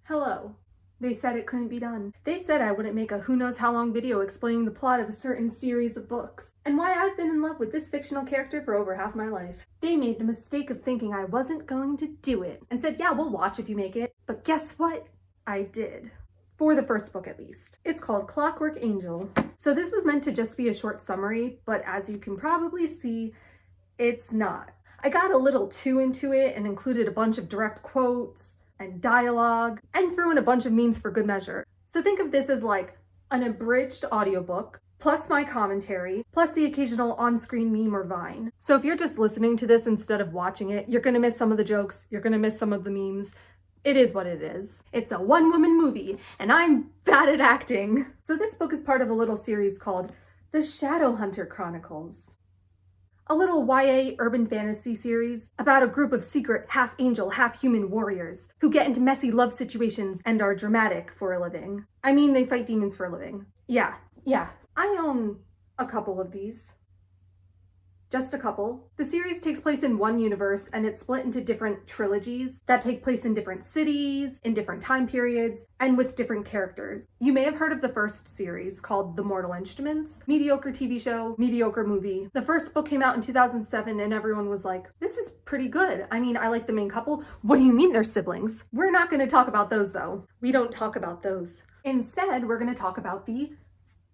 Hello. They said it couldn't be done. They said I wouldn't make a who knows how long video explaining the plot of a certain series of books, and why I've been in love with this fictional character for over half my life. They made the mistake of thinking I wasn't going to do it, and said, yeah, we'll watch if you make it. But guess what? I did. For the first book at least. It's called Clockwork Angel. So this was meant to just be a short summary, but as you can probably see, it's not. I got a little too into it and included a bunch of direct quotes and dialogue, and threw in a bunch of memes for good measure. So think of this as like an abridged audiobook, plus my commentary, plus the occasional on-screen meme or vine. So if you're just listening to this instead of watching it, you're gonna miss some of the jokes, you're gonna miss some of the memes. It is what it is. It's a one-woman movie, and I'm bad at acting. So this book is part of a little series called The Shadowhunter Chronicles. A little YA urban fantasy series about a group of secret half-angel, half-human warriors who get into messy love situations and are dramatic for a living. I mean, they fight demons for a living. Yeah. I own a couple of these. Just a couple. The series takes place in one universe, and it's split into different trilogies that take place in different cities, in different time periods, and with different characters. You may have heard of the first series called The Mortal Instruments. Mediocre TV show, mediocre movie. The first book came out in 2007 and everyone was like, this is pretty good. I mean, I like the main couple. What do you mean they're siblings? We're not going to talk about those though. We don't talk about those. Instead, we're going to talk about the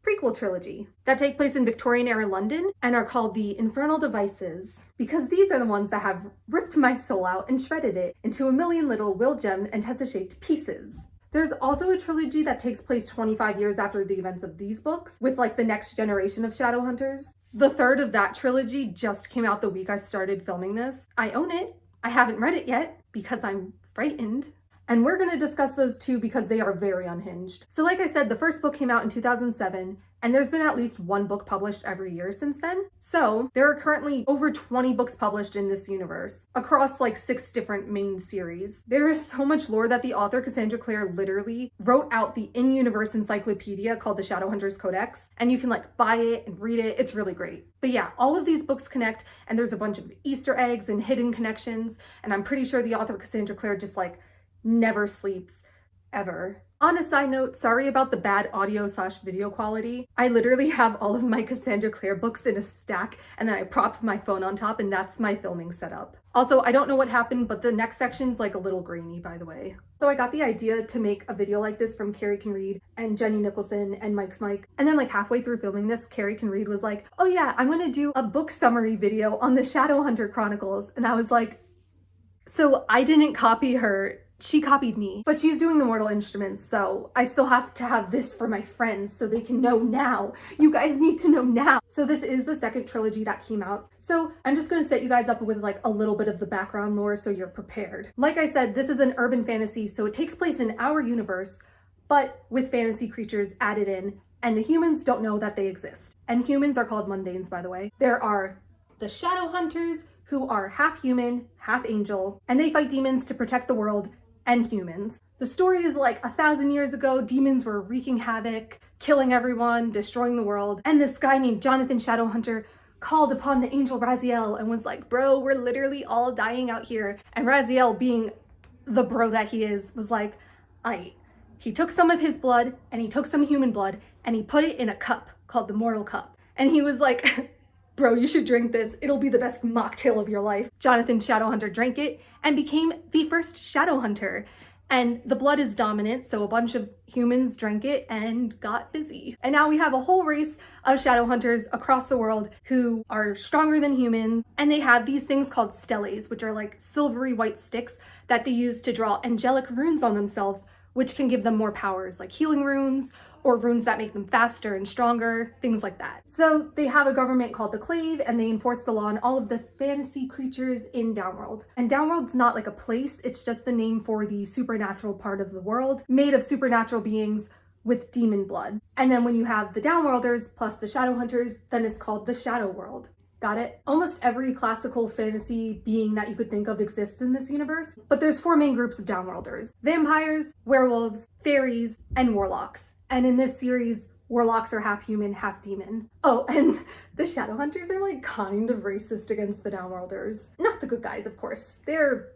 prequel trilogy that take place in Victorian era London and are called the Infernal Devices, because these are the ones that have ripped my soul out and shredded it into a million little Will Gem and Tessa-shaped pieces. There's also a trilogy that takes place 25 years after the events of these books, with like the next generation of Shadowhunters. The third of that trilogy just came out the week I started filming this. I own it. I haven't read it yet because I'm frightened. And we're going to discuss those two because they are very unhinged. So like I said, the first book came out in 2007, and there's been at least one book published every year since then. So there are currently over 20 books published in this universe across like 6 different main series. There is so much lore that the author Cassandra Clare literally wrote out the in-universe encyclopedia called the Shadowhunters Codex, and you can like buy it and read it. It's really great. But yeah, all of these books connect, and there's a bunch of Easter eggs and hidden connections, and I'm pretty sure the author Cassandra Clare just like never sleeps, ever. On a side note, sorry about the bad audio/video quality. I literally have all of my Cassandra Clare books in a stack, and then I prop my phone on top, and that's my filming setup. Also, I don't know what happened, but the next section's like a little grainy, by the way. So I got the idea to make a video like this from Carrie Can Read and Jenny Nicholson and Mike's Mike. And then like halfway through filming this, Carrie Can Read was like, oh yeah, I'm gonna do a book summary video on the Shadowhunter Chronicles. And I was like, so I didn't copy her. She copied me, but she's doing the Mortal Instruments, so I still have to have this for my friends so they can know now. You guys need to know now. So this is the second trilogy that came out. So I'm just gonna set you guys up with like a little bit of the background lore so you're prepared. Like I said, this is an urban fantasy, so it takes place in our universe, but with fantasy creatures added in, and the humans don't know that they exist. And humans are called mundanes, by the way. There are the Shadowhunters, who are half human, half angel, and they fight demons to protect the world and humans. The story is like 1,000 years ago, demons were wreaking havoc, killing everyone, destroying the world, and this guy named Jonathan Shadowhunter called upon the angel Raziel and was like, bro, we're literally all dying out here. And Raziel, being the bro that he is, was like, aight. He took some of his blood, and he took some human blood, and he put it in a cup called the Mortal Cup. And he was like, bro, you should drink this. It'll be the best mocktail of your life. Jonathan Shadowhunter drank it and became the first Shadowhunter. And the blood is dominant, so a bunch of humans drank it and got busy. And now we have a whole race of Shadowhunters across the world who are stronger than humans. And they have these things called steles, which are like silvery white sticks that they use to draw angelic runes on themselves, which can give them more powers, like healing runes, or runes that make them faster and stronger, things like that. So they have a government called the Clave, and they enforce the law on all of the fantasy creatures in Downworld. And Downworld's not like a place, it's just the name for the supernatural part of the world, made of supernatural beings with demon blood. And then when you have the Downworlders plus the Shadowhunters, then it's called the Shadow World. Got it? Almost every classical fantasy being that you could think of exists in this universe, but there's 4 main groups of Downworlders: vampires, werewolves, fairies, and warlocks. And in this series, warlocks are half human, half demon. Oh, and the Shadowhunters are like kind of racist against the Downworlders. Not the good guys, of course. They're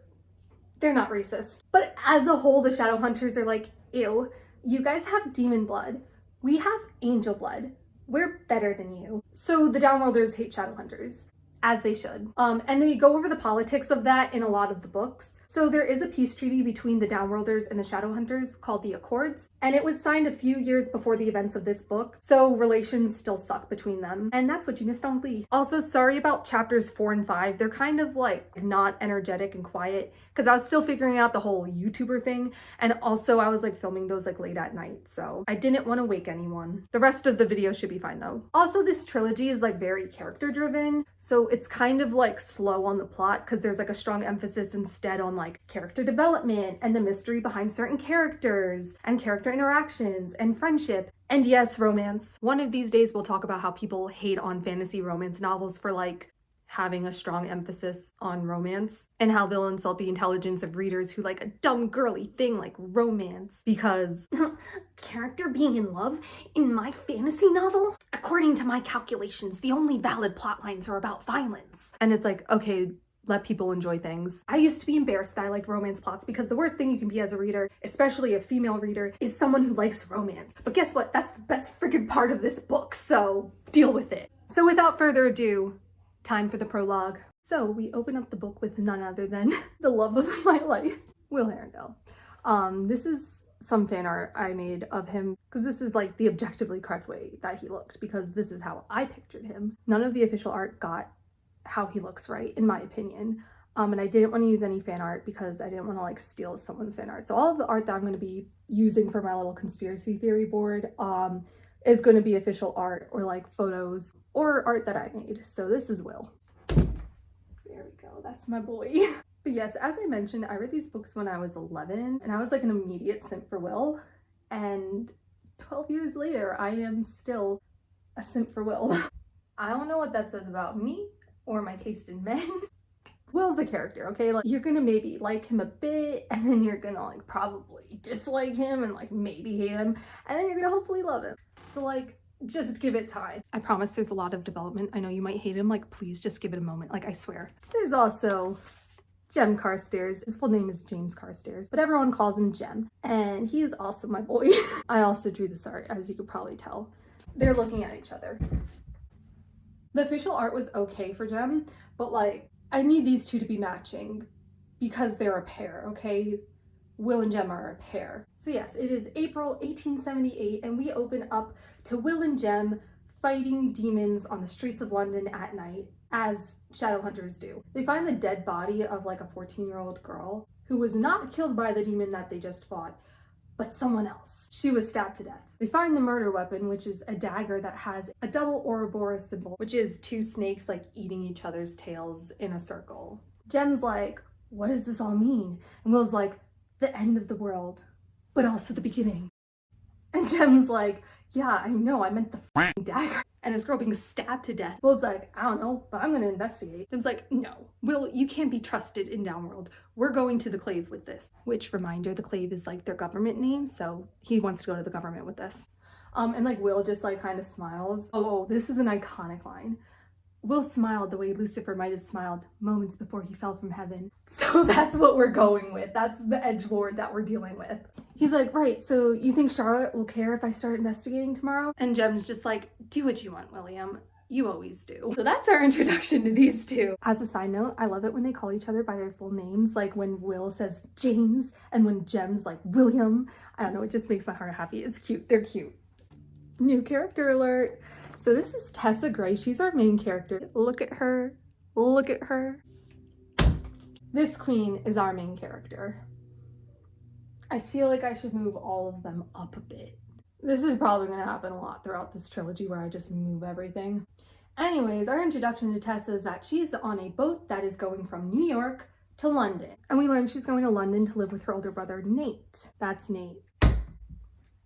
They're not racist. But as a whole, the Shadowhunters are like, ew, you guys have demon blood. We have angel blood. We're better than you. So the Downworlders hate Shadowhunters. As they should. And they go over the politics of that in a lot of the books. So there is a peace treaty between the Downworlders and the Shadowhunters called the Accords, and it was signed a few years before the events of this book, so relations still suck between them. And that's what you missed on Glee. Also, sorry about chapters 4 and 5. They're kind of like not energetic and quiet because I was still figuring out the whole YouTuber thing, and also I was like filming those like late at night, so I didn't want to wake anyone. The rest of the video should be fine though. Also, this trilogy is like very character driven, so it's kind of like slow on the plot because there's like a strong emphasis instead on like character development and the mystery behind certain characters and character interactions and friendship. And yes, romance. One of these days we'll talk about how people hate on fantasy romance novels for like having a strong emphasis on romance and how they'll insult the intelligence of readers who like a dumb girly thing like romance because character being in love in my fantasy novel? According to my calculations, the only valid plot lines are about violence. And it's like, okay, let people enjoy things. I used to be embarrassed that I liked romance plots because the worst thing you can be as a reader, especially a female reader, is someone who likes romance. But guess what? That's the best freaking part of this book, so deal with it. So without further ado, time for the prologue. So we open up the book with none other than the love of my life, Will Herondale. This is some fan art I made of him because this is like the objectively correct way that he looked because this is how I pictured him. None of the official art got how he looks right, in my opinion. And I didn't want to use any fan art because I didn't want to like steal someone's fan art. So all of the art that I'm going to be using for my little conspiracy theory board is going to be official art or like photos or art that I made. So this is Will. There we go. That's my boy. But yes, as I mentioned, I read these books when I was 11 and I was like an immediate simp for Will. And 12 years later, I am still a simp for Will. I don't know what that says about me or my taste in men. Will's a character, okay? Like you're gonna maybe like him a bit and then you're gonna like probably dislike him and like maybe hate him and then you're gonna hopefully love him. So like just give it time. I promise there's a lot of development. I know you might hate him, like please just give it a moment, like I swear. There's also Jem Carstairs. His full name is James Carstairs, but everyone calls him Jem, and he is also my boy. I also drew this art, as you could probably tell. They're looking at each other. The official art was okay for Jem, but like I need these two to be matching because they're a pair, okay? Will and Jem are a pair. So yes, it is April 1878 and we open up to Will and Jem fighting demons on the streets of London at night, as Shadowhunters do. They find the dead body of like a 14-year-old girl who was not killed by the demon that they just fought, but someone else. She was stabbed to death. They find the murder weapon, which is a dagger that has a double Ouroboros symbol, which is two snakes like eating each other's tails in a circle. Jem's like, what does this all mean? And Will's like, the end of the world, but also the beginning. And Jem's like, yeah, I know, I meant the f***ing dagger. And this girl being stabbed to death. Will's like, I don't know, but I'm gonna investigate. Jem's like, no, Will, you can't be trusted in Downworld. We're going to the Clave with this. Which, reminder, the Clave is like their government name, so he wants to go to the government with this. And like Will just like kind of smiles. Oh, this is an iconic line. Will smiled the way Lucifer might have smiled moments before he fell from heaven. So that's what we're going with. That's the edgelord that we're dealing with. He's like, right, so you think Charlotte will care if I start investigating tomorrow? And Jem's just like, do what you want, William. You always do. So that's our introduction to these two. As a side note, I love it when they call each other by their full names, like when Will says James and when Jem's like William. I don't know, it just makes my heart happy. It's cute. They're cute. New character alert. So this is Tessa Gray. She's our main character. Look at her. Look at her. This queen is our main character. I feel like I should move all of them up a bit. This is probably going to happen a lot throughout this trilogy where I just move everything. Anyways, our introduction to Tessa is that she's on a boat that is going from New York to London. And we learn she's going to London to live with her older brother, Nate. That's Nate.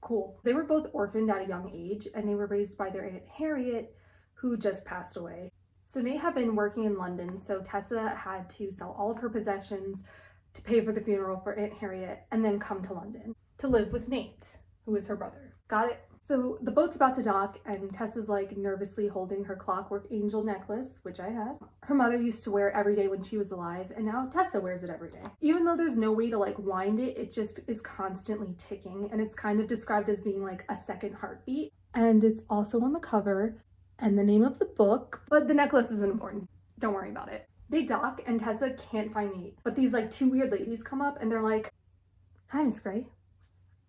Cool. They were both orphaned at a young age and they were raised by their Aunt Harriet, who just passed away. So Nate had been working in London, so Tessa had to sell all of her possessions to pay for the funeral for Aunt Harriet and then come to London to live with Nate, who is her brother. Got it? So the boat's about to dock and Tessa's like nervously holding her Clockwork Angel necklace, which I had. Her mother used to wear it every day when she was alive, and now Tessa wears it every day. Even though there's no way to like wind it, it just is constantly ticking, and it's kind of described as being like a second heartbeat. And it's also on the cover and the name of the book, but the necklace isn't important. Don't worry about it. They dock and Tessa can't find Nate, but these like two weird ladies come up and they're like, "Hi, Miss Gray.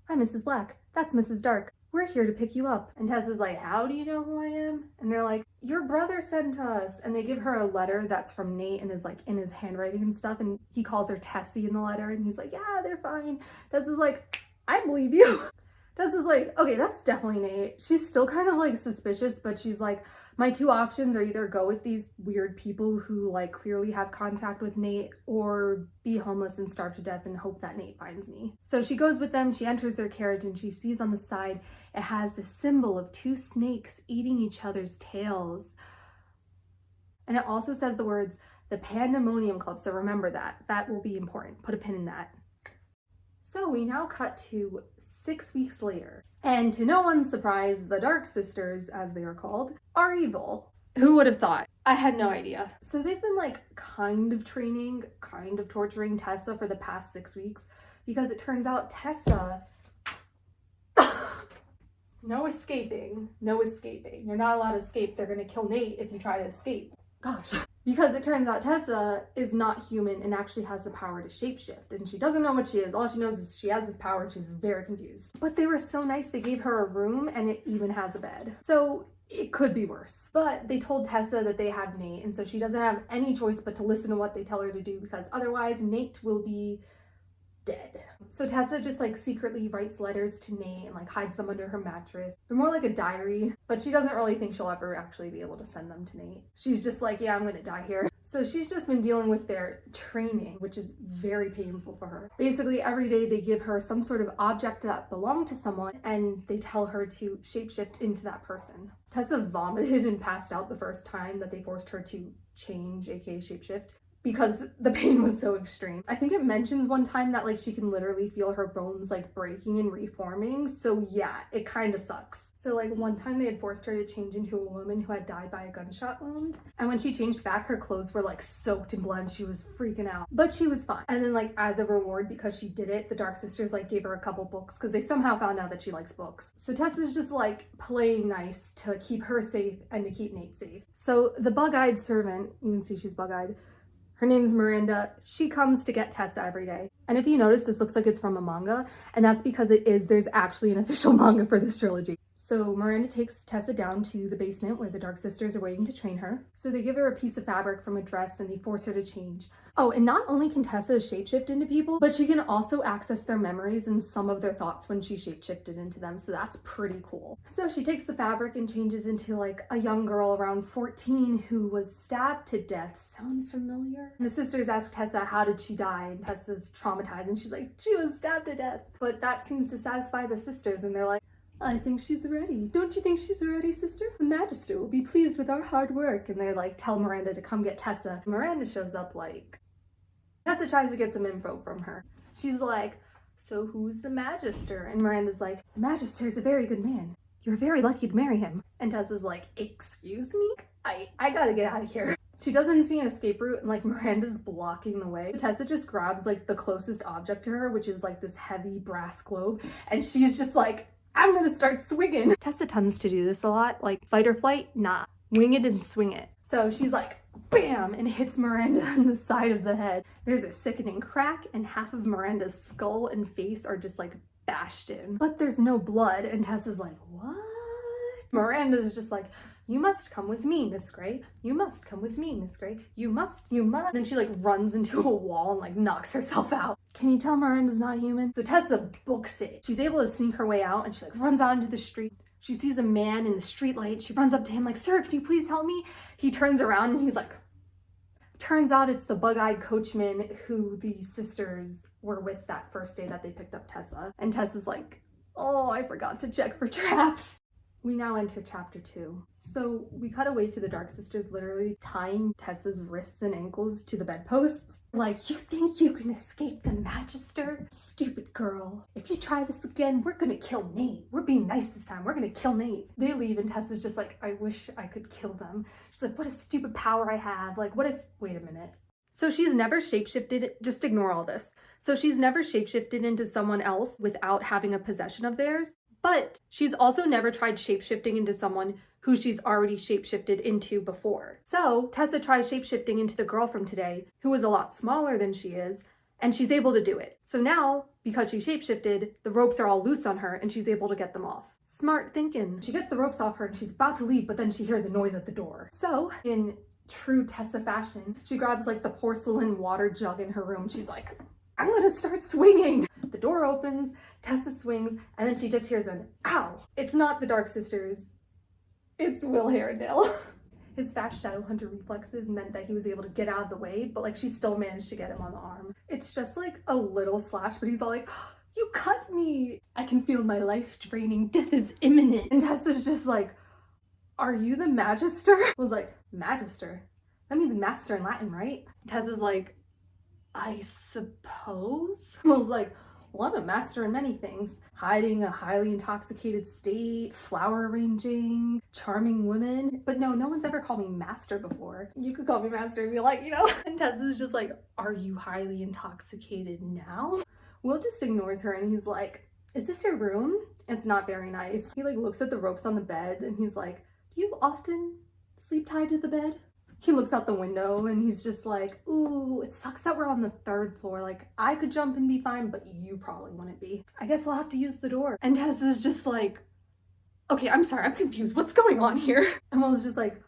I'm Mrs. Black. That's Mrs. Dark. We're here to pick you up." And Tessa's like, "How do you know who I am?" And they're like, "Your brother sent us." And they give her a letter that's from Nate and is like in his handwriting and stuff. And he calls her Tessie in the letter and he's like, "Yeah, they're fine." Tessa's like, "I believe you." Tessa's like, "Okay, that's definitely Nate." She's still kind of like suspicious, but she's like, my two options are either go with these weird people who like clearly have contact with Nate, or be homeless and starve to death and hope that Nate finds me. So she goes with them, she enters their carriage, and she sees on the side, it has the symbol of two snakes eating each other's tails. And it also says the words, the Pandemonium Club, so remember that. That will be important. Put a pin in that. So we now cut to 6 weeks later, and to no one's surprise, the Dark Sisters, as they are called, are evil. Who would have thought? I had no idea. So they've been like kind of training, kind of torturing Tessa for the past 6 weeks, because it turns out Tessa, no escaping, no escaping. You're not allowed to escape. They're gonna kill Nate if you try to escape. Gosh. Because it turns out Tessa is not human and actually has the power to shapeshift, and she doesn't know what she is. All she knows is she has this power and she's very confused. But they were so nice, they gave her a room and it even has a bed. So it could be worse. But they told Tessa that they have Nate, and so she doesn't have any choice but to listen to what they tell her to do, because otherwise Nate will be dead. So Tessa just like secretly writes letters to Nate and like hides them under her mattress. They're more like a diary, but she doesn't really think she'll ever actually be able to send them to Nate. She's just like, yeah, I'm gonna die here. So she's just been dealing with their training, which is very painful for her. Basically every day they give her some sort of object that belonged to someone and they tell her to shapeshift into that person. Tessa vomited and passed out the first time that they forced her to change, aka shapeshift, because the pain was so extreme. I think it mentions one time that like she can literally feel her bones like breaking and reforming. So yeah, it kind of sucks. So like one time they had forced her to change into a woman who had died by a gunshot wound. And when she changed back, her clothes were like soaked in blood. She was freaking out, but she was fine. And then like as a reward, because she did it, the Dark Sisters like gave her a couple books because they somehow found out that she likes books. So Tessa's just like playing nice to keep her safe and to keep Nate safe. So the bug-eyed servant, you can see she's bug-eyed, her name's Miranda. She comes to get Tessa every day. And if you notice, this looks like it's from a manga, and that's because it is. There's actually an official manga for this trilogy. So Miranda takes Tessa down to the basement where the Dark Sisters are waiting to train her. So they give her a piece of fabric from a dress and they force her to change. Oh, and not only can Tessa shapeshift into people, but she can also access their memories and some of their thoughts when she shapeshifted into them. So that's pretty cool. So she takes the fabric and changes into like a young girl around 14 who was stabbed to death. Sound familiar? And the sisters ask Tessa, how did she die? And Tessa's traumatized and she's like, she was stabbed to death. But that seems to satisfy the sisters and they're like, I think she's ready. Don't you think she's ready, sister? The Magister will be pleased with our hard work. And they like tell Miranda to come get Tessa. Miranda shows up like, Tessa tries to get some info from her. She's like, so who's the Magister? And Miranda's like, the Magister is a very good man. You're very lucky to marry him. And Tessa's like, excuse me? I gotta get out of here. She doesn't see an escape route and like Miranda's blocking the way. Tessa just grabs like the closest object to her, which is like this heavy brass globe. And she's just like, I'm gonna start swinging. Tessa tends to do this a lot, like fight or flight, nah, wing it and swing it. So she's like, bam, and hits Miranda on the side of the head. There's a sickening crack and half of Miranda's skull and face are just like bashed in. But there's no blood and Tessa's like, what? Miranda's just like, you must come with me, Miss Gray. You must come with me, Miss Gray. You must. Then she like runs into a wall and like knocks herself out. Can you tell Miranda's not human? So Tessa books it. She's able to sneak her way out and she like runs out into the street. She sees a man in the streetlight. She runs up to him like, sir, can you please help me? He turns around and he's like, turns out it's the bug-eyed coachman who the sisters were with that first day that they picked up Tessa. And Tessa's like, oh, I forgot to check for traps. We now enter chapter 2. So we cut away to the Dark Sisters literally tying Tessa's wrists and ankles to the bedposts. Like, you think you can escape the Magister? Stupid girl. If you try this again, we're gonna kill Nate. We're being nice this time. We're gonna kill Nate. They leave and Tessa's just like, I wish I could kill them. She's like, what a stupid power I have. Like, what if, wait a minute. So she's never shapeshifted, just ignore all this. So she's never shapeshifted into someone else without having a possession of theirs. But she's also never tried shapeshifting into someone who she's already shapeshifted into before. So Tessa tries shapeshifting into the girl from today, who is a lot smaller than she is, and she's able to do it. So now, because she shapeshifted, the ropes are all loose on her and she's able to get them off. Smart thinking. She gets the ropes off her and she's about to leave, but then she hears a noise at the door. So in true Tessa fashion, she grabs like the porcelain water jug in her room. She's like, I'm gonna start swinging. The door opens, Tessa swings, and then she just hears an ow. It's not the Dark Sisters, it's Will Herondale. His fast shadow hunter reflexes meant that he was able to get out of the way, but like she still managed to get him on the arm. It's just like a little slash, but he's all like, you cut me. I can feel my life draining, death is imminent. And Tessa's just like, are you the Magister? I was like, Magister? That means master in Latin, right? Tessa's like, I suppose? I was like, well, I'm a master in many things. Hiding a highly intoxicated state, flower arranging, charming women. But no one's ever called me master before. You could call me master and be like, you know? And Tessa's just like, are you highly intoxicated now? Will just ignores her and he's like, is this your room? It's not very nice. He like looks at the ropes on the bed and he's like, do you often sleep tied to the bed? He looks out the window and he's just like, ooh, it sucks that we're on the 3rd floor. Like, I could jump and be fine, but you probably wouldn't be. I guess we'll have to use the door. And Tessa's just like, okay, I'm sorry, I'm confused. What's going on here? And Will's just like,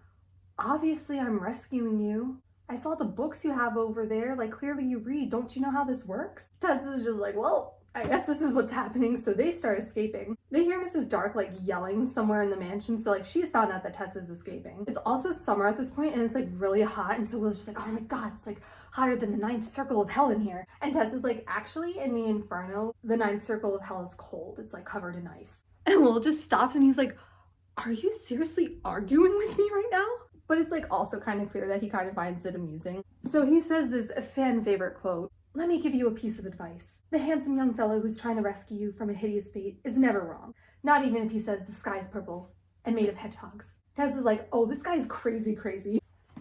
obviously I'm rescuing you. I saw the books you have over there. Like, clearly you read. Don't you know how this works? Tessa's just like, well, I guess this is what's happening. So they start escaping. They hear Mrs. Dark like yelling somewhere in the mansion. So like she's found out that Tessa's escaping. It's also summer at this point and it's like really hot. And so Will's just like, oh my God, it's like hotter than the 9th circle of hell in here. And Tessa's like, actually in the Inferno, the 9th circle of hell is cold. It's like covered in ice. And Will just stops and he's like, are you seriously arguing with me right now? But it's like also kind of clear that he kind of finds it amusing. So he says this fan favorite quote, let me give you a piece of advice. The handsome young fellow who's trying to rescue you from a hideous fate is never wrong. Not even if he says the sky's purple and made of hedgehogs. Tessa's like, oh, this guy's crazy.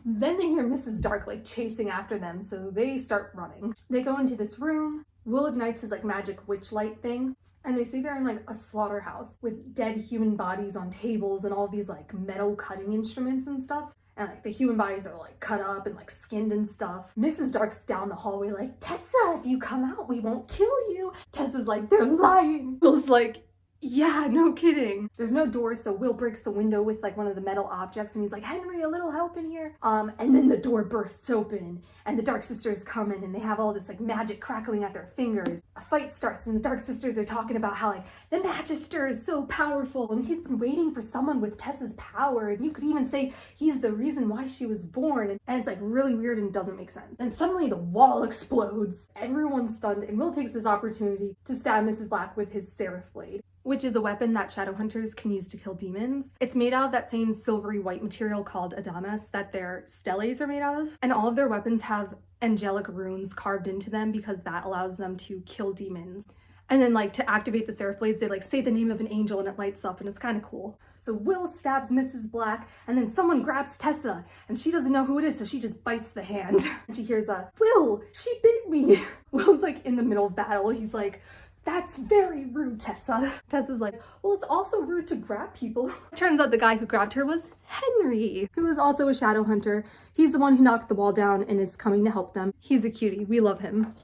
Then they hear Mrs. Dark like chasing after them, so they start running. They go into this room. Will ignites his like magic witch light thing. And they see they're in like a slaughterhouse with dead human bodies on tables and all these like metal cutting instruments and stuff. And like the human bodies are like cut up and like skinned and stuff. Mrs. Dark's down the hallway like, Tessa, if you come out, we won't kill you. Tessa's like, they're lying. Will's like, yeah, no kidding. There's no door, so Will breaks the window with like one of the metal objects and he's like, Henry, a little help in here. And then the door bursts open and the Dark Sisters come in and they have all this like magic crackling at their fingers. A fight starts and the Dark Sisters are talking about how like the Magister is so powerful and he's been waiting for someone with Tessa's power and you could even say he's the reason why she was born. And it's like really weird and doesn't make sense. And suddenly the wall explodes. Everyone's stunned and Will takes this opportunity to stab Mrs. Black with his seraph blade, which is a weapon that shadow hunters can use to kill demons. It's made out of that same silvery white material called adamas that their steles are made out of. And all of their weapons have angelic runes carved into them because that allows them to kill demons. And then like to activate the seraph blades, they like say the name of an angel and it lights up and it's kind of cool. So Will stabs Mrs. Black and then someone grabs Tessa and she doesn't know who it is, so she just bites the hand. And she hears Will, she bit me. Will's like in the middle of battle. He's like, that's very rude, Tessa. Tessa's like, well, it's also rude to grab people. Turns out the guy who grabbed her was Henry, who is also a shadow hunter. He's the one who knocked the wall down and is coming to help them. He's a cutie. We love him.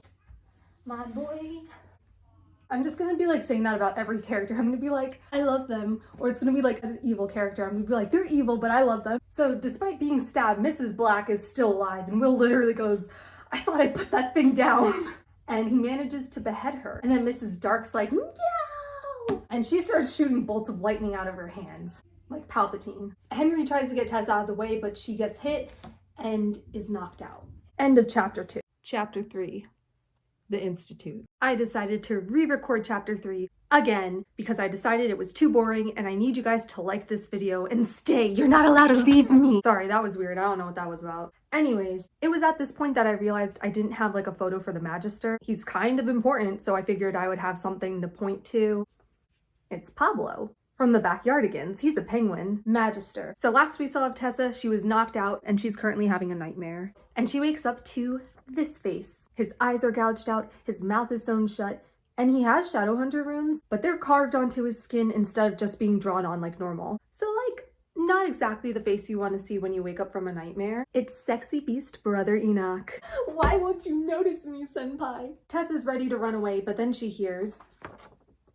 My boy. I'm just gonna be like saying that about every character. I'm gonna be like, I love them. Or it's gonna be like an evil character. I'm gonna be like, they're evil, but I love them. So despite being stabbed, Mrs. Black is still alive. And Will literally goes, I thought I put that thing down. And he manages to behead her. And then Mrs. Dark's like, no! And she starts shooting bolts of lightning out of her hands, like Palpatine. Henry tries to get Tessa out of the way, but she gets hit and is knocked out. End of chapter 2. Chapter 3. the Institute. I decided to re-record chapter 3 again because I decided it was too boring and I need you guys to like this video and stay. You're not allowed to leave me. Sorry, that was weird. I don't know what that was about. Anyways, it was at this point that I realized I didn't have like a photo for the Magister. He's kind of important, so I figured I would have something to point to. It's Pablo from the Backyardigans. He's a penguin. Magister. So last we saw of Tessa, she was knocked out and she's currently having a nightmare. And she wakes up to this face. His eyes are gouged out, his mouth is sewn shut, and he has Shadowhunter runes, but they're carved onto his skin instead of just being drawn on like normal. So like, not exactly the face you want to see when you wake up from a nightmare. It's sexy beast Brother Enoch. Why won't you notice me, senpai? Tessa's ready to run away, but then she hears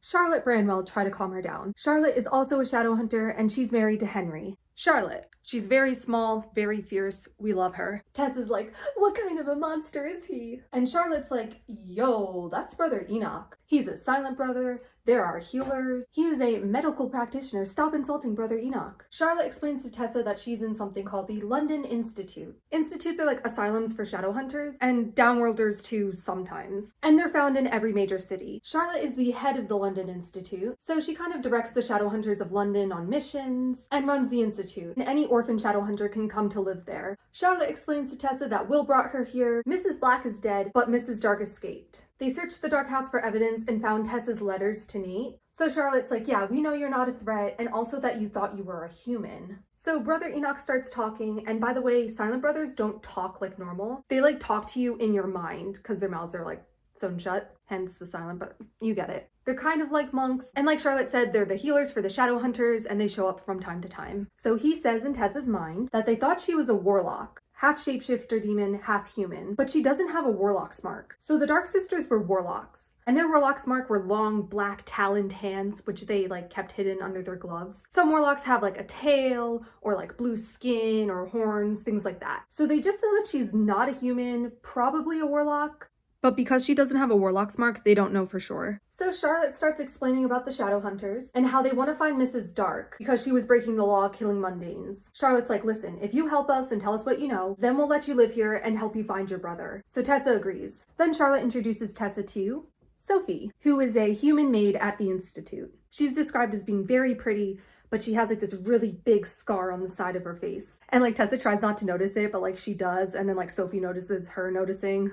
Charlotte Branwell try to calm her down. Charlotte is also a Shadowhunter and she's married to Henry. Charlotte. She's very small, very fierce. We love her. Tessa's like, what kind of a monster is he? And Charlotte's like, yo, that's Brother Enoch. He's a silent brother. There are healers. He is a medical practitioner. Stop insulting Brother Enoch. Charlotte explains to Tessa that she's in something called the London Institute. Institutes are like asylums for Shadowhunters and Downworlders too sometimes. And they're found in every major city. Charlotte is the head of the London Institute, so she kind of directs the Shadowhunters of London on missions and runs the Institute. And any orphan Shadowhunter can come to live there. Charlotte explains to Tessa that Will brought her here. Mrs. Black is dead, but Mrs. Dark escaped. They searched the dark house for evidence and found Tessa's letters to Nate. So Charlotte's like, yeah, we know you're not a threat, and also that you thought you were a human. So Brother Enoch starts talking, and by the way, silent brothers don't talk like normal. They like talk to you in your mind, because their mouths are like sewn shut, hence the silent, but you get it. They're kind of like monks, and like Charlotte said, they're the healers for the Shadowhunters, and they show up from time to time. So he says in Tessa's mind that they thought she was a warlock. Half shapeshifter demon, half human, but she doesn't have a warlock's mark. So the Dark Sisters were warlocks, and their warlock's mark were long black taloned hands, which they like kept hidden under their gloves. Some warlocks have like a tail or like blue skin or horns, things like that. So they just know that she's not a human, probably a warlock. But because she doesn't have a warlock's mark, they don't know for sure. So Charlotte starts explaining about the Shadowhunters and how they want to find Mrs. Dark because she was breaking the law, killing mundanes. Charlotte's like, listen, if you help us and tell us what you know, then we'll let you live here and help you find your brother. So Tessa agrees. Then Charlotte introduces Tessa to Sophie, who is a human maid at the Institute. She's described as being very pretty, but she has like this really big scar on the side of her face. And like Tessa tries not to notice it, but like she does. And then like Sophie notices her noticing.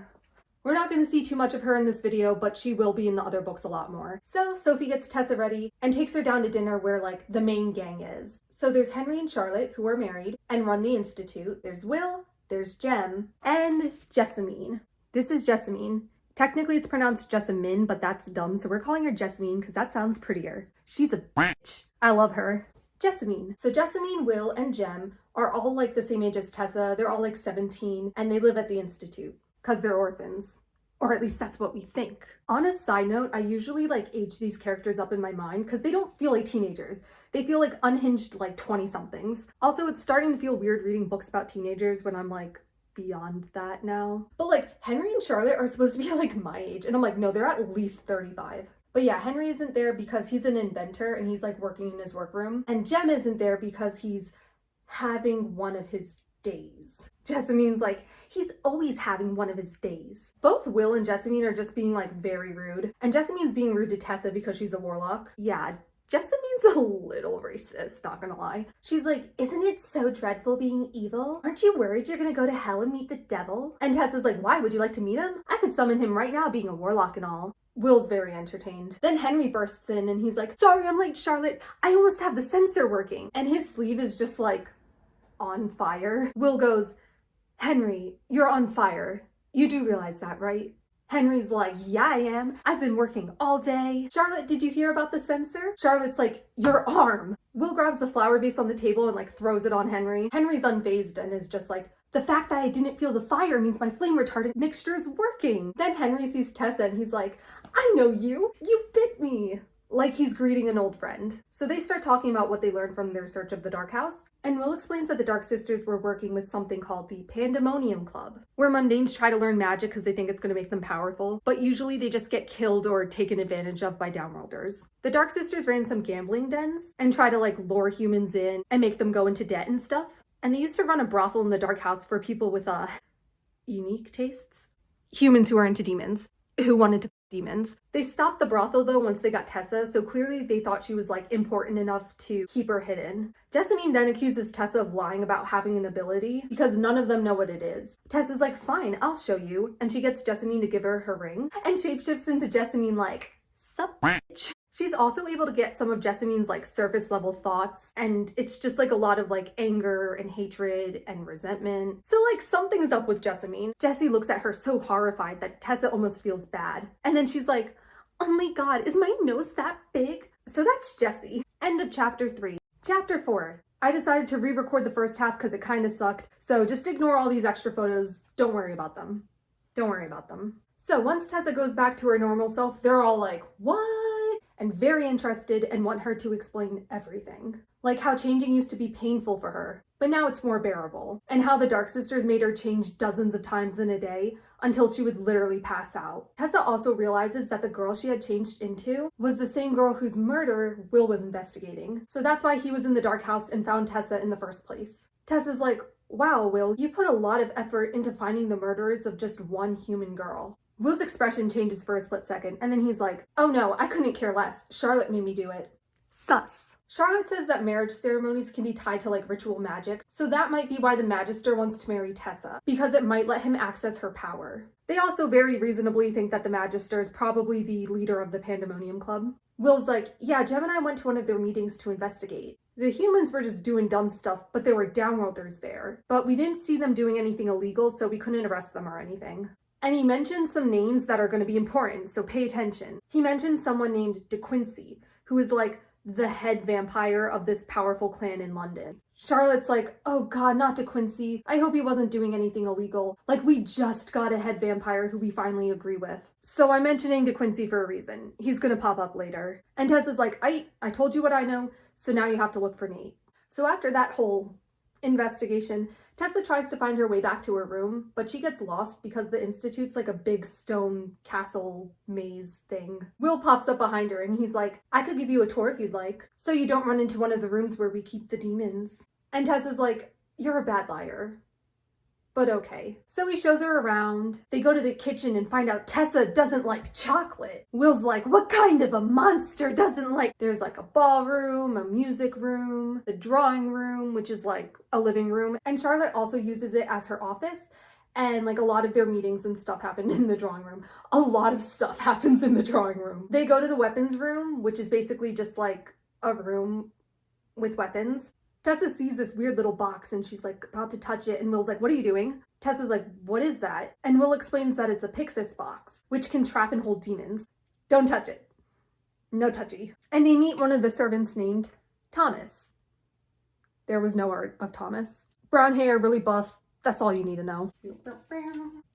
We're not going to see too much of her in this video, but she will be in the other books a lot more. So Sophie gets Tessa ready and takes her down to dinner where like the main gang is. So there's Henry and Charlotte, who are married and run the Institute. There's Will, there's Jem, and Jessamine. This is Jessamine. Technically it's pronounced Jessamine, but that's dumb, so we're calling her Jessamine because that sounds prettier. She's a bitch. I love her. Jessamine. So Jessamine, Will, and Jem are all like the same age as Tessa. They're all like 17 and they live at the Institute. Because they're orphans. Or at least that's what we think. On a side note, I usually like age these characters up in my mind because they don't feel like teenagers. They feel like unhinged like 20-somethings. Also, it's starting to feel weird reading books about teenagers when I'm like beyond that now. But like Henry and Charlotte are supposed to be like my age. And I'm like, no, they're at least 35. But yeah, Henry isn't there because he's an inventor and he's like working in his workroom. And Jem isn't there because he's having one of his days. Jessamine's like, he's always having one of his days. Both Will and Jessamine are just being like very rude. And Jessamine's being rude to Tessa because she's a warlock. Yeah, Jessamine's a little racist, not gonna lie. She's like, isn't it so dreadful being evil? Aren't you worried you're gonna go to hell and meet the devil? And Tessa's like, why? Would you like to meet him? I could summon him right now being a warlock and all. Will's very entertained. Then Henry bursts in and he's like, sorry, I'm late, Charlotte. I almost have the sensor working. And his sleeve is just like on fire. Will goes, Henry, you're on fire. You do realize that, right? Henry's like, yeah, I am. I've been working all day. Charlotte, did you hear about the sensor? Charlotte's like, your arm. Will grabs the flower vase on the table and like throws it on Henry. Henry's unfazed and is just like, the fact that I didn't feel the fire means my flame retardant mixture is working. Then Henry sees Tessa and he's like, I know you. You bit me. Like he's greeting an old friend. So they start talking about what they learned from their search of the Dark House. And Will explains that the Dark Sisters were working with something called the Pandemonium Club, where mundanes try to learn magic because they think it's going to make them powerful, but usually they just get killed or taken advantage of by Downworlders. The Dark Sisters ran some gambling dens and try to like lure humans in and make them go into debt and stuff. And they used to run a brothel in the Dark House for people with unique tastes. Humans who are into demons. who wanted to demons. They stopped the brothel though once they got Tessa, so clearly they thought she was like important enough to keep her hidden. Jessamine then accuses Tessa of lying about having an ability because none of them know what it is. Tessa's like, fine, I'll show you, and she gets Jessamine to give her her ring and shapeshifts into Jessamine like, sup bitch. She's also able to get some of Jessamine's like surface level thoughts, and it's just like a lot of like anger and hatred and resentment. So like something's up with Jessamine. Jessie looks at her so horrified that Tessa almost feels bad. And then she's like, oh my god, is my nose that big? So that's Jessie. End of chapter 3. Chapter 4. I decided to re-record the first half because it kind of sucked. So just ignore all these extra photos. Don't worry about them. Don't worry about them. So once Tessa goes back to her normal self, they're all like, what? And very interested and want her to explain everything. Like how changing used to be painful for her, but now it's more bearable. And how the Dark Sisters made her change dozens of times in a day until she would literally pass out. Tessa also realizes that the girl she had changed into was the same girl whose murder Will was investigating. So that's why he was in the dark house and found Tessa in the first place. Tessa's like, wow, Will, you put a lot of effort into finding the murderers of just one human girl. Will's expression changes for a split second, and then he's like, oh no, I couldn't care less. Charlotte made me do it. Sus. Charlotte says that marriage ceremonies can be tied to like ritual magic, so that might be why the Magister wants to marry Tessa, because it might let him access her power. They also very reasonably think that the Magister is probably the leader of the Pandemonium Club. Will's like, yeah, Jem and I went to one of their meetings to investigate. The humans were just doing dumb stuff, but there were downworlders there. But we didn't see them doing anything illegal, so we couldn't arrest them or anything. And he mentions some names that are going to be important, so pay attention. He mentions someone named De Quincey, who is like the head vampire of this powerful clan in London. Charlotte's like, oh god, not De Quincey. I hope he wasn't doing anything illegal. Like, we just got a head vampire who we finally agree with. So I'm mentioning De Quincey for a reason. He's gonna pop up later. And Tessa's like, I told you what I know, so now you have to look for Nate. So after that whole investigation, Tessa tries to find her way back to her room, but she gets lost because the Institute's like a big stone castle maze thing. Will pops up behind her and he's like, I could give you a tour if you'd like, so you don't run into one of the rooms where we keep the demons. And Tessa's like, you're a bad liar. But okay. So he shows her around. They go to the kitchen and find out Tessa doesn't like chocolate. Will's like, what kind of a monster doesn't like? There's like a ballroom, a music room, the drawing room, which is like a living room. And Charlotte also uses it as her office. And like a lot of their meetings and stuff happen in the drawing room. A lot of stuff happens in the drawing room. They go to the weapons room, which is basically just like a room with weapons. Tessa sees this weird little box and she's like about to touch it, and Will's like, what are you doing? Tessa's like, what is that? And Will explains that it's a Pixis box, which can trap and hold demons. Don't touch it. No touchy. And they meet one of the servants named Thomas. There was no art of Thomas. Brown hair, really buff. That's all you need to know.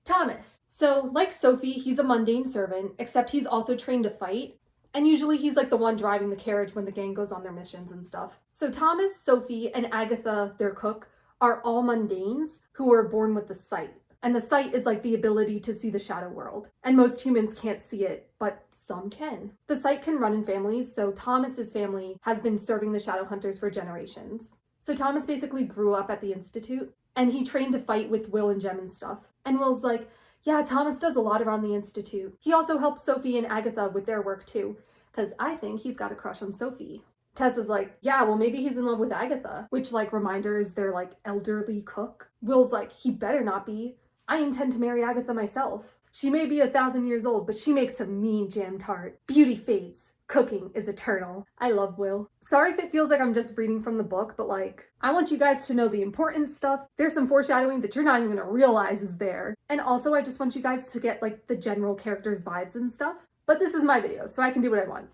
Thomas. So like Sophie, he's a mundane servant, except he's also trained to fight. And usually he's like the one driving the carriage when the gang goes on their missions and stuff. So Thomas, Sophie, and Agatha, their cook, are all mundanes who were born with the sight. And the sight is like the ability to see the shadow world. And most humans can't see it, but some can. The sight can run in families, so Thomas's family has been serving the shadow hunters for generations. So Thomas basically grew up at the Institute, and he trained to fight with Will and Jem and stuff. And Will's like, yeah, Thomas does a lot around the Institute. He also helps Sophie and Agatha with their work too, because I think he's got a crush on Sophie. Tessa's like, yeah, well, maybe he's in love with Agatha, which like reminder is their like elderly cook. Will's like, he better not be. I intend to marry Agatha myself. She may be 1,000 years old, but she makes a mean jam tart. Beauty fades. Cooking is eternal. I love Will. Sorry if it feels like I'm just reading from the book, but like, I want you guys to know the important stuff. There's some foreshadowing that you're not even gonna realize is there. And also, I just want you guys to get like the general characters' vibes and stuff. But this is my video, so I can do what I want.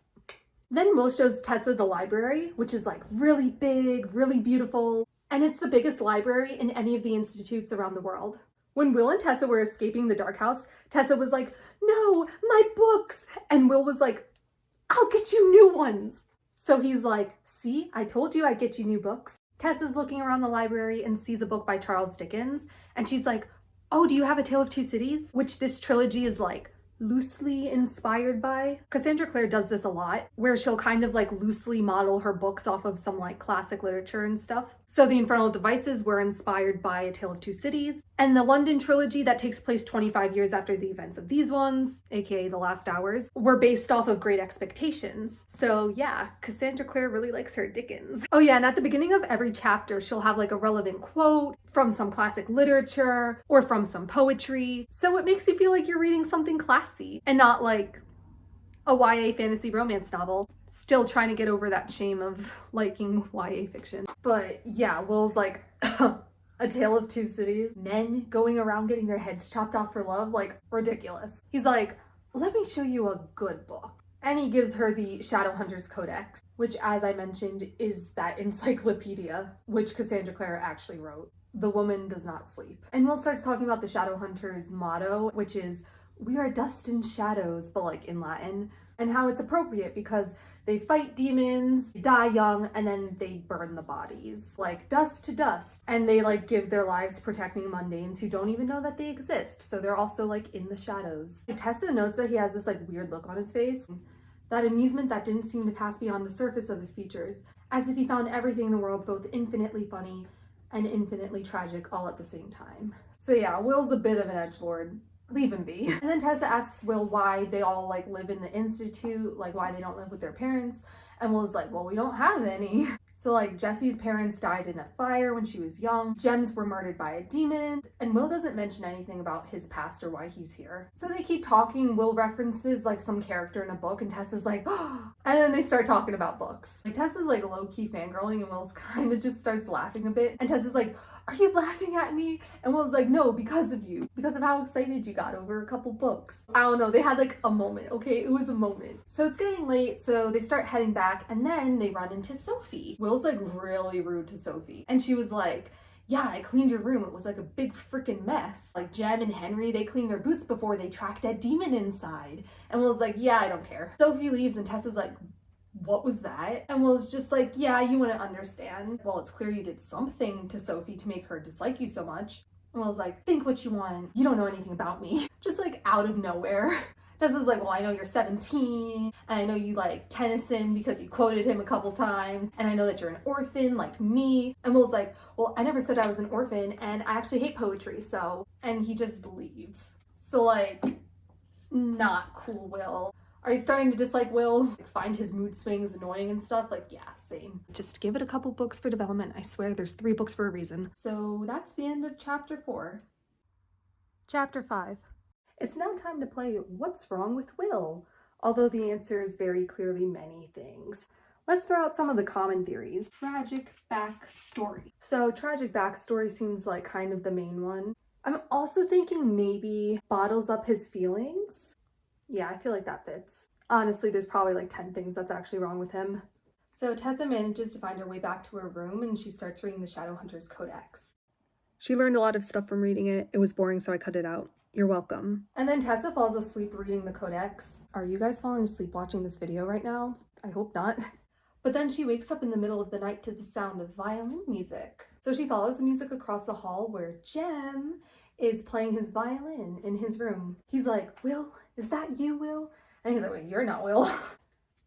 Then Will shows Tessa the library, which is like really big, really beautiful. And it's the biggest library in any of the institutes around the world. When Will and Tessa were escaping the dark house, Tessa was like, no, my books. And Will was like, I'll get you new ones. So he's like, see, I told you I'd get you new books. Tessa's looking around the library and sees a book by Charles Dickens. And she's like, oh, do you have A Tale of Two Cities? Which this trilogy is like loosely inspired by. Cassandra Clare does this a lot, where she'll kind of like loosely model her books off of some like classic literature and stuff. So the Infernal Devices were inspired by A Tale of Two Cities. And the London trilogy that takes place 25 years after the events of these ones, aka The Last Hours, were based off of Great Expectations. So yeah, Cassandra Clare really likes her Dickens. Oh yeah, and at the beginning of every chapter, she'll have like a relevant quote from some classic literature or from some poetry. So it makes you feel like you're reading something classy and not like a YA fantasy romance novel. Still trying to get over that shame of liking YA fiction. But yeah, Will's like, A Tale of Two Cities, men going around getting their heads chopped off for love, like ridiculous. He's like, let me show you a good book. And he gives her the Shadowhunters Codex, which, as I mentioned, is that encyclopedia, which Cassandra Clare actually wrote. The woman does not sleep. And Will starts talking about the Shadowhunters motto, which is, we are dust and shadows, but like in Latin, and how it's appropriate because they fight demons, die young, and then they burn the bodies, like dust to dust. And they like give their lives protecting mundanes who don't even know that they exist. So they're also like in the shadows. Tessa notes that he has this like weird look on his face, that amusement that didn't seem to pass beyond the surface of his features, as if he found everything in the world both infinitely funny and infinitely tragic all at the same time. So yeah, Will's a bit of an edgelord. Leave him be. And then Tessa asks Will why they all like live in the institute, like why they don't live with their parents. And Will's like, well, we don't have any. So like Jessie's parents died in a fire when she was young. Gems were murdered by a demon. And Will doesn't mention anything about his past or why he's here. So they keep talking. Will references like some character in a book and Tessa's like, oh. And then they start talking about books. Like Tessa's like low-key fangirling and Will's kind of just starts laughing a bit. And Tessa's like, are you laughing at me? And Will's like, no, because of you. Because of how excited you got over a couple books. I don't know, they had like a moment, okay? It was a moment. So it's getting late, so they start heading back and then they run into Sophie. Will's like really rude to Sophie. And she was like, yeah, I cleaned your room. It was like a big freaking mess. Like Jem and Henry, they cleaned their boots before they tracked that demon inside. And Will's like, yeah, I don't care. Sophie leaves and Tessa's like, what was that? And Will's just like, yeah, you wouldn't understand. Well, it's clear you did something to Sophie to make her dislike you so much. And Will's like, think what you want. You don't know anything about me. Just like out of nowhere. Tessa's like, well, I know you're 17, and I know you like Tennyson because you quoted him a couple times, and I know that you're an orphan like me. And Will's like, well, I never said I was an orphan, and I actually hate poetry, so. And he just leaves. So like, not cool, Will. Are you starting to dislike Will? Like, find his mood swings annoying and stuff? Like, yeah, same. Just give it a couple books for development. I swear there's 3 books for a reason. So that's the end of chapter 4. Chapter 5. It's now time to play What's Wrong with Will? Although the answer is very clearly many things. Let's throw out some of the common theories. Tragic backstory. So tragic backstory seems like kind of the main one. I'm also thinking maybe bottles up his feelings. Yeah, I feel like that fits. Honestly, there's probably like 10 things that's actually wrong with him. So Tessa manages to find her way back to her room and she starts reading the Shadowhunters Codex. She learned a lot of stuff from reading it. It was boring, so I cut it out. You're welcome. And then Tessa falls asleep reading the Codex. Are you guys falling asleep watching this video right now? I hope not. But then she wakes up in the middle of the night to the sound of violin music. So she follows the music across the hall where Jem is playing his violin in his room. He's like, Will, is that you, Will? And he's like, wait, you're not Will.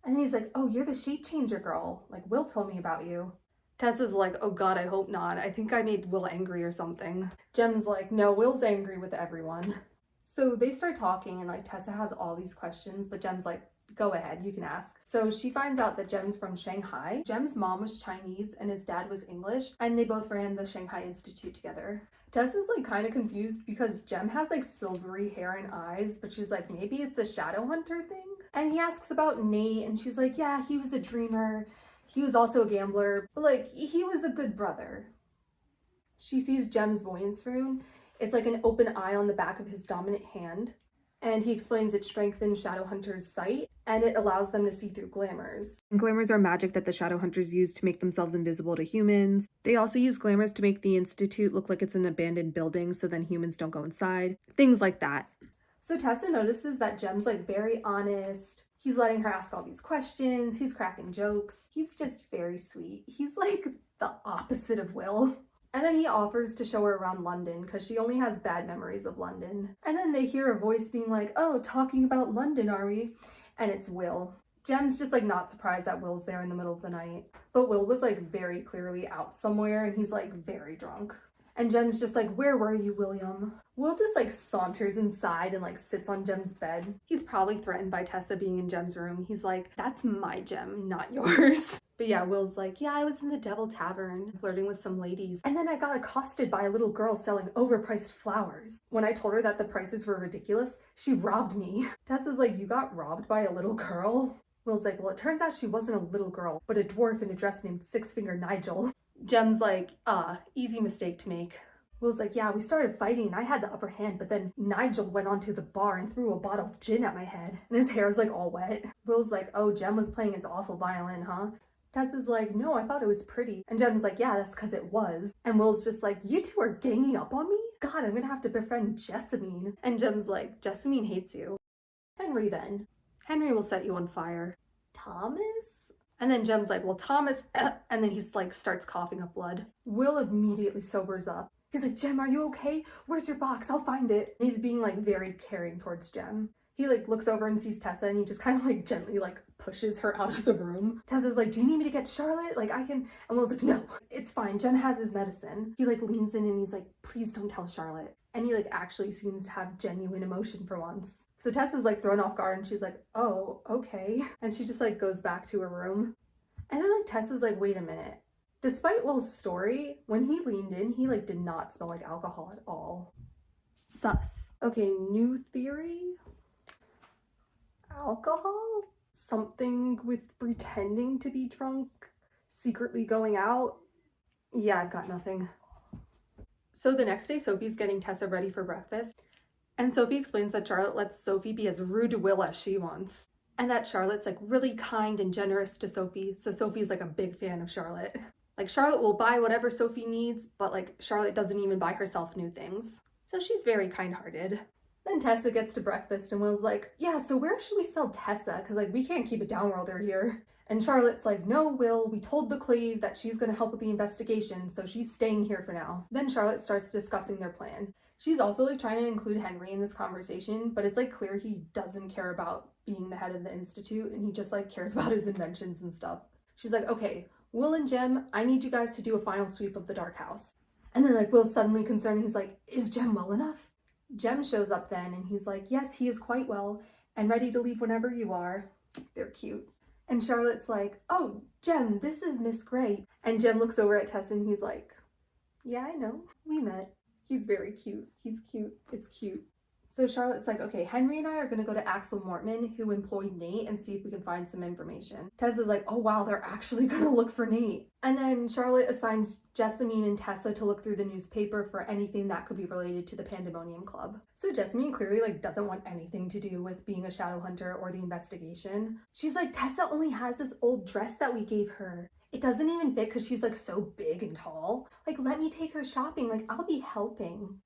And then he's like, oh, you're the shape changer girl. Like, Will told me about you. Tessa's like, oh God, I hope not. I think I made Will angry or something. Jem's like, no, Will's angry with everyone. So they start talking and like Tessa has all these questions, but Jem's like, go ahead, you can ask. So she finds out that Jem's from Shanghai. Jem's mom was Chinese and his dad was English, and they both ran the Shanghai Institute together. Tessa's like kind of confused because Jem has like silvery hair and eyes, but she's like, maybe it's a Shadowhunter thing? And he asks about Nate and she's like, yeah, he was a dreamer. He was also a gambler, but like, he was a good brother. She sees Jem's voyance rune. It's like an open eye on the back of his dominant hand. And he explains it strengthens Shadowhunters' sight, and it allows them to see through glamours. And glamours are magic that the Shadowhunters use to make themselves invisible to humans. They also use glamours to make the Institute look like it's an abandoned building so then humans don't go inside. Things like that. So Tessa notices that Jem's like very honest. He's letting her ask all these questions. He's cracking jokes. He's just very sweet. He's like the opposite of Will. And then he offers to show her around London because she only has bad memories of London. And then they hear a voice being like, oh, talking about London, are we? And it's Will. Jem's just like not surprised that Will's there in the middle of the night. But Will was like very clearly out somewhere and he's like very drunk. And Jem's just like, where were you, William? Will just like saunters inside and like sits on Jem's bed. He's probably threatened by Tessa being in Jem's room. He's like, that's my Jem, not yours. But yeah, Will's like, yeah, I was in the Devil Tavern flirting with some ladies. And then I got accosted by a little girl selling overpriced flowers. When I told her that the prices were ridiculous, she robbed me. Tessa's like, you got robbed by a little girl? Will's like, well, it turns out she wasn't a little girl, but a dwarf in a dress named Six Finger Nigel. Jem's like, easy mistake to make. Will's like, yeah, we started fighting and I had the upper hand, but then Nigel went onto the bar and threw a bottle of gin at my head. And his hair was like all wet. Will's like, oh, Jem was playing his awful violin, huh? Tessa's like, no, I thought it was pretty. And Jem's like, yeah, that's because it was. And Will's just like, you two are ganging up on me? God, I'm gonna have to befriend Jessamine. And Jem's like, Jessamine hates you. Henry then. Henry will set you on fire. Thomas? And then Jem's like, well, Thomas, and then he's like, starts coughing up blood. Will immediately sobers up. He's like, Jem, are you okay? Where's your box? I'll find it. And he's being like very caring towards Jem. He like looks over and sees Tessa and he just kind of like gently like pushes her out of the room. Tessa's like, do you need me to get Charlotte? Like I can, and Will's like, no, it's fine. Jem has his medicine. He like leans in and he's like, please don't tell Charlotte. And he like actually seems to have genuine emotion for once. So Tessa's like thrown off guard and she's like, oh, okay. And she just like goes back to her room. And then like Tessa's like, wait a minute. Despite Will's story, when he leaned in, he like did not smell like alcohol at all. Sus. Okay, new theory. Alcohol? Something with pretending to be drunk, secretly going out? Yeah, I've got nothing. So the next day, Sophie's getting Tessa ready for breakfast, and Sophie explains that Charlotte lets Sophie be as rude to Will as she wants, and that Charlotte's like really kind and generous to Sophie, so Sophie's like a big fan of Charlotte. Like Charlotte will buy whatever Sophie needs, but like Charlotte doesn't even buy herself new things. So she's very kind-hearted. Then Tessa gets to breakfast and Will's like, yeah, so where should we sell Tessa? Because like we can't keep a downworlder here. And Charlotte's like, no, Will, we told the Clave that she's going to help with the investigation, so she's staying here for now. Then Charlotte starts discussing their plan. She's also like trying to include Henry in this conversation, but it's like clear he doesn't care about being the head of the institute and he just like cares about his inventions and stuff. She's like, okay, Will and Jem, I need you guys to do a final sweep of the dark house. And then like Will's suddenly concerned. He's like, is Jem well enough? Jem shows up then and he's like, yes, he is quite well and ready to leave whenever you are. They're cute. And Charlotte's like, oh, Jem, this is Miss Gray. And Jem looks over at Tessa and he's like, yeah, I know, we met. He's very cute. He's cute. It's cute. So Charlotte's like, okay, Henry and I are going to go to Axel Mortman, who employed Nate, and see if we can find some information. Tessa's like, oh wow, they're actually going to look for Nate. And then Charlotte assigns Jessamine and Tessa to look through the newspaper for anything that could be related to the Pandemonium Club. So Jessamine clearly like doesn't want anything to do with being a shadow hunter or the investigation. She's like, Tessa only has this old dress that we gave her. It doesn't even fit because she's like so big and tall. Like, let me take her shopping. Like, I'll be helping.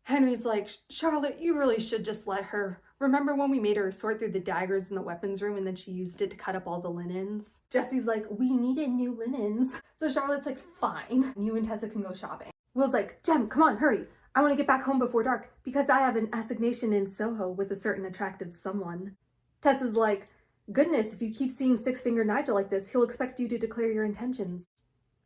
Henry's like, Charlotte, you really should just let her. Remember when we made her sort through the daggers in the weapons room and then she used it to cut up all the linens? Jesse's like, we needed new linens. So Charlotte's like, fine, you and Tessa can go shopping. Will's like, Jem, come on, hurry. I want to get back home before dark because I have an assignation in Soho with a certain attractive someone. Tessa's like, goodness, if you keep seeing Six Finger Nigel like this, he'll expect you to declare your intentions.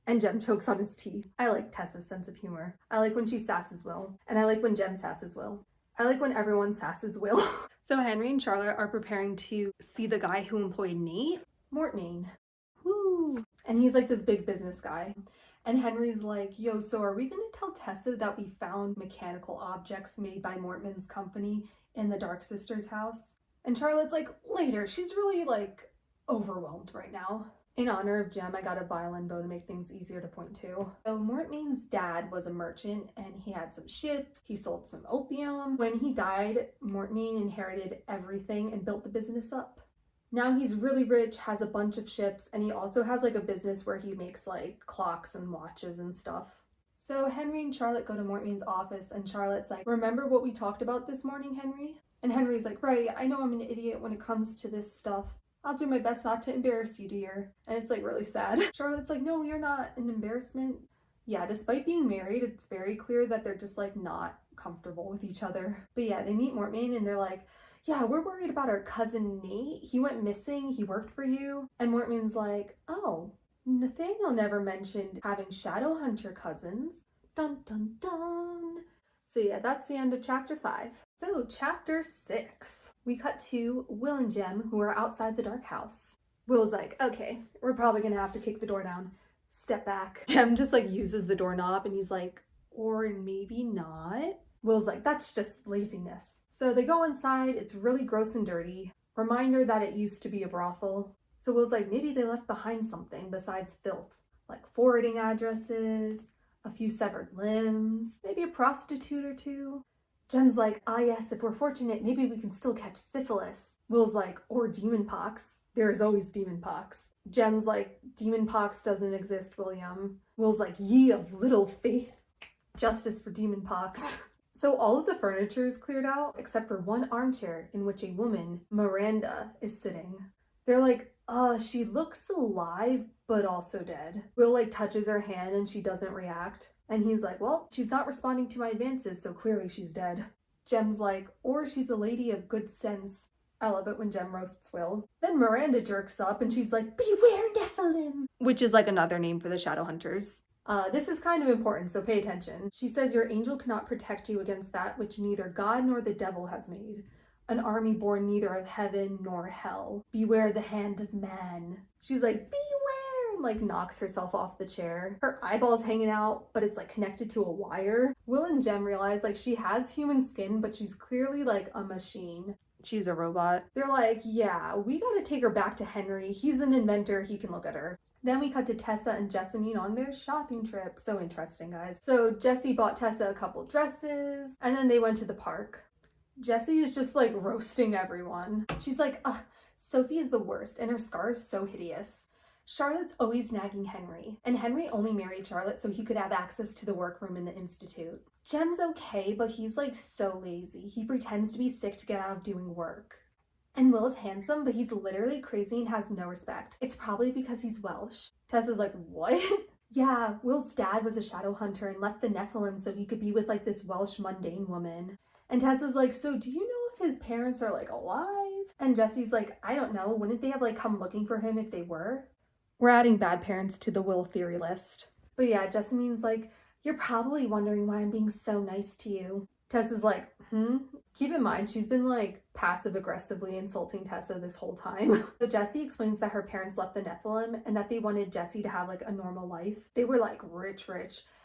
And Jem chokes on his tea. I like Tessa's sense of humor. I like when she sasses Will. And I like when Jem sasses Will. I like when everyone sasses Will. So Henry and Charlotte are preparing to see the guy who employed Nate, Mortmain. Woo! And he's like this big business guy. And Henry's like, yo, so are we gonna tell Tessa that we found mechanical objects made by Mortmain's company in the Dark Sisters' house? And Charlotte's like, later, she's really like overwhelmed right now. In honor of Jem, I got a violin bow to make things easier to point to. So Mortmain's dad was a merchant and he had some ships, he sold some opium. When he died, Mortmain inherited everything and built the business up. Now he's really rich, has a bunch of ships, and he also has like a business where he makes like clocks and watches and stuff. So Henry and Charlotte go to Mortmain's office and Charlotte's like, remember what we talked about this morning, Henry? And Henry's like, right, I know I'm an idiot when it comes to this stuff. I'll do my best not to embarrass you, dear. And it's like really sad. Charlotte's like, no, you're not an embarrassment. Yeah, despite being married, it's very clear that they're just like not comfortable with each other. But yeah, they meet Mortmain and they're like, yeah, we're worried about our cousin Nate. He went missing, he worked for you. And Mortmain's like, oh, Nathaniel never mentioned having shadow hunter cousins. Dun dun dun. So yeah, that's the end of chapter 5. So chapter 6, we cut to Will and Jem, who are outside the dark house. Will's like, okay, we're probably gonna have to kick the door down. Step back. Jem just like uses the doorknob and he's like, or maybe not. Will's like, that's just laziness. So they go inside, it's really gross and dirty. Reminder that it used to be a brothel. So Will's like, maybe they left behind something besides filth, like forwarding addresses, a few severed limbs, maybe a prostitute or two. Jem's like, ah yes, if we're fortunate, maybe we can still catch syphilis. Will's like, or demon pox. There is always demon pox. Jem's like, demon pox doesn't exist, William. Will's like, ye of little faith. Justice for demon pox. So all of the furniture is cleared out except for one armchair in which a woman, Miranda, is sitting. They're like, she looks alive, but also dead. Will like touches her hand and she doesn't react. And he's like, well, she's not responding to my advances, so clearly she's dead. Jem's like, or she's a lady of good sense. I love it when Jem roasts Will. Then Miranda jerks up and she's like, beware Nephilim, which is like another name for the shadow hunters. This is kind of important, so pay attention. She says your angel cannot protect you against that which neither God nor the devil has made. An army born neither of heaven nor hell. Beware the hand of man. She's like, beware, and like knocks herself off the chair. Her eyeball's hanging out, but it's like connected to a wire. Will and Jem realize like she has human skin, but she's clearly like a machine. She's a robot. They're like, yeah, we gotta take her back to Henry. He's an inventor, he can look at her. Then we cut to Tessa and Jessamine on their shopping trip. So interesting, guys. So Jessie bought Tessa a couple dresses, and then they went to the park. Jessie is just like roasting everyone. She's like, ugh, Sophie is the worst, and her scar is so hideous. Charlotte's always nagging Henry, and Henry only married Charlotte so he could have access to the workroom in the Institute. Jem's okay, but he's like so lazy. He pretends to be sick to get out of doing work. And Will is handsome, but he's literally crazy and has no respect. It's probably because he's Welsh. Tessa's like, what? Yeah, Will's dad was a shadow hunter and left the Nephilim so he could be with like this Welsh mundane woman. And Tessa's like, so do you know if his parents are like alive? And Jesse's like, I don't know. Wouldn't they have like come looking for him if they were? We're adding bad parents to the Will theory list. But yeah, Jessamine's like, you're probably wondering why I'm being so nice to you. Tessa's like, Keep in mind, she's been like passive-aggressively insulting Tessa this whole time. So Jessie explains that her parents left the Nephilim and that they wanted Jessie to have like a normal life. They were like rich,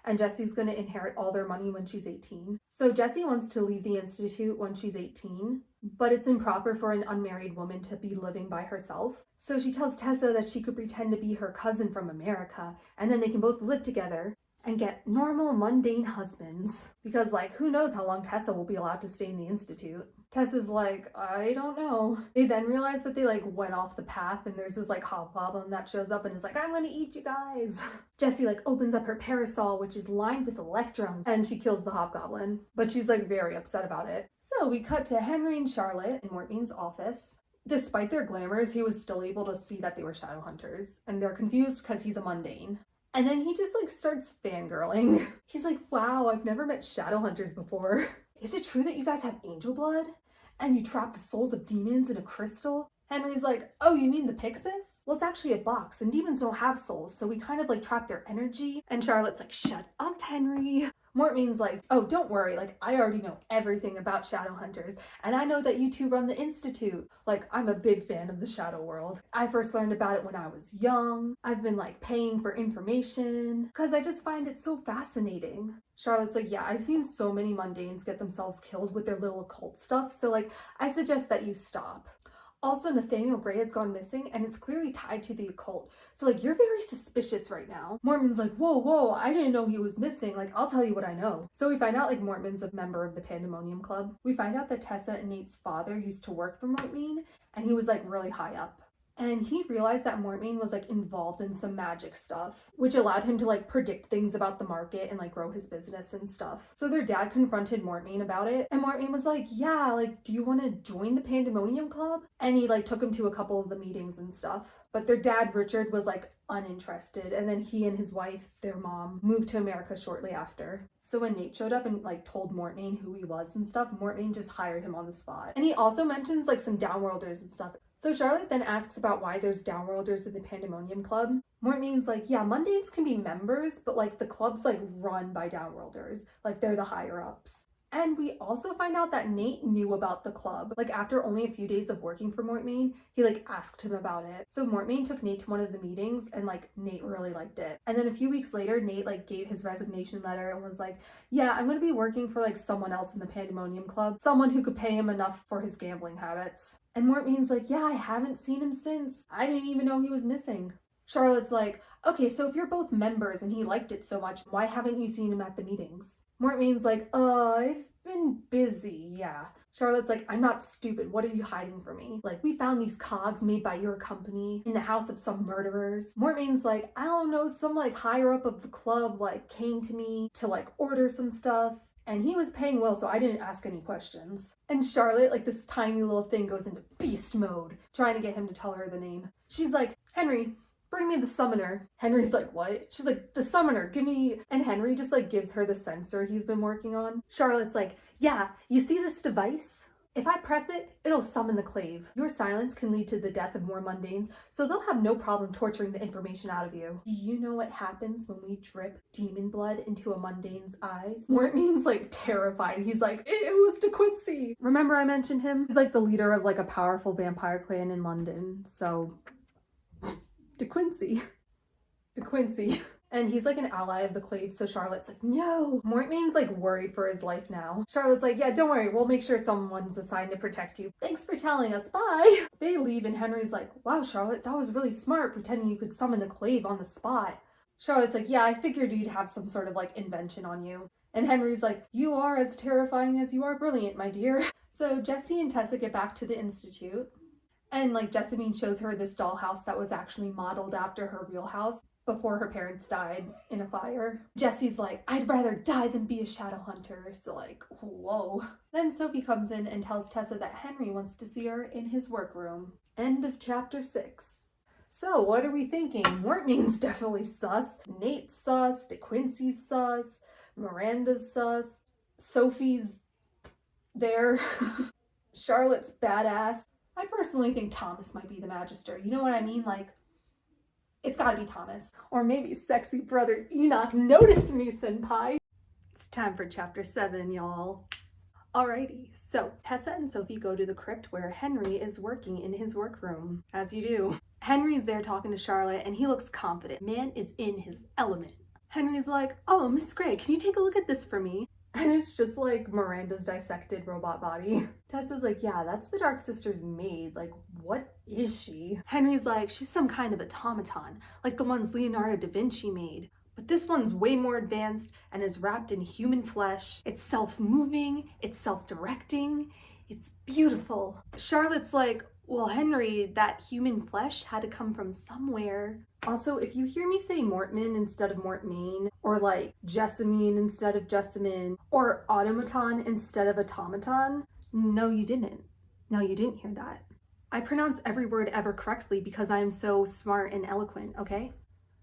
and Jessie's gonna inherit all their money when she's 18. So Jessie wants to leave the Institute when she's 18, but it's improper for an unmarried woman to be living by herself. So she tells Tessa that she could pretend to be her cousin from America, and then they can both live together and get normal, mundane husbands. Because like, who knows how long Tessa will be allowed to stay in the Institute. Tessa's like, I don't know. They then realize that they like went off the path and there's this like hobgoblin that shows up and is like, I'm gonna eat you guys. Jessie like opens up her parasol, which is lined with electrons, and she kills the hobgoblin. But she's like very upset about it. So we cut to Henry and Charlotte in Mortmain's office. Despite their glamours, he was still able to see that they were shadow hunters, and they're confused because he's a mundane. And then he just like starts fangirling. He's like, wow, I've never met shadow hunters before. Is it true that you guys have angel blood? And you trap the souls of demons in a crystal? Henry's like, oh, you mean the Pyxis? Well, it's actually a box and demons don't have souls, so we kind of like trap their energy. And Charlotte's like, shut up, Henry. Mortmain's like, oh, don't worry, like I already know everything about shadow hunters, and I know that you two run the Institute. Like, I'm a big fan of the shadow world. I first learned about it when I was young. I've been like paying for information because I just find it so fascinating. Charlotte's like, yeah, I've seen so many mundanes get themselves killed with their little occult stuff, so like I suggest that you stop. Also, Nathaniel Gray has gone missing and it's clearly tied to the occult. So like, you're very suspicious right now. Mortmain's like, whoa, I didn't know he was missing. Like, I'll tell you what I know. So we find out like Mortmain's a member of the Pandemonium Club. We find out that Tessa and Nate's father used to work for Mortmain and he was like really high up. And he realized that Mortmain was like involved in some magic stuff, which allowed him to like predict things about the market and like grow his business and stuff. So their dad confronted Mortmain about it, and Mortmain was like, yeah, like, do you want to join the Pandemonium Club? And he like took him to a couple of the meetings and stuff. But their dad, Richard, was like uninterested, and then he and his wife, their mom, moved to America shortly after. So when Nate showed up and like told Mortmain who he was and stuff, Mortmain just hired him on the spot. And he also mentions like some downworlders and stuff. So Charlotte then asks about why there's downworlders in the Pandemonium Club. Mortmain's like, yeah, mundanes can be members, but like the club's like run by downworlders. Like they're the higher ups. And we also find out that Nate knew about the club. Like after only a few days of working for Mortmain, he like asked him about it. So Mortmain took Nate to one of the meetings and like Nate really liked it. And then a few weeks later, Nate like gave his resignation letter and was like, yeah, I'm gonna be working for like someone else in the Pandemonium Club. Someone who could pay him enough for his gambling habits. And Mortmain's like, yeah, I haven't seen him since. I didn't even know he was missing. Charlotte's like, okay, so if you're both members and he liked it so much, why haven't you seen him at the meetings? Mortmain's like, I've been busy, yeah. Charlotte's like, I'm not stupid. What are you hiding from me? Like, we found these cogs made by your company in the house of some murderers. Mortmain's like, I don't know, some like higher up of the club like came to me to like order some stuff. And he was paying well, so I didn't ask any questions. And Charlotte, like this tiny little thing, goes into beast mode, trying to get him to tell her the name. She's like, Henry, bring me the summoner. Henry's like, what? She's like, the summoner, give me... And Henry just like gives her the sensor he's been working on. Charlotte's like, yeah, you see this device? If I press it, it'll summon the clave. Your silence can lead to the death of more mundanes, so they'll have no problem torturing the information out of you. Do you know what happens when we drip demon blood into a mundane's eyes? Mortmain's like terrified. He's like, it was De Quincy. Remember I mentioned him? He's like the leader of like a powerful vampire clan in London, so... De Quincy. And he's like an ally of the Clave, so Charlotte's like, no. Mortmain's like worried for his life now. Charlotte's like, yeah, don't worry, we'll make sure someone's assigned to protect you. Thanks for telling us, bye. They leave and Henry's like, wow, Charlotte, that was really smart, pretending you could summon the Clave on the spot. Charlotte's like, yeah, I figured you'd have some sort of like invention on you. And Henry's like, you are as terrifying as you are brilliant, my dear. So Jesse and Tessa get back to the Institute. And like Jessamine shows her this dollhouse that was actually modeled after her real house before her parents died in a fire. Jesse's like, I'd rather die than be a shadow hunter. So like, whoa. Then Sophie comes in and tells Tessa that Henry wants to see her in his workroom. End of chapter 6. So what are we thinking? Mortmain's definitely sus. Nate's sus. De Quincy's sus. Miranda's sus. Sophie's there. Charlotte's badass. I personally think Thomas might be the Magister. You know what I mean? Like, it's gotta be Thomas. Or maybe sexy brother Enoch. Notice me, senpai. It's time for chapter 7, y'all. Alrighty, so Tessa and Sophie go to the crypt where Henry is working in his workroom, as you do. Henry's there talking to Charlotte and he looks confident. Man is in his element. Henry's like, oh, Miss Gray, can you take a look at this for me? And it's just like Miranda's dissected robot body. Tessa's like, yeah, that's the Dark Sister's maid. Like, what is she? Henry's like, she's some kind of automaton, like the ones Leonardo da Vinci made. But this one's way more advanced and is wrapped in human flesh. It's self-moving, it's self-directing, it's beautiful. Charlotte's like, well, Henry, that human flesh had to come from somewhere. Also, if you hear me say Mortmain instead of Mortmain, or like Jessamine instead of Jessamine, or automaton instead of automaton, no, you didn't. No, you didn't hear that. I pronounce every word ever correctly because I am so smart and eloquent, okay?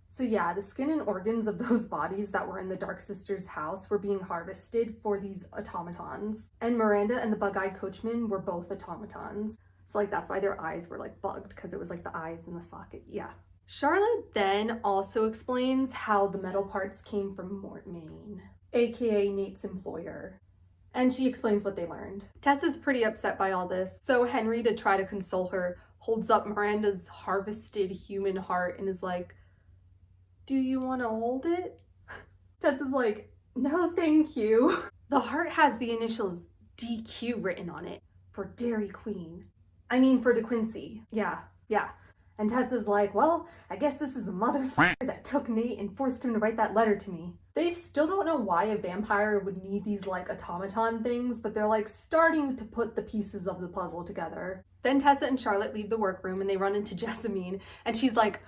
So yeah, the skin and organs of those bodies that were in the Dark Sister's house were being harvested for these automatons. And Miranda and the bug-eyed coachman were both automatons. So like that's why their eyes were like bugged, because it was like the eyes in the socket, yeah. Charlotte then also explains how the metal parts came from Mortmain, aka Nate's employer. And she explains what they learned. Tessa's pretty upset by all this, so Henry, to try to console her, holds up Miranda's harvested human heart and is like, do you want to hold it? Tessa's like, no thank you. The heart has the initials DQ written on it, for Dairy Queen. I mean for De Quincy. Yeah. And Tessa's like, well, I guess this is the motherfucker that took Nate and forced him to write that letter to me. They still don't know why a vampire would need these like automaton things, but they're like starting to put the pieces of the puzzle together. Then Tessa and Charlotte leave the workroom and they run into Jessamine and she's like,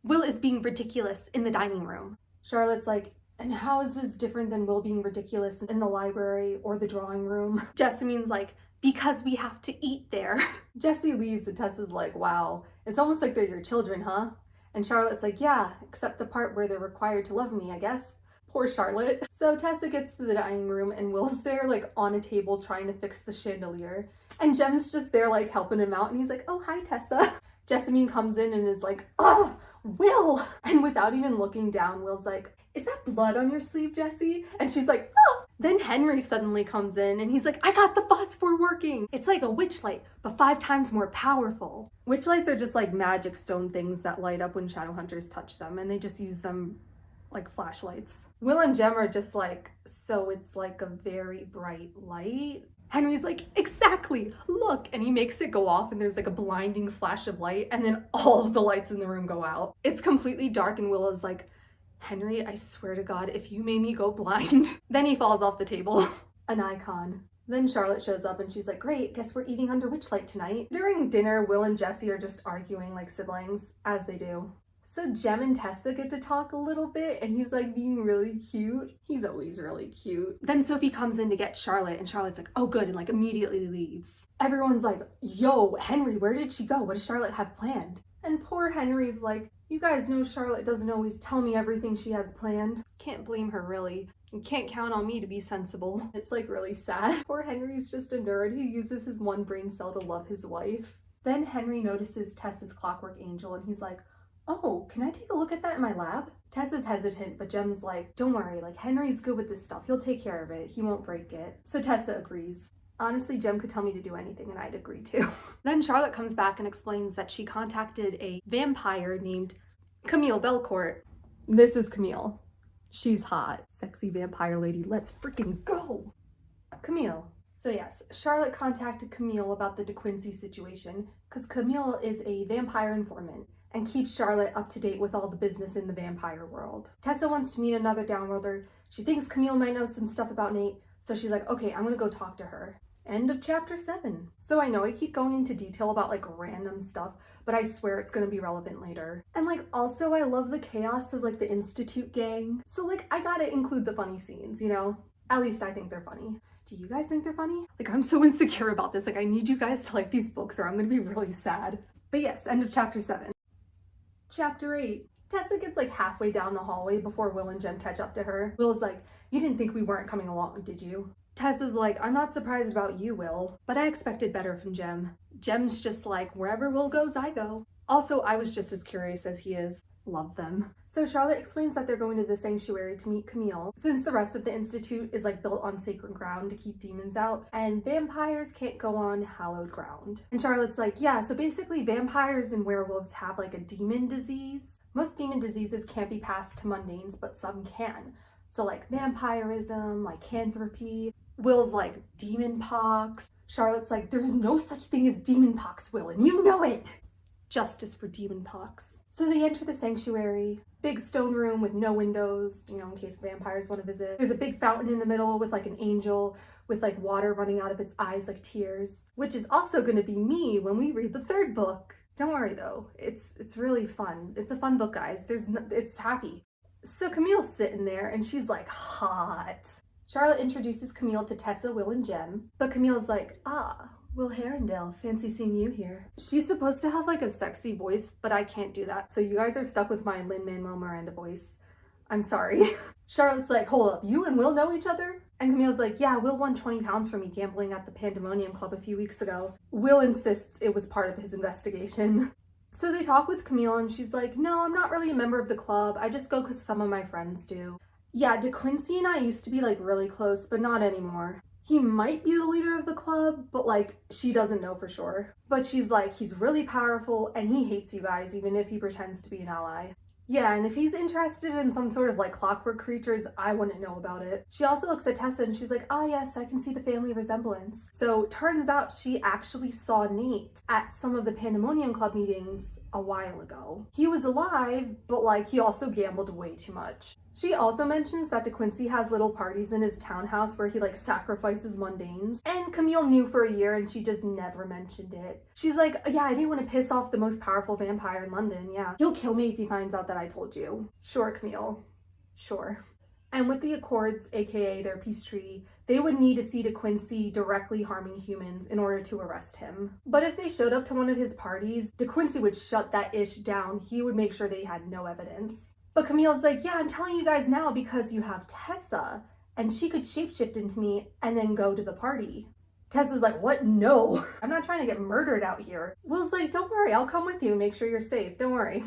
Will is being ridiculous in the dining room. Charlotte's like, and how is this different than Will being ridiculous in the library or the drawing room? Jessamine's like, because we have to eat there. Jessie leaves and Tessa's like, wow, it's almost like they're your children, huh? And Charlotte's like, yeah, except the part where they're required to love me, I guess. Poor Charlotte. So Tessa gets to the dining room and Will's there like on a table trying to fix the chandelier. And Jem's just there like helping him out and he's like, oh, hi Tessa. Jessamine comes in and is like, oh, Will. And without even looking down, Will's like, is that blood on your sleeve, Jessie? And she's like, oh. Then Henry suddenly comes in and he's like, I got the phosphor working. It's like a witch light, but 5 times more powerful. Witch lights are just like magic stone things that light up when shadow hunters touch them, and they just use them like flashlights. Will and Jem are just like, so it's like a very bright light? Henry's like, exactly, look. And he makes it go off and there's like a blinding flash of light and then all of the lights in the room go out. It's completely dark and Will is like, Henry, I swear to God, if you made me go blind. Then he falls off the table. An icon. Then Charlotte shows up and she's like, great, guess we're eating under witchlight tonight. During dinner, Will and Jessie are just arguing like siblings, as they do. So Jem and Tessa get to talk a little bit and he's like being really cute. He's always really cute. Then Sophie comes in to get Charlotte and Charlotte's like, oh good, and like immediately leaves. Everyone's like, yo, Henry, where did she go? What does Charlotte have planned? And poor Henry's like, you guys know Charlotte doesn't always tell me everything she has planned. Can't blame her really. You can't count on me to be sensible. It's like really sad. Poor Henry's just a nerd who uses his one brain cell to love his wife. Then Henry notices Tessa's Clockwork Angel and he's like, oh, can I take a look at that in my lab? Tessa's hesitant, but Jem's like, don't worry, like Henry's good with this stuff. He'll take care of it. He won't break it. So Tessa agrees. Honestly, Jem could tell me to do anything and I'd agree too. Then Charlotte comes back and explains that she contacted a vampire named Camille Belcourt. This is Camille. She's hot. Sexy vampire lady. Let's freaking go. Camille. So yes, Charlotte contacted Camille about the De Quincey situation because Camille is a vampire informant and keeps Charlotte up to date with all the business in the vampire world. Tessa wants to meet another downworlder. She thinks Camille might know some stuff about Nate, so she's like, okay, I'm gonna go talk to her. End of chapter 7. So I know I keep going into detail about like random stuff, but I swear it's gonna be relevant later. And like also I love the chaos of like the Institute gang. So like I gotta include the funny scenes, you know? At least I think they're funny. Do you guys think they're funny? Like I'm so insecure about this. Like I need you guys to like these books or I'm gonna be really sad. But yes, end of chapter 7. Chapter 8. Tessa gets like halfway down the hallway before Will and Jem catch up to her. Will's like, you didn't think we weren't coming along, did you? Tessa's like, I'm not surprised about you, Will, but I expected better from Jem. Jem's just like, wherever Will goes, I go. Also, I was just as curious as he is. Love them. So Charlotte explains that they're going to the sanctuary to meet Camille, since the rest of the Institute is like built on sacred ground to keep demons out, and vampires can't go on hallowed ground. And Charlotte's like, yeah, so basically vampires and werewolves have like a demon disease. Most demon diseases can't be passed to mundanes, but some can. So like vampirism, lycanthropy. Will's like, demon pox. Charlotte's like, there's no such thing as demon pox, Will, and you know it. Justice for demon pox. So they enter the sanctuary, big stone room with no windows, you know, in case vampires want to visit. There's a big fountain in the middle with like an angel with like water running out of its eyes like tears, which is also going to be me when we read the 3rd book. Don't worry though, it's really fun. It's a fun book, guys. It's happy. So Camille's sitting there and she's like hot. Charlotte introduces Camille to Tessa, Will, and Jem, but Camille's like, ah, Will Herondale, fancy seeing you here. She's supposed to have like a sexy voice, but I can't do that. So you guys are stuck with my Lin-Manuel Miranda voice. I'm sorry. Charlotte's like, hold up, you and Will know each other? And Camille's like, yeah, Will won 20 pounds from me gambling at the Pandemonium Club a few weeks ago. Will insists it was part of his investigation. So they talk with Camille and she's like, no, I'm not really a member of the club. I just go because some of my friends do. Yeah, De Quincey and I used to be like really close, but not anymore. He might be the leader of the club, but like she doesn't know for sure. But she's like, he's really powerful and he hates you guys even if he pretends to be an ally. Yeah, and if he's interested in some sort of like clockwork creatures, I wouldn't know about it. She also looks at Tessa and she's like, oh yes, I can see the family resemblance. So turns out she actually saw Nate at some of the Pandemonium Club meetings a while ago. He was alive, but like he also gambled way too much. She also mentions that De Quincey has little parties in his townhouse where he like sacrifices mundanes. And Camille knew for a year and she just never mentioned it. She's like, yeah, I didn't want to piss off the most powerful vampire in London, yeah. He'll kill me if he finds out that I told you. Sure, Camille. Sure. And with the Accords, aka their peace treaty, they would need to see De Quincey directly harming humans in order to arrest him. But if they showed up to one of his parties, De Quincey would shut that ish down. He would make sure they had no evidence. But Camille's like, yeah, I'm telling you guys now because you have Tessa and she could shapeshift into me and then go to the party. Tessa's like, what? No, I'm not trying to get murdered out here. Will's like, don't worry, I'll come with you and make sure you're safe. Don't worry.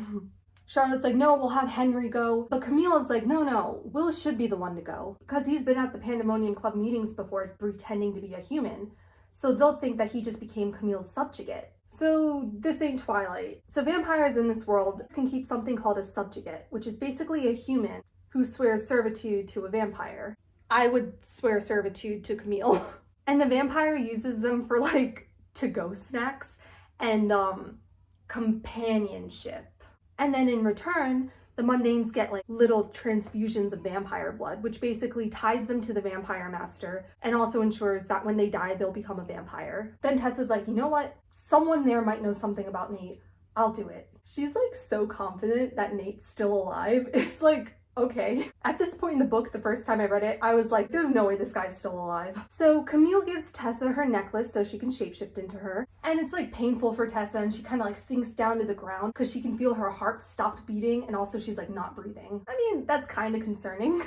Charlotte's like, no, we'll have Henry go. But Camille is like, no, Will should be the one to go because he's been at the Pandemonium Club meetings before pretending to be a human. So they'll think that he just became Camille's subjugate. So this ain't Twilight. So vampires in this world can keep something called a subjugate, which is basically a human who swears servitude to a vampire. I would swear servitude to Camille. And the vampire uses them for like to-go snacks and companionship. And then in return, the mundanes get like little transfusions of vampire blood, which basically ties them to the vampire master and also ensures that when they die, they'll become a vampire. Then Tessa's like, you know what? Someone there might know something about Nate. I'll do it. She's like so confident that Nate's still alive. It's like, okay. At this point in the book, the first time I read it, I was like, there's no way this guy's still alive. So Camille gives Tessa her necklace so she can shapeshift into her. And it's like painful for Tessa and she kind of like sinks down to the ground because she can feel her heart stopped beating and also she's like not breathing. I mean, that's kind of concerning.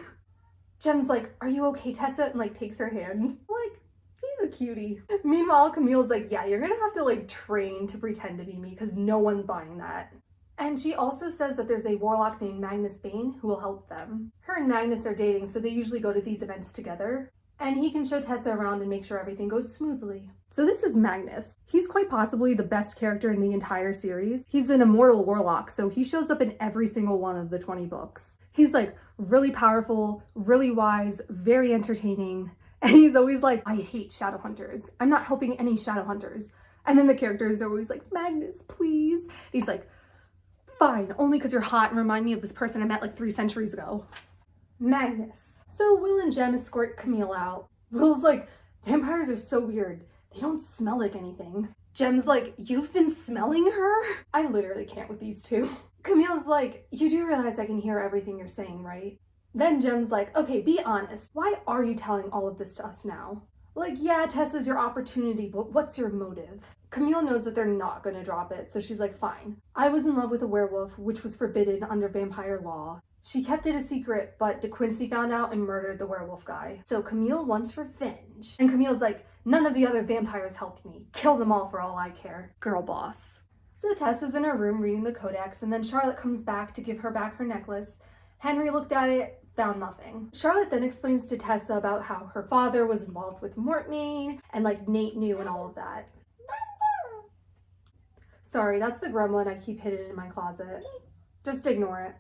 Jem's like, are you okay, Tessa? And like takes her hand. Like, he's a cutie. Meanwhile, Camille's like, yeah, you're gonna have to like train to pretend to be me because no one's buying that. And she also says that there's a warlock named Magnus Bane who will help them. Her and Magnus are dating, so they usually go to these events together. And he can show Tessa around and make sure everything goes smoothly. So this is Magnus. He's quite possibly the best character in the entire series. He's an immortal warlock, so he shows up in every single one of the 20 books. He's like really powerful, really wise, very entertaining. And he's always like, I hate shadow hunters. I'm not helping any shadow hunters. And then the characters are always like, Magnus, please. He's like, fine, only because you're hot and remind me of this person I met like 3 centuries ago. Magnus. So Will and Jem escort Camille out. Will's like, vampires are so weird. They don't smell like anything. Jem's like, you've been smelling her? I literally can't with these two. Camille's like, you do realize I can hear everything you're saying, right? Then Jem's like, okay, be honest. Why are you telling all of this to us now? Like, yeah, Tessa's your opportunity, but what's your motive? Camille knows that they're not gonna drop it, so she's like, fine. I was in love with a werewolf, which was forbidden under vampire law. She kept it a secret, but De Quincey found out and murdered the werewolf guy. So Camille wants revenge. And Camille's like, none of the other vampires helped me. Kill them all for all I care. Girl boss. So Tessa's in her room reading the codex, and then Charlotte comes back to give her back her necklace. Henry looked at it, found nothing. Charlotte then explains to Tessa about how her father was involved with Mortmain and like Nate knew and all of that. Sorry, that's the gremlin I keep hidden in my closet. Just ignore it.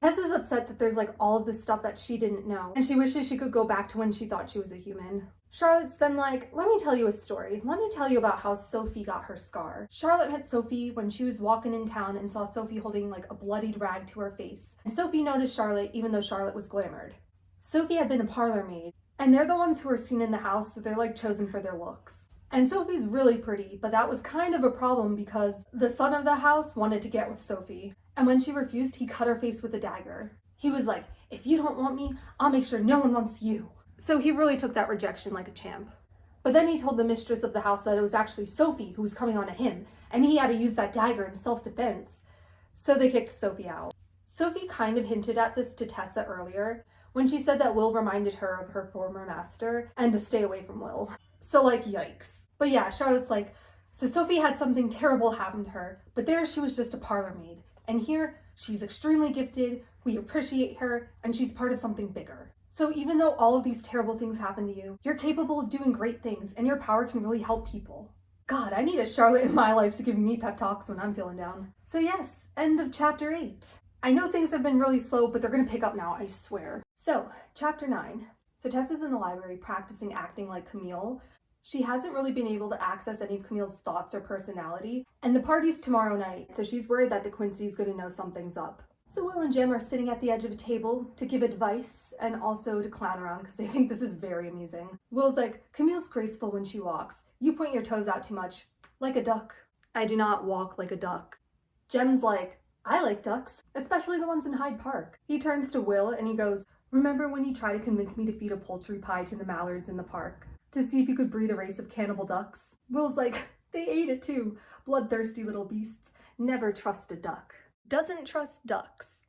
Tessa's upset that there's like all of this stuff that she didn't know and she wishes she could go back to when she thought she was a human. Charlotte's then like, let me tell you a story. Let me tell you about how Sophie got her scar. Charlotte met Sophie when she was walking in town and saw Sophie holding like a bloodied rag to her face. And Sophie noticed Charlotte even though Charlotte was glamoured. Sophie had been a parlor maid and they're the ones who are seen in the house, so they're like chosen for their looks. And Sophie's really pretty, but that was kind of a problem because the son of the house wanted to get with Sophie. And when she refused, he cut her face with a dagger. He was like, if you don't want me, I'll make sure no one wants you. So he really took that rejection like a champ. But then he told the mistress of the house that it was actually Sophie who was coming on to him, and he had to use that dagger in self-defense. So they kicked Sophie out. Sophie kind of hinted at this to Tessa earlier, when she said that Will reminded her of her former master, and to stay away from Will. So like, yikes. But yeah, Charlotte's like, so Sophie had something terrible happen to her, but there she was just a parlor maid. And here, she's extremely gifted, we appreciate her, and she's part of something bigger. So even though all of these terrible things happen to you, you're capable of doing great things, and your power can really help people. God, I need a Charlotte in my life to give me pep talks when I'm feeling down. So yes, end of chapter 8. I know things have been really slow, but they're gonna pick up now, I swear. So, chapter 9. So Tessa's in the library practicing acting like Camille. She hasn't really been able to access any of Camille's thoughts or personality, and the party's tomorrow night, so she's worried that De Quincey's gonna know something's up. So Will and Jem are sitting at the edge of a table to give advice and also to clown around because they think this is very amusing. Will's like, Camille's graceful when she walks. You point your toes out too much. Like a duck. I do not walk like a duck. Jem's like, I like ducks, especially the ones in Hyde Park. He turns to Will and he goes, remember when you tried to convince me to feed a poultry pie to the mallards in the park? To see if you could breed a race of cannibal ducks? Will's like, they ate it too. Bloodthirsty little beasts. Never trust a duck. Doesn't trust ducks.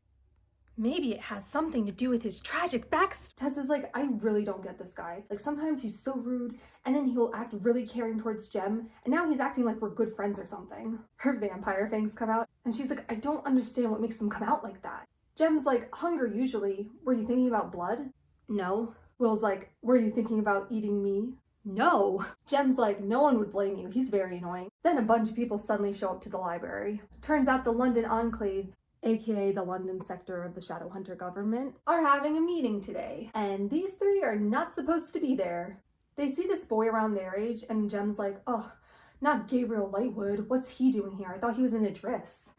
Maybe it has something to do with his tragic backstory. Tessa's like, I really don't get this guy. Like, sometimes he's so rude, and then he'll act really caring towards Jem, and now he's acting like we're good friends or something. Her vampire fangs come out, and she's like, I don't understand what makes them come out like that. Jem's like, hunger usually. Were you thinking about blood? No. Will's like, were you thinking about eating me? No. Jem's like, no one would blame you. He's very annoying. Then a bunch of people suddenly show up to the library. Turns out the London Enclave, aka the London sector of the Shadowhunter government, are having a meeting today. And these three are not supposed to be there. They see this boy around their age, and Jem's like, oh, not Gabriel Lightwood. What's he doing here? I thought he was in a dress.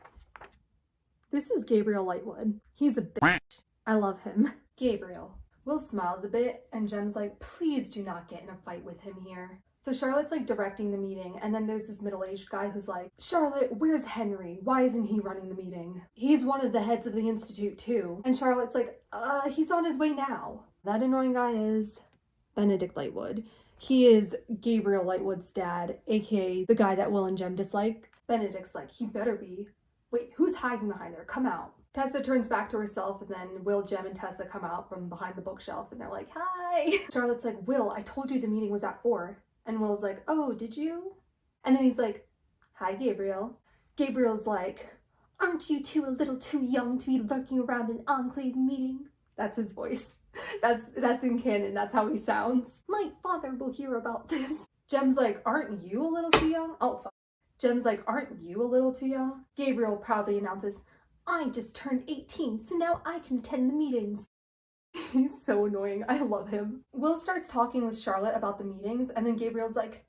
This is Gabriel Lightwood. He's a bitch. I love him. Gabriel. Will smiles a bit, and Jem's like, please do not get in a fight with him here. So Charlotte's like directing the meeting, and then there's this middle-aged guy who's like, Charlotte, where's Henry? Why isn't he running the meeting? He's one of the heads of the Institute too. And Charlotte's like, he's on his way now. That annoying guy is Benedict Lightwood. He is Gabriel Lightwood's dad, aka the guy that Will and Jem dislike. Benedict's like, he better be. Wait, who's hiding behind there? Come out. Tessa turns back to herself, and then Will, Jem, and Tessa come out from behind the bookshelf, and they're like, hi. Charlotte's like, Will, I told you the meeting was at 4. And Will's like, oh, did you? And then he's like, hi, Gabriel. Gabriel's like, aren't you two a little too young to be lurking around an enclave meeting? That's his voice. That's in canon. That's how he sounds. My father will hear about this. Jem's like, aren't you a little too young? Oh, fuck. Jem's like, aren't you a little too young? Gabriel proudly announces, I just turned 18, so now I can attend the meetings. He's so annoying. I love him. Will starts talking with Charlotte about the meetings, and then Gabriel's like,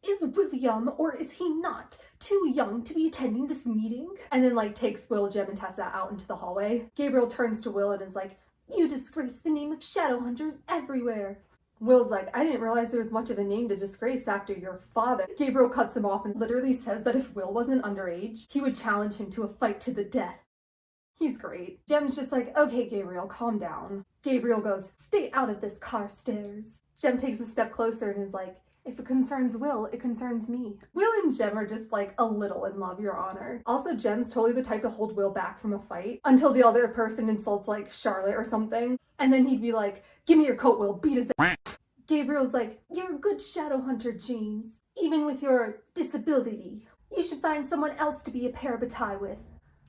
is William, or is he not, too young to be attending this meeting? And then like takes Will, Jem, and Tessa out into the hallway. Gabriel turns to Will and is like, you disgrace the name of Shadowhunters everywhere. Will's like, I didn't realize there was much of a name to disgrace after your father. Gabriel cuts him off and literally says that if Will wasn't underage, he would challenge him to a fight to the death. He's great. Jem's just like, okay, Gabriel, calm down. Gabriel goes, stay out of this car stairs. Jem takes a step closer and is like, if it concerns Will, it concerns me. Will and Jem are just like a little in love, Your Honor. Also, Jem's totally the type to hold Will back from a fight until the other person insults like Charlotte or something. And then he'd be like, give me your coat, Will, beat his ass. Gabriel's like, you're a good Shadowhunter, James. Even with your disability, you should find someone else to be a parabatai with.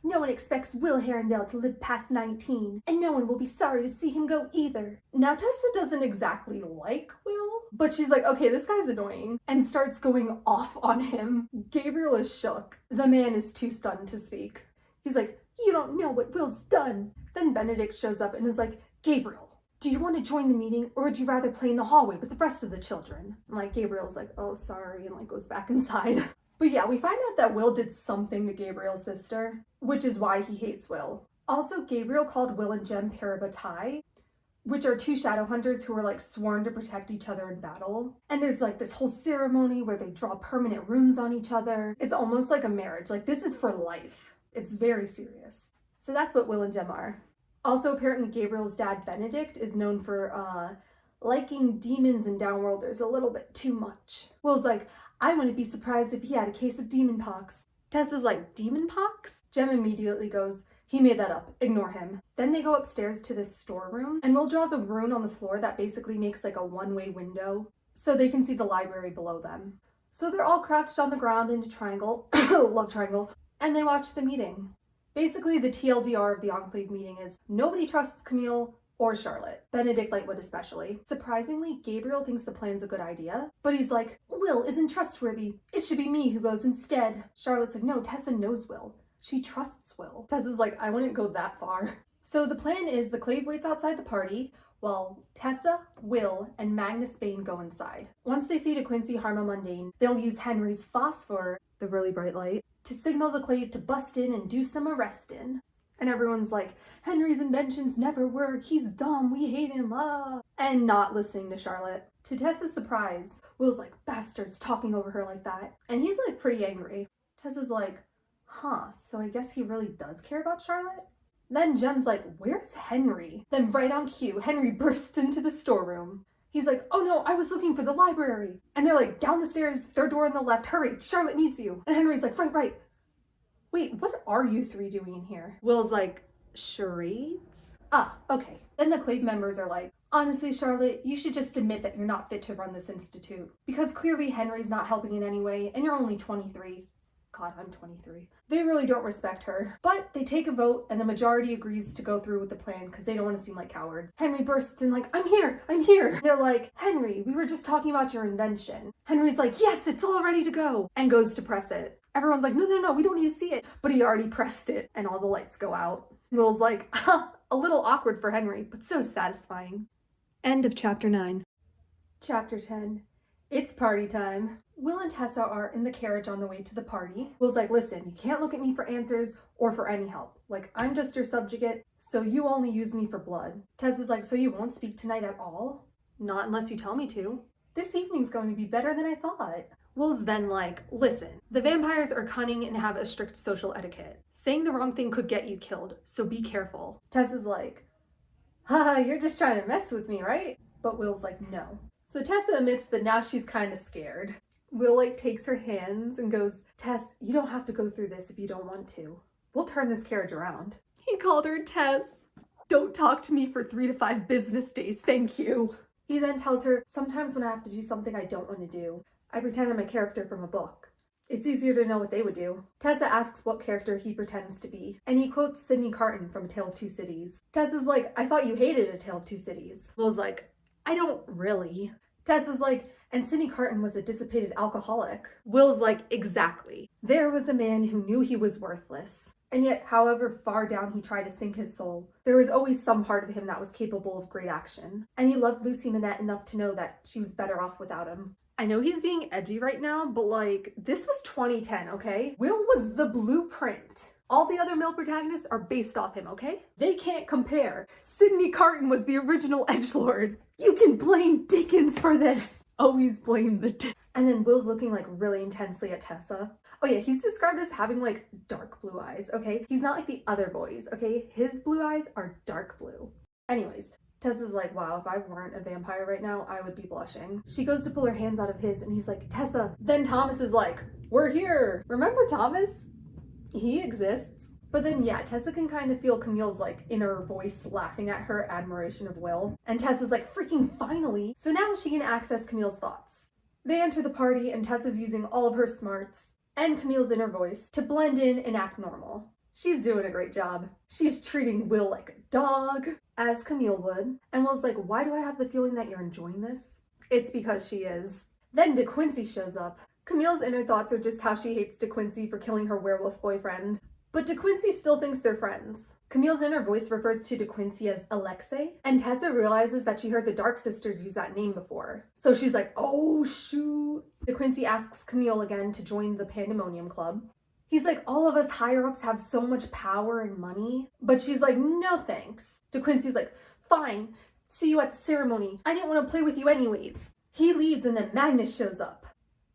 No one expects Will Herondale to live past 19, and no one will be sorry to see him go either. Now, Tessa doesn't exactly like Will, but she's like, okay, this guy's annoying, and starts going off on him. Gabriel is shook. The man is too stunned to speak. He's like, you don't know what Will's done. Then Benedict shows up and is like, Gabriel, do you want to join the meeting, or would you rather play in the hallway with the rest of the children? And like, Gabriel's like, oh, sorry, and like goes back inside. But yeah, we find out that Will did something to Gabriel's sister, which is why he hates Will. Also, Gabriel called Will and Jem parabatai, which are two Shadowhunters who were like sworn to protect each other in battle. And there's like this whole ceremony where they draw permanent runes on each other. It's almost like a marriage. Like, this is for life. It's very serious. So that's what Will and Jem are. Also, apparently Gabriel's dad, Benedict, is known for liking demons and downworlders a little bit too much. Will's like, I wouldn't be surprised if he had a case of demon pox. Tessa's like, demon pox? Jem immediately goes, he made that up, ignore him. Then they go upstairs to this storeroom, and Will draws a rune on the floor that basically makes like a one-way window, so they can see the library below them. So they're all crouched on the ground in a triangle, love triangle, and they watch the meeting. Basically, the TLDR of the Enclave meeting is, nobody trusts Camille or Charlotte, Benedict Lightwood especially. Surprisingly, Gabriel thinks the plan's a good idea, but he's like, Will isn't trustworthy. It should be me who goes instead. Charlotte's like, no, Tessa knows Will. She trusts Will. Tessa's like, I wouldn't go that far. So the plan is the Clave waits outside the party, while Tessa, Will, and Magnus Bane go inside. Once they see De Quincy harm a mundane, they'll use Henry's phosphor, the really bright light, to signal the Clave to bust in and do some arrestin'. And everyone's like, Henry's inventions never work, he's dumb, we hate him, and not listening to Charlotte. To Tessa's surprise, Will's like, bastards talking over her like that. And he's like pretty angry. Tessa's like, huh, so I guess he really does care about Charlotte? Then Jem's like, where's Henry? Then right on cue, Henry bursts into the storeroom. He's like, oh no, I was looking for the library. And they're like, down the stairs, third door on the left, hurry, Charlotte needs you. And Henry's like, right. wait, what are you three doing in here? Will's like, charades? Ah, okay. Then the Clave members are like, honestly, Charlotte, you should just admit that you're not fit to run this institute. Because clearly Henry's not helping in any way, and you're only 23. God, I'm 23. They really don't respect her. But they take a vote, and the majority agrees to go through with the plan because they don't want to seem like cowards. Henry bursts in like, I'm here. They're like, Henry, we were just talking about your invention. Henry's like, yes, it's all ready to go, and goes to press it. Everyone's like, no, we don't need to see it. But he already pressed it, and all the lights go out. Will's like, a little awkward for Henry, but so satisfying. End of chapter 9. Chapter 10. It's party time. Will and Tessa are in the carriage on the way to the party. Will's like, listen, you can't look at me for answers or for any help. Like, I'm just your subjugate, so you only use me for blood. Tessa's like, so you won't speak tonight at all? Not unless you tell me to. This evening's going to be better than I thought. Will's then like, listen, the vampires are cunning and have a strict social etiquette. Saying the wrong thing could get you killed, so be careful. Tessa's like, haha, you're just trying to mess with me, right? But Will's like, no. So Tessa admits that now she's kind of scared. Will like takes her hands and goes, Tess, you don't have to go through this if you don't want to. We'll turn this carriage around. He called her Tess. Don't talk to me for 3 to 5 business days, thank you. He then tells her, sometimes when I have to do something I don't want to do, I pretend I'm a character from a book. It's easier to know what they would do. Tessa asks what character he pretends to be, and he quotes Sidney Carton from A Tale of Two Cities. Tessa's like, I thought you hated A Tale of Two Cities. Will's like, I don't really. Tessa's like, and Sidney Carton was a dissipated alcoholic. Will's like, exactly. There was a man who knew he was worthless. And yet, however far down he tried to sink his soul, there was always some part of him that was capable of great action. And he loved Lucy Manette enough to know that she was better off without him. I know he's being edgy right now, but like, this was 2010, okay? Will was the blueprint. All the other male protagonists are based off him, okay? They can't compare. Sidney Carton was the original edgelord. You can blame Dickens for this. Always blame the And then Will's looking like really intensely at Tessa. Oh yeah, he's described as having like dark blue eyes, okay? He's not like the other boys, okay? His blue eyes are dark blue. Anyways, Tessa's like, wow, if I weren't a vampire right now, I would be blushing. She goes to pull her hands out of his and he's like, Tessa. Then Thomas is like, we're here. Remember Thomas? He exists. But then yeah, Tessa can kind of feel Camille's like inner voice laughing at her admiration of Will. And Tessa's like, freaking finally. So now she can access Camille's thoughts. They enter the party and Tessa's using all of her smarts and Camille's inner voice to blend in and act normal. She's doing a great job. She's treating Will like a dog, as Camille would. And Will's like, why do I have the feeling that you're enjoying this? It's because she is. Then De Quincey shows up. Camille's inner thoughts are just how she hates De Quincey for killing her werewolf boyfriend. But De Quincey still thinks they're friends. Camille's inner voice refers to De Quincey as Alexei, and Tessa realizes that she heard the Dark Sisters use that name before. So she's like, oh shoot. De Quincey asks Camille again to join the Pandemonium Club. He's like, all of us higher-ups have so much power and money. But she's like, no thanks. De Quincey's like, fine, see you at the ceremony. I didn't want to play with you anyways. He leaves and then Magnus shows up.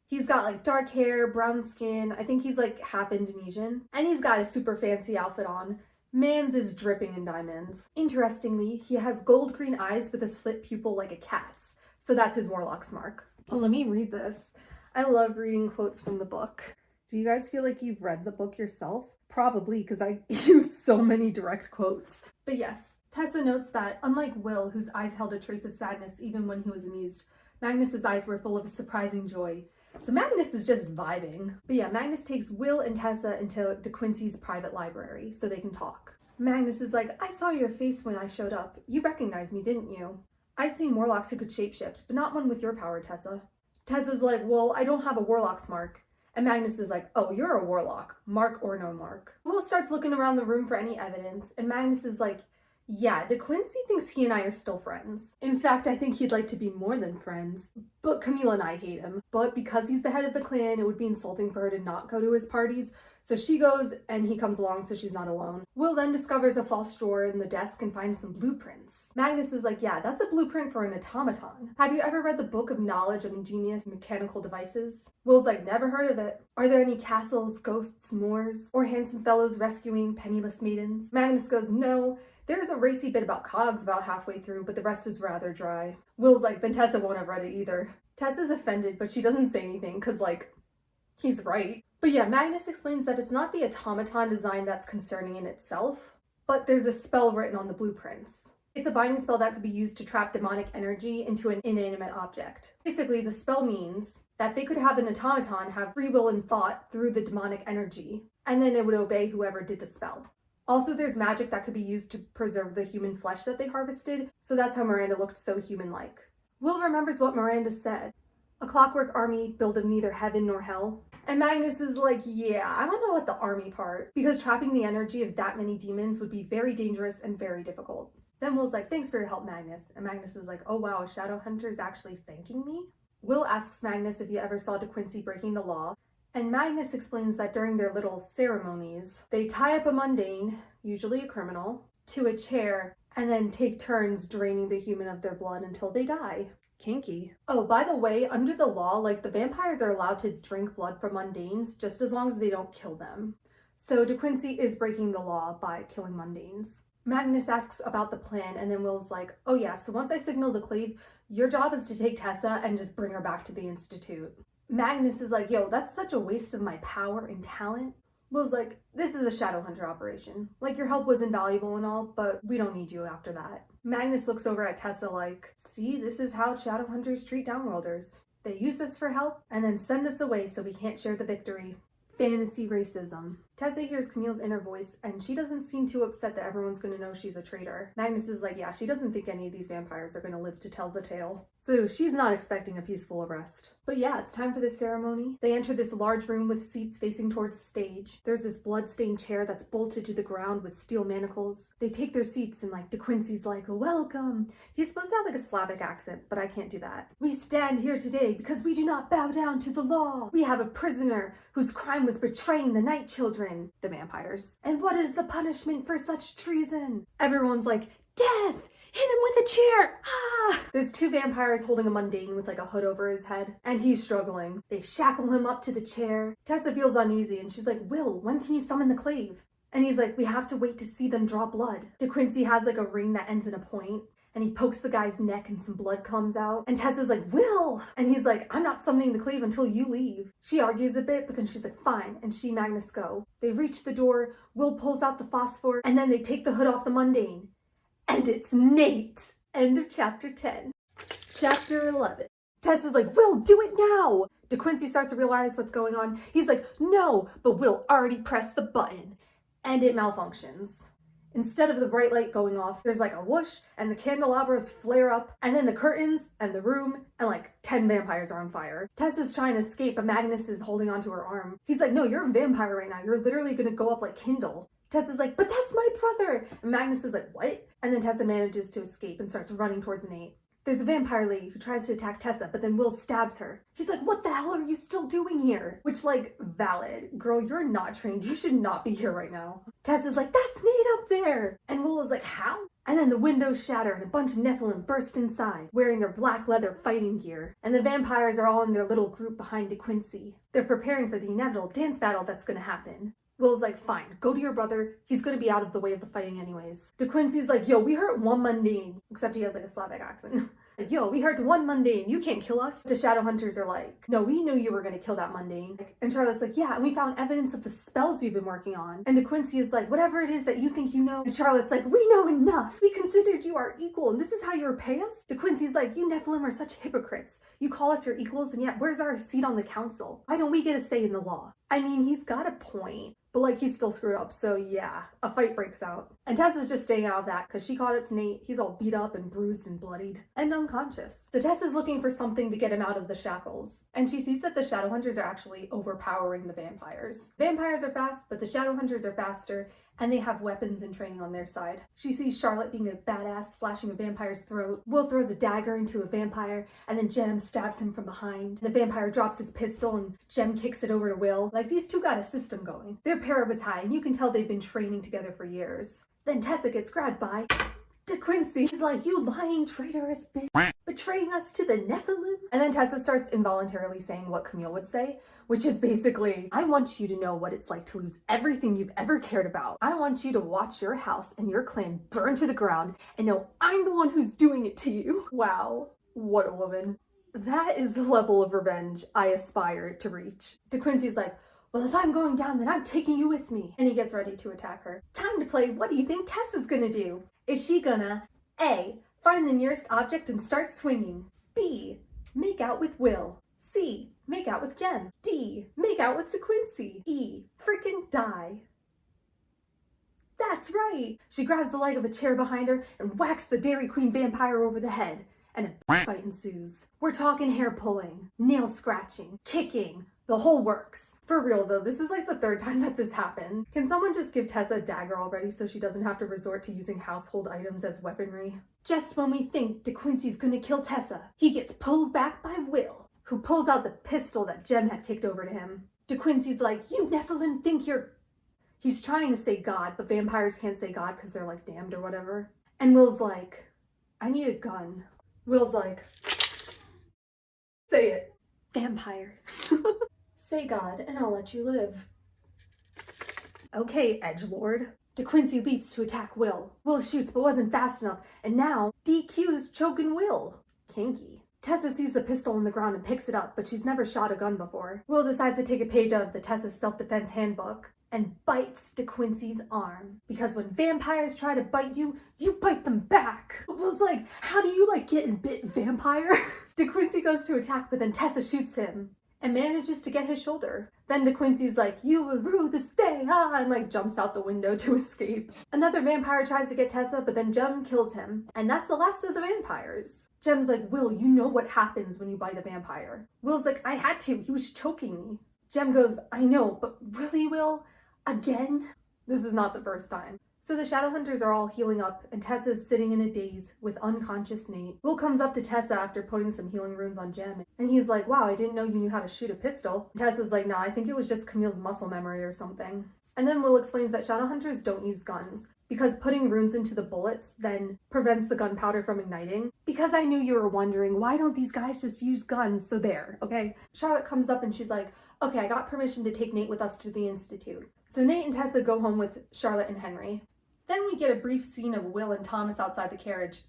He's got like dark hair, brown skin. I think he's like half Indonesian. And he's got a super fancy outfit on. Man's is dripping in diamonds. Interestingly, he has gold green eyes with a slit pupil like a cat's. So that's his warlock's mark. Well, let me read this. I love reading quotes from the book. Do you guys feel like you've read the book yourself? Probably, because I use so many direct quotes. But yes, Tessa notes that unlike Will, whose eyes held a trace of sadness even when he was amused, Magnus's eyes were full of a surprising joy. So Magnus is just vibing. But yeah, Magnus takes Will and Tessa into De Quincey's private library so they can talk. Magnus is like, I saw your face when I showed up. You recognized me, didn't you? I've seen warlocks who could shapeshift, but not one with your power, Tessa. Tessa's like, well, I don't have a warlock's mark. And Magnus is like, oh, you're a warlock, mark or no mark. Will starts looking around the room for any evidence, and Magnus is like, yeah, De Quincey thinks he and I are still friends. In fact, I think he'd like to be more than friends. But Camille and I hate him. But because he's the head of the clan, it would be insulting for her to not go to his parties. So she goes and he comes along so she's not alone. Will then discovers a false drawer in the desk and finds some blueprints. Magnus is like, yeah, that's a blueprint for an automaton. Have you ever read the Book of Knowledge of Ingenious Mechanical Devices? Will's like, never heard of it. Are there any castles, ghosts, moors, or handsome fellows rescuing penniless maidens? Magnus goes, no. There's a racy bit about cogs about halfway through, but the rest is rather dry. Will's like, then Tessa won't have read it either. Tessa's offended, but she doesn't say anything because, like, he's right. But yeah, Magnus explains that it's not the automaton design that's concerning in itself, but there's a spell written on the blueprints. It's a binding spell that could be used to trap demonic energy into an inanimate object. Basically, the spell means that they could have an automaton have free will and thought through the demonic energy, and then it would obey whoever did the spell. Also, there's magic that could be used to preserve the human flesh that they harvested, so that's how Miranda looked so human-like. Will remembers what Miranda said. A clockwork army built of neither heaven nor hell. And Magnus is like, yeah, I don't know what the army part, because trapping the energy of that many demons would be very dangerous and very difficult. Then Will's like, thanks for your help, Magnus. And Magnus is like, oh wow, a shadow hunter is actually thanking me? Will asks Magnus if he ever saw De Quincey breaking the law, and Magnus explains that during their little ceremonies, they tie up a mundane, usually a criminal, to a chair, and then take turns draining the human of their blood until they die. Kinky. Oh, by the way, under the law, the vampires are allowed to drink blood from mundanes just as long as they don't kill them. So De Quincey is breaking the law by killing mundanes. Magnus asks about the plan, and then Will's like, oh yeah, so once I signal the cleave, your job is to take Tessa and just bring her back to the Institute. Magnus is like, yo, that's such a waste of my power and talent. Will's like, this is a shadow hunter operation. Your help was invaluable and all, but we don't need you after that. Magnus looks over at Tessa like, see, this is how shadow hunters treat downworlders. They use us for help and then send us away so we can't share the victory. Fantasy racism. Tessa hears Camille's inner voice, and she doesn't seem too upset that everyone's going to know she's a traitor. Magnus is like, yeah, she doesn't think any of these vampires are going to live to tell the tale. So she's not expecting a peaceful arrest. But yeah, it's time for the ceremony. They enter this large room with seats facing towards the stage. There's this blood-stained chair that's bolted to the ground with steel manacles. They take their seats, and De Quincey's like, welcome. He's supposed to have a Slavic accent, but I can't do that. We stand here today because we do not bow down to the law. We have a prisoner whose crime was betraying the Night Children, the vampires. And what is the punishment for such treason? Everyone's like, death! Hit him with a chair! Ah! There's two vampires holding a mundane with a hood over his head, and he's struggling. They shackle him up to the chair. Tessa feels uneasy, and she's like, Will, when can you summon the clave? And he's like, we have to wait to see them draw blood. De Quincey has a ring that ends in a point, and he pokes the guy's neck and some blood comes out. And Tessa's like, Will! And he's like, I'm not summoning the clave until you leave. She argues a bit, but then she's like, fine. And she and Magnus go. They reach the door, Will pulls out the phosphor, and then they take the hood off the mundane. And it's Nate! End of chapter 10. Chapter 11. Tessa's like, Will, do it now! De Quincey starts to realize what's going on. He's like, no, but Will already pressed the button. And it malfunctions. Instead of the bright light going off, there's a whoosh, and the candelabras flare up, and then the curtains, and the room, and 10 vampires are on fire. Tessa's trying to escape, but Magnus is holding onto her arm. He's like, no, you're a vampire right now. You're literally gonna go up like Kindle. Tessa's like, but that's my brother! And Magnus is like, what? And then Tessa manages to escape and starts running towards Nate. There's a vampire lady who tries to attack Tessa, but then Will stabs her. He's like, what the hell are you still doing here? Which, valid. Girl, you're not trained. You should not be here right now. Tessa's like, that's Nate up there! And Will is like, how? And then the windows shatter and a bunch of Nephilim burst inside, wearing their black leather fighting gear. And the vampires are all in their little group behind De Quincey. They're preparing for the inevitable dance battle that's gonna happen. Will's like, fine, go to your brother. He's gonna be out of the way of the fighting anyways. De Quincey's like, yo, we hurt one mundane. Except he has a Slavic accent. Like, yo, we hurt one mundane. You can't kill us. The shadow hunters are like, no, we knew you were gonna kill that mundane. And Charlotte's like, yeah, and we found evidence of the spells you've been working on. And De Quincey is like, whatever it is that you think you know. And Charlotte's like, we know enough. We considered you our equal, and this is how you repay us? De Quincey's like, you Nephilim are such hypocrites. You call us your equals, and yet where's our seat on the council? Why don't we get a say in the law? I mean, he's got a point. But he's still screwed up, so yeah, a fight breaks out. And Tessa's just staying out of that because she caught up to Nate. He's all beat up and bruised and bloodied and unconscious. So Tessa's looking for something to get him out of the shackles. And she sees that the shadow hunters are actually overpowering the vampires. Vampires are fast, but the shadow hunters are faster, and they have weapons and training on their side. She sees Charlotte being a badass, slashing a vampire's throat. Will throws a dagger into a vampire, and then Jem stabs him from behind. The vampire drops his pistol, and Jem kicks it over to Will. These two got a system going. They're parabatai, and you can tell they've been training together for years. Then Tessa gets grabbed by De Quincey. He's like, you lying traitorous bitch, betraying us to the Nephilim? And then Tessa starts involuntarily saying what Camille would say, which is basically, I want you to know what it's like to lose everything you've ever cared about. I want you to watch your house and your clan burn to the ground and know I'm the one who's doing it to you. Wow, what a woman. That is the level of revenge I aspire to reach. De Quincey's like, Well, if I'm going down, then I'm taking you with me. And he gets ready to attack her. Time to play, what do you think Tessa's gonna do? Is she gonna A, find the nearest object and start swinging? B, make out with Will? C, make out with Jem? D, make out with DeQuincy? E, frickin' die? That's right! She grabs the leg of a chair behind her and whacks the Dairy Queen vampire over the head, and a fight ensues. We're talking hair pulling, nail scratching, kicking, the whole works. For real though, this is like the third time that this happened. Can someone just give Tessa a dagger already so she doesn't have to resort to using household items as weaponry? Just when we think DeQuincy's gonna kill Tessa, he gets pulled back by Will, who pulls out the pistol that Jem had kicked over to him. DeQuincy's like, you Nephilim think you're... He's trying to say God, but vampires can't say God because they're like damned or whatever. And Will's like, I need a gun. Will's like, say it. Vampire. Say God and I'll let you live. Okay, edgelord. DeQuincy leaps to attack Will. Will shoots but wasn't fast enough, and now DQ's choking Will. Kinky. Tessa sees the pistol on the ground and picks it up, but she's never shot a gun before. Will decides to take a page out of the Tessa's self-defense handbook and bites DeQuincy's arm. Because when vampires try to bite you, you bite them back. Will's like, how do you like getting bit, vampire? DeQuincy goes to attack, but then Tessa shoots him and manages to get his shoulder. Then DeQuincy's like, you will rue this day, and like jumps out the window to escape. Another vampire tries to get Tessa, but then Jem kills him. And that's the last of the vampires. Jem's like, Will, you know what happens when you bite a vampire. Will's like, I had to, he was choking me. Jem goes, I know, but really, Will? Again? This is not the first time. So the Shadowhunters are all healing up, and Tessa's sitting in a daze with unconscious Nate. Will comes up to Tessa after putting some healing runes on Jem, and he's like, wow, I didn't know you knew how to shoot a pistol. Tessa's like, nah, I think it was just Camille's muscle memory or something. And then Will explains that Shadowhunters don't use guns, because putting runes into the bullets then prevents the gunpowder from igniting. Because I knew you were wondering, why don't these guys just use guns? So there, okay? Charlotte comes up and she's like, okay, I got permission to take Nate with us to the Institute. So Nate and Tessa go home with Charlotte and Henry. Then we get a brief scene of Will and Thomas outside the carriage.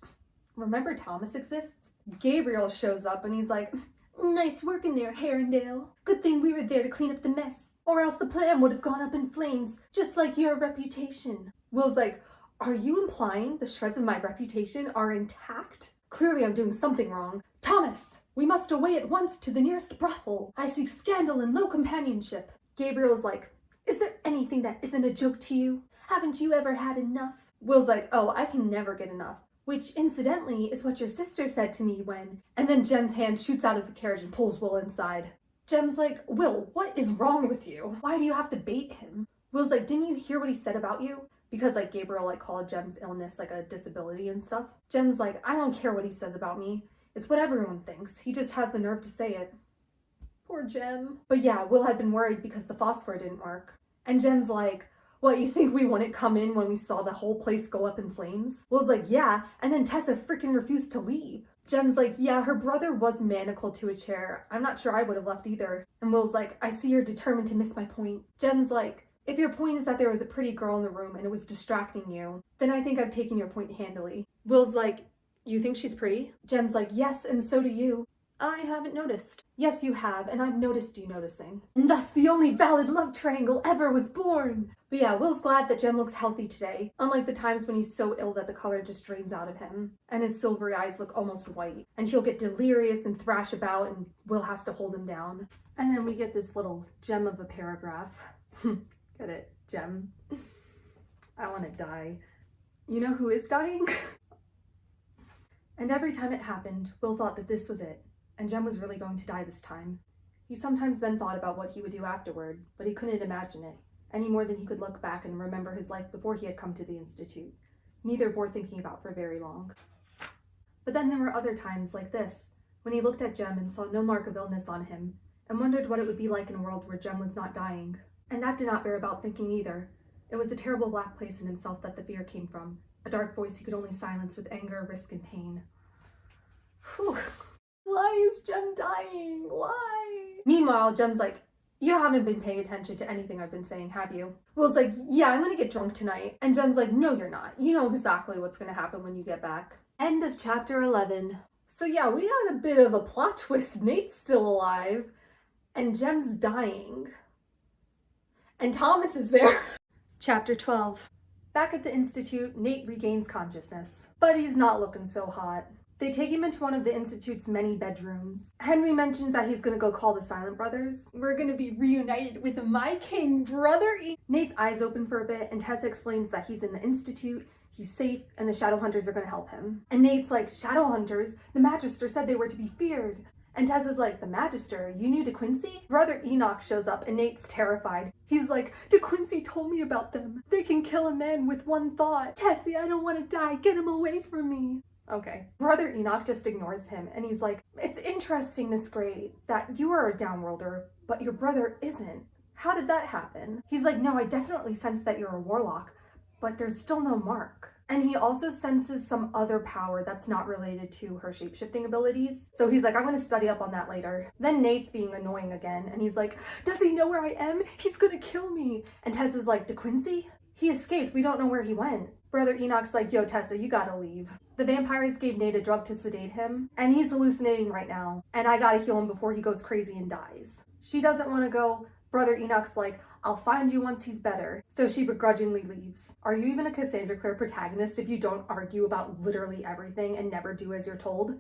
Remember Thomas exists? Gabriel shows up and he's like, nice work in there, Herondale. Good thing we were there to clean up the mess, or else the plan would have gone up in flames, just like your reputation. Will's like, are you implying the shreds of my reputation are intact? Clearly I'm doing something wrong. Thomas, we must away at once to the nearest brothel. I seek scandal and low companionship. Gabriel's like, is there anything that isn't a joke to you? Haven't you ever had enough? Will's like, oh, I can never get enough. Which, incidentally, is what your sister said to me when... And then Jem's hand shoots out of the carriage and pulls Will inside. Jem's like, Will, what is wrong with you? Why do you have to bait him? Will's like, didn't you hear what he said about you? Because, like, Gabriel, like, called Jem's illness, like, a disability and stuff. Jem's like, I don't care what he says about me. It's what everyone thinks. He just has the nerve to say it. Poor Jem. But yeah, Will had been worried because the phosphor didn't work. And Jem's like, what, you think we wouldn't come in when we saw the whole place go up in flames? Will's like, yeah, and then Tessa freaking refused to leave. Jem's like, yeah, her brother was manacled to a chair. I'm not sure I would have left either. And Will's like, I see you're determined to miss my point. Jem's like, if your point is that there was a pretty girl in the room and it was distracting you, then I think I've taken your point handily. Will's like, you think she's pretty? Jem's like, yes, and so do you. I haven't noticed. Yes, you have, and I've noticed you noticing. And thus the only valid love triangle ever was born. But yeah, Will's glad that Jem looks healthy today, unlike the times when he's so ill that the color just drains out of him, and his silvery eyes look almost white, and he'll get delirious and thrash about, and Will has to hold him down. And then we get this little gem of a paragraph. Get it? Gem. I want to die. You know who is dying? And every time it happened, Will thought that this was it, and Jem was really going to die this time. He sometimes then thought about what he would do afterward, but he couldn't imagine it, any more than he could look back and remember his life before he had come to the Institute. Neither bore thinking about for very long. But then there were other times like this, when he looked at Jem and saw no mark of illness on him, and wondered what it would be like in a world where Jem was not dying. And that did not bear about thinking either. It was a terrible black place in himself that the fear came from, a dark voice he could only silence with anger, risk, and pain. Whew. Why is Jem dying? Why? Meanwhile, Jem's like, you haven't been paying attention to anything I've been saying, have you? Will's like, yeah, I'm gonna get drunk tonight. And Jem's like, no, you're not. You know exactly what's gonna happen when you get back. End of chapter 11. So yeah, we had a bit of a plot twist. Nate's still alive, and Jem's dying. And Thomas is there. Chapter 12. Back at the Institute, Nate regains consciousness, but he's not looking so hot. They take him into one of the Institute's many bedrooms. Henry mentions that he's gonna go call the Silent Brothers. We're gonna be reunited with my king brother. Nate's eyes open for a bit, and Tessa explains that he's in the Institute, he's safe, and the Shadowhunters are gonna help him. And Nate's like, Shadowhunters? The Magister said they were to be feared. And Tessa's like, the Magister? You knew De Quincy? Brother Enoch shows up and Nate's terrified. He's like, De Quincy told me about them. They can kill a man with one thought. Tessie, I don't want to die. Get him away from me. Okay. Brother Enoch just ignores him and he's like, it's interesting, Miss Gray, that you are a downworlder, but your brother isn't. How did that happen? He's like, no, I definitely sense that you're a warlock, but there's still no mark. And he also senses some other power that's not related to her shapeshifting abilities. So he's like, I'm gonna study up on that later. Then Nate's being annoying again, and he's like, does he know where I am? He's gonna kill me. And Tessa's like, De Quincy? He escaped, we don't know where he went. Brother Enoch's like, yo, Tessa, you gotta leave. The vampires gave Nate a drug to sedate him, and he's hallucinating right now, and I gotta heal him before he goes crazy and dies. She doesn't wanna go. Brother Enoch's like, I'll find you once he's better. So she begrudgingly leaves. Are you even a Cassandra Clare protagonist if you don't argue about literally everything and never do as you're told?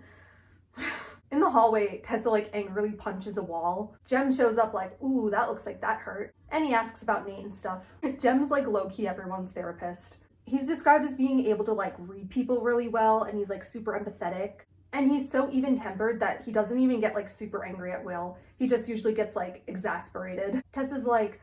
In the hallway, Tessa like angrily punches a wall. Jem shows up like, ooh, that looks like that hurt. And he asks about Nate and stuff. Jem's like low-key everyone's therapist. He's described as being able to like read people really well, and he's like super empathetic. And he's so even-tempered that he doesn't even get like super angry at will. He just usually gets like exasperated. Tessa's like,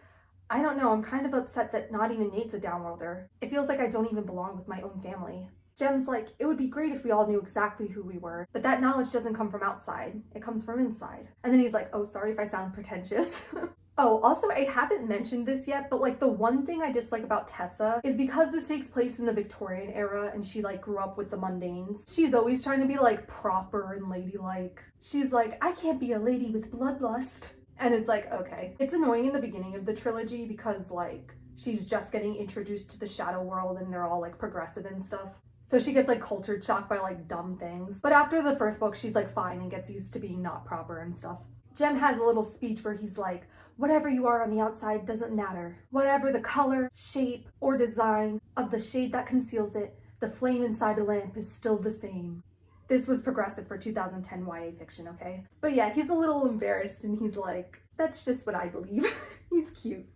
I don't know, I'm kind of upset that not even Nate's a downworlder. It feels like I don't even belong with my own family. Jem's like, it would be great if we all knew exactly who we were, but that knowledge doesn't come from outside, it comes from inside. And then he's like, oh, sorry if I sound pretentious. Oh, also, I haven't mentioned this yet, but like the one thing I dislike about Tessa is because this takes place in the Victorian era and she like grew up with the mundanes. She's always trying to be like proper and ladylike. She's like, I can't be a lady with bloodlust. And it's like, okay. It's annoying in the beginning of the trilogy because like she's just getting introduced to the shadow world and they're all like progressive and stuff. So she gets like culture shocked by like dumb things. But after the first book, she's like fine and gets used to being not proper and stuff. Jem has a little speech where he's like, whatever you are on the outside doesn't matter. Whatever the color, shape, or design of the shade that conceals it, the flame inside a lamp is still the same. This was progressive for 2010 YA fiction, okay? But yeah, he's a little embarrassed and he's like, that's just what I believe. He's cute.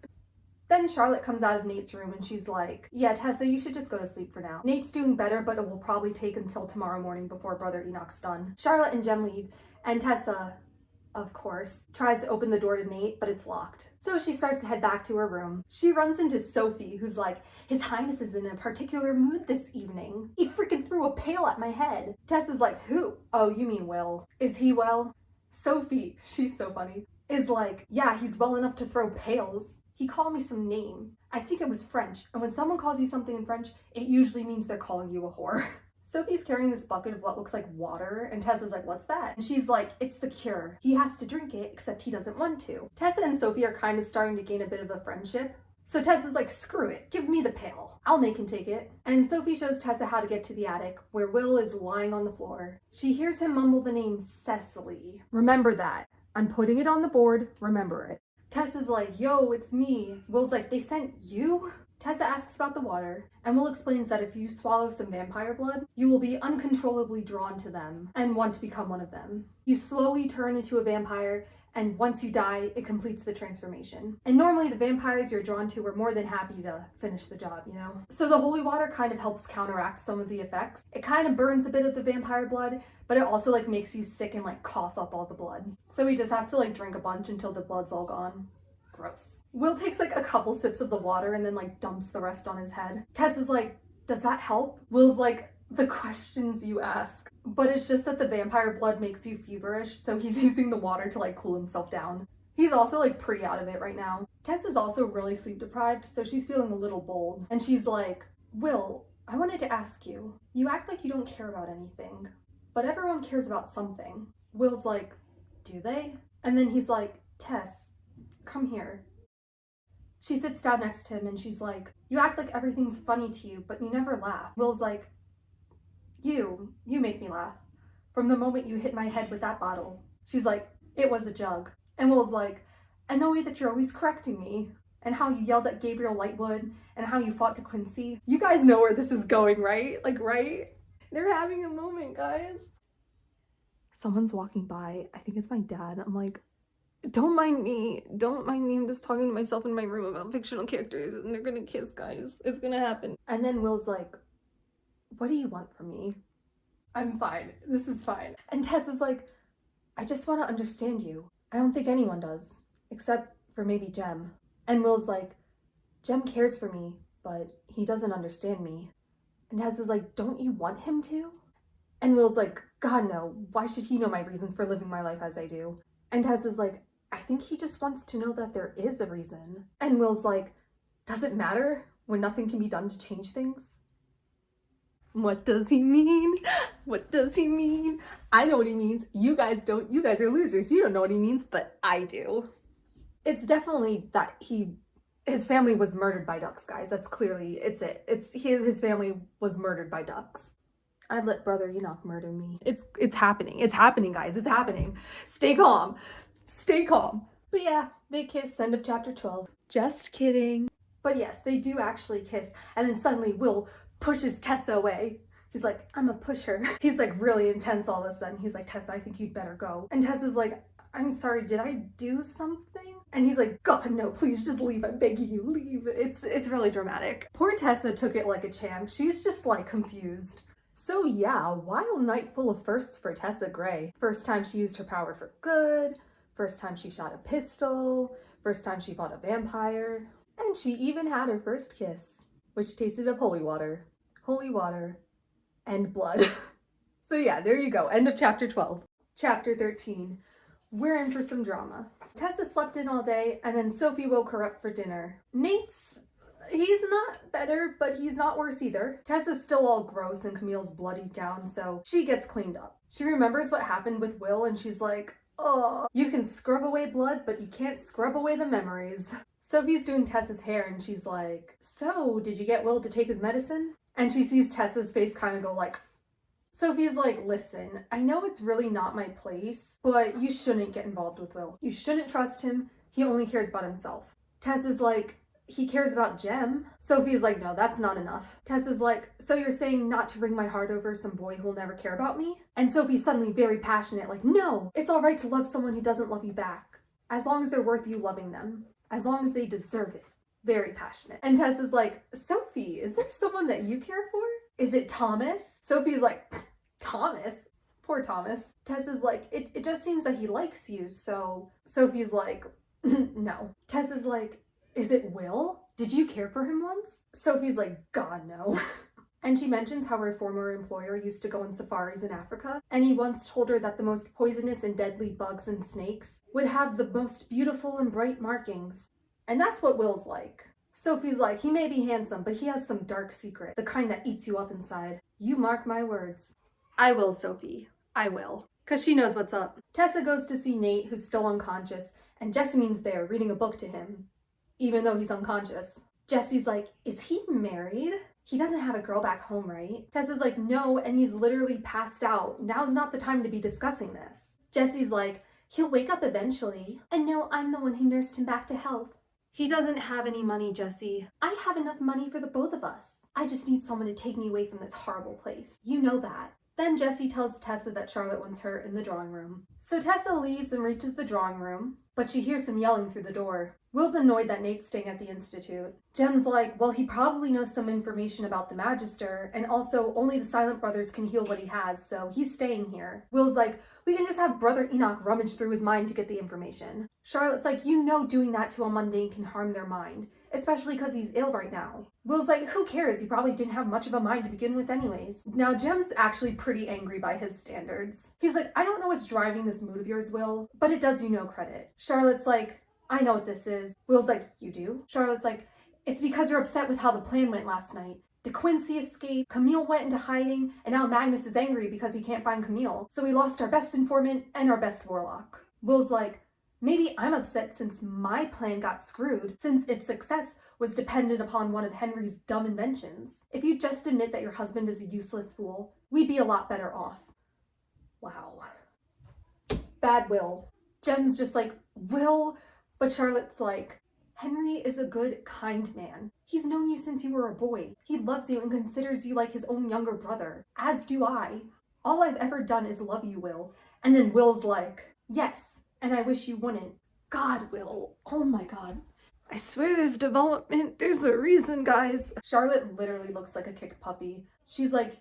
Then Charlotte comes out of Nate's room and she's like, yeah, Tessa, you should just go to sleep for now. Nate's doing better, but it will probably take until tomorrow morning before Brother Enoch's done. Charlotte and Jem leave, and Tessa, of course, tries to open the door to Nate, but it's locked. So she starts to head back to her room. She runs into Sophie, who's like, His Highness is in a particular mood this evening. He freaking threw a pail at my head. Tessa's like, who? Oh, you mean Will. Is he well? Sophie, she's so funny, is like, yeah, he's well enough to throw pails. He called me some name. I think it was French, and when someone calls you something in French, it usually means they're calling you a whore. Sophie's carrying this bucket of what looks like water, and Tessa's like, what's that? And she's like, it's the cure. He has to drink it, except he doesn't want to. Tessa and Sophie are kind of starting to gain a bit of a friendship. So Tessa's like, screw it, give me the pail. I'll make him take it. And Sophie shows Tessa how to get to the attic, where Will is lying on the floor. She hears him mumble the name Cecily. Remember that. I'm putting it on the board, remember it. Tessa's like, yo, it's me. Will's like, they sent you? Tessa asks about the water, and Will explains that if you swallow some vampire blood, you will be uncontrollably drawn to them and want to become one of them. You slowly turn into a vampire, and once you die, it completes the transformation. And normally the vampires you're drawn to are more than happy to finish the job, you know? So the holy water kind of helps counteract some of the effects. It kind of burns a bit of the vampire blood, but it also like makes you sick and like cough up all the blood. So he just has to like drink a bunch until the blood's all gone. Gross. Will takes like a couple sips of the water and then like dumps the rest on his head. Tessa's like, does that help? Will's like, the questions you ask. But it's just that the vampire blood makes you feverish, so he's using the water to like cool himself down. He's also like pretty out of it right now. Tess is also really sleep deprived, so she's feeling a little bold. And she's like, Will, I wanted to ask you. You act like you don't care about anything, but everyone cares about something. Will's like, do they? And then he's like, Tess, come here. She sits down next to him and she's like, you act like everything's funny to you, but you never laugh. Will's like, you make me laugh. From the moment you hit my head with that bottle. She's like, it was a jug. And Will's like, and the way that you're always correcting me. and how you yelled at Gabriel Lightwood, and how you fought DeQuincy. You guys know where this is going, right? Like, right? They're having a moment, guys. Someone's walking by. I think it's my dad. I'm like, don't mind me. Don't mind me. I'm just talking to myself in my room about fictional characters, and they're gonna kiss, guys. It's gonna happen. And then Will's like, what do you want from me? I'm fine. This is fine. And Tess is like, I just want to understand you. I don't think anyone does, except for maybe Jem. And Will's like, Jem cares for me, but he doesn't understand me. And Tess is like, don't you want him to? And Will's like, God, no. Why should he know my reasons for living my life as I do? And Tess is like, I think he just wants to know that there is a reason. And Will's like, does it matter when nothing can be done to change things? What does he mean? What does he mean? I know what he means. You guys don't. You guys are losers. You don't know what he means, but I do. It's definitely that his family was murdered by ducks, guys. That's clearly, it's it. It's his family was murdered by ducks. I'd let Brother Enoch murder me. It's happening. It's happening, guys. It's happening. Stay calm. Stay calm. But yeah, they kiss. End of chapter 12. Just kidding. But yes, they do actually kiss. And then suddenly Will pushes Tessa away. He's like, I'm a pusher. He's like really intense all of a sudden. He's like, Tessa, I think you'd better go. And Tessa's like, I'm sorry, did I do something? And he's like, God, no, please just leave. I'm begging you, leave. It's really dramatic. Poor Tessa took it like a champ. She's just like confused. So yeah, a wild night full of firsts for Tessa Gray. First time she used her power for good. First time she shot a pistol. First time she fought a vampire. And she even had her first kiss, which tasted of holy water, and blood. So yeah, there you go. End of chapter 12. Chapter 13. We're in for some drama. Tessa slept in all day, and then Sophie woke her up for dinner. He's not better, but he's not worse either. Tessa's still all gross in Camille's bloodied gown, so she gets cleaned up. She remembers what happened with Will, and she's like, oh, you can scrub away blood, but you can't scrub away the memories. Sophie's doing Tessa's hair, and she's like, so, did you get Will to take his medicine? And she sees Tessa's face kind of go like, Sophie's like, listen, I know it's really not my place, but you shouldn't get involved with Will. You shouldn't trust him. He only cares about himself. Tessa's like, he cares about Jem. Sophie's like, no, that's not enough. Tessa's like, so you're saying not to bring my heart over some boy who'll never care about me? And Sophie's suddenly very passionate, like, no, it's all right to love someone who doesn't love you back, as long as they're worth you loving them, as long as they deserve it. Very passionate. And Tessa's like, Sophie, is there someone that you care for? Is it Thomas? Sophie's like, Thomas? Poor Thomas. Tessa's like, it just seems that he likes you, so Sophie's like, no. Tessa's like, is it Will? Did you care for him once? Sophie's like, God, no. And she mentions how her former employer used to go on safaris in Africa, and he once told her that the most poisonous and deadly bugs and snakes would have the most beautiful and bright markings. And that's what Will's like. Sophie's like, he may be handsome, but he has some dark secret, the kind that eats you up inside. You mark my words. I will, Sophie. I will. Because she knows what's up. Tessa goes to see Nate, who's still unconscious, and Jessamine's there reading a book to him, even though he's unconscious. Jesse's like, is he married? He doesn't have a girl back home, right? Tessa's like, no, and he's literally passed out. Now's not the time to be discussing this. Jesse's like, he'll wake up eventually. And no, I'm the one who nursed him back to health. He doesn't have any money, Jesse. I have enough money for the both of us. I just need someone to take me away from this horrible place. You know that. Then Jesse tells Tessa that Charlotte wants her in the drawing room. So Tessa leaves and reaches the drawing room, but she hears some yelling through the door. Will's annoyed that Nate's staying at the Institute. Jem's like, well, he probably knows some information about the Magister, and also only the Silent Brothers can heal what he has, so he's staying here. Will's like, we can just have Brother Enoch rummage through his mind to get the information. Charlotte's like, you know doing that to a mundane can harm their mind, especially because he's ill right now. Will's like, who cares? He probably didn't have much of a mind to begin with anyways. Now, Jem's actually pretty angry by his standards. He's like, I don't know what's driving this mood of yours, Will, but it does you no credit. Charlotte's like, I know what this is. Will's like, you do? Charlotte's like, it's because you're upset with how the plan went last night. DeQuincy escaped, Camille went into hiding, and now Magnus is angry because he can't find Camille. So we lost our best informant and our best warlock. Will's like, maybe I'm upset since my plan got screwed, since its success was dependent upon one of Henry's dumb inventions. If you just admit that your husband is a useless fool, we'd be a lot better off. Wow. Bad Will. Jem's just like, Will? But Charlotte's like, Henry is a good, kind man. He's known you since you were a boy. He loves you and considers you like his own younger brother. As do I. All I've ever done is love you, Will. And then Will's like, yes, and I wish you wouldn't. God, Will. Oh my God. I swear there's development. There's a reason, guys. Charlotte literally looks like a kicked puppy. She's like,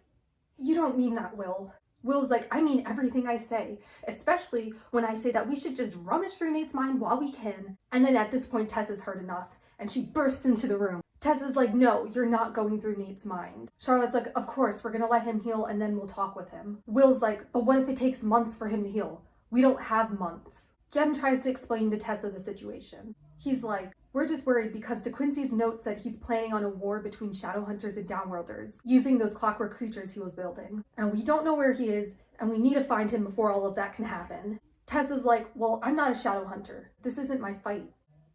you don't mean that, Will. Will's like, I mean everything I say, especially when I say that we should just rummage through Nate's mind while we can. And then at this point, Tessa's heard enough, and she bursts into the room. Tessa's like, no, you're not going through Nate's mind. Charlotte's like, of course, we're gonna let him heal and then we'll talk with him. Will's like, but what if it takes months for him to heal? We don't have months. Jem tries to explain to Tessa the situation. He's like, we're just worried because De Quincey's note said he's planning on a war between Shadowhunters and Downworlders, using those clockwork creatures he was building. And we don't know where he is, and we need to find him before all of that can happen. Tessa's like, well, I'm not a Shadowhunter. This isn't my fight.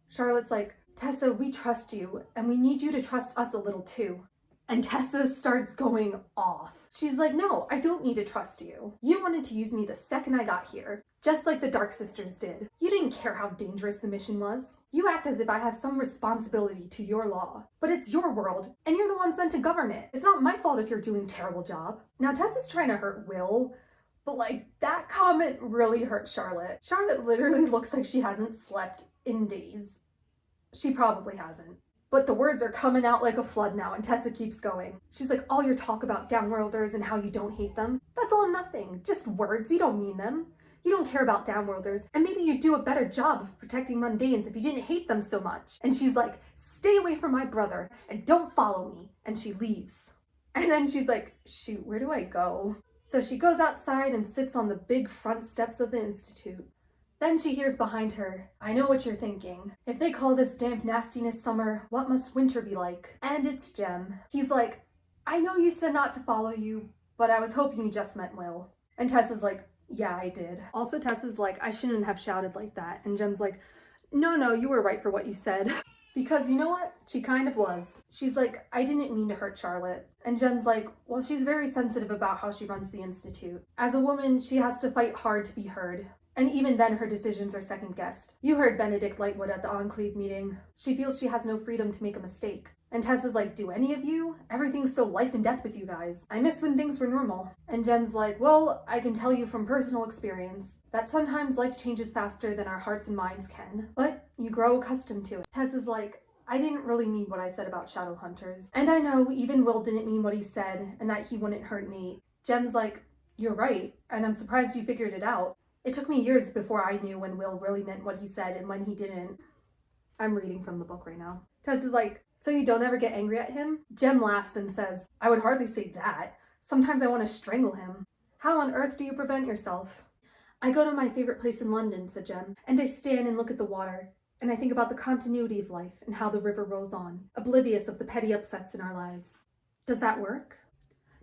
Charlotte's like, Tessa, we trust you, and we need you to trust us a little too. And Tessa starts going off. She's like, no, I don't need to trust you. You wanted to use me the second I got here, just like the Dark Sisters did. You didn't care how dangerous the mission was. You act as if I have some responsibility to your law. But it's your world, and you're the ones meant to govern it. It's not my fault if you're doing a terrible job. Now, Tessa's trying to hurt Will, but like, that comment really hurt Charlotte. Charlotte literally looks like she hasn't slept in days. She probably hasn't. But the words are coming out like a flood now, and Tessa keeps going. She's like, all your talk about Downworlders and how you don't hate them, that's all nothing. Just words, you don't mean them. You don't care about Downworlders, and maybe you'd do a better job of protecting Mundanes if you didn't hate them so much. And she's like, stay away from my brother, and don't follow me. And she leaves. And then she's like, shoot, where do I go? So she goes outside and sits on the big front steps of the Institute. Then she hears behind her, I know what you're thinking. If they call this damp nastiness summer, what must winter be like? And it's Jem. He's like, I know you said not to follow you, but I was hoping you just meant Will. And Tessa's like, yeah, I did. Also, Tessa's like, I shouldn't have shouted like that. And Jem's like, no, you were right for what you said. Because you know what? She kind of was. She's like, I didn't mean to hurt Charlotte. And Jem's like, well, she's very sensitive about how she runs the Institute. As a woman, she has to fight hard to be heard. And even then, her decisions are second-guessed. You heard Benedict Lightwood at the Enclave meeting. She feels she has no freedom to make a mistake. And Tessa's like, do any of you? Everything's so life and death with you guys. I miss when things were normal. And Jem's like, well, I can tell you from personal experience that sometimes life changes faster than our hearts and minds can. But you grow accustomed to it. Tessa's like, I didn't really mean what I said about Shadowhunters. And I know even Will didn't mean what he said and that he wouldn't hurt Nate. Jem's like, you're right, and I'm surprised you figured it out. It took me years before I knew when Will really meant what he said and when he didn't. I'm reading from the book right now. Tessa's like, so you don't ever get angry at him? Jem laughs and says, I would hardly say that. Sometimes I want to strangle him. How on earth do you prevent yourself? I go to my favorite place in London, said Jem, and I stand and look at the water, and I think about the continuity of life and how the river rolls on, oblivious of the petty upsets in our lives. Does that work?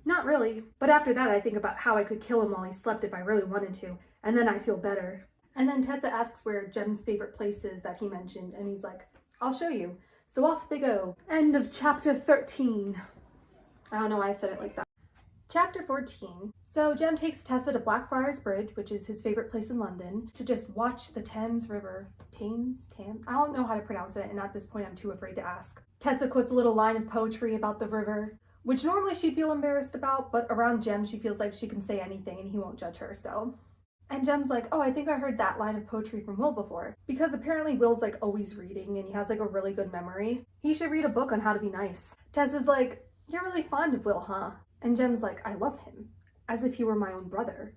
Not really, but after that I think about how I could kill him while he slept if I really wanted to, and then I feel better. And then Tessa asks where Jem's favorite place is that he mentioned, and he's like, I'll show you. So off they go. End of chapter 13. I don't know why I said it like that. Chapter 14. So Jem takes Tessa to Blackfriars Bridge, which is his favorite place in London, to just watch the Thames River. Thames? I don't know how to pronounce it, and at this point I'm too afraid to ask. Tessa quotes a little line of poetry about the river, which normally she'd feel embarrassed about, but around Jem she feels like she can say anything and he won't judge her, so. And Jem's like, oh, I think I heard that line of poetry from Will before. Because apparently Will's like always reading and he has like a really good memory. He should read a book on how to be nice. Tessa's like, you're really fond of Will, huh? And Jem's like, I love him. As if he were my own brother.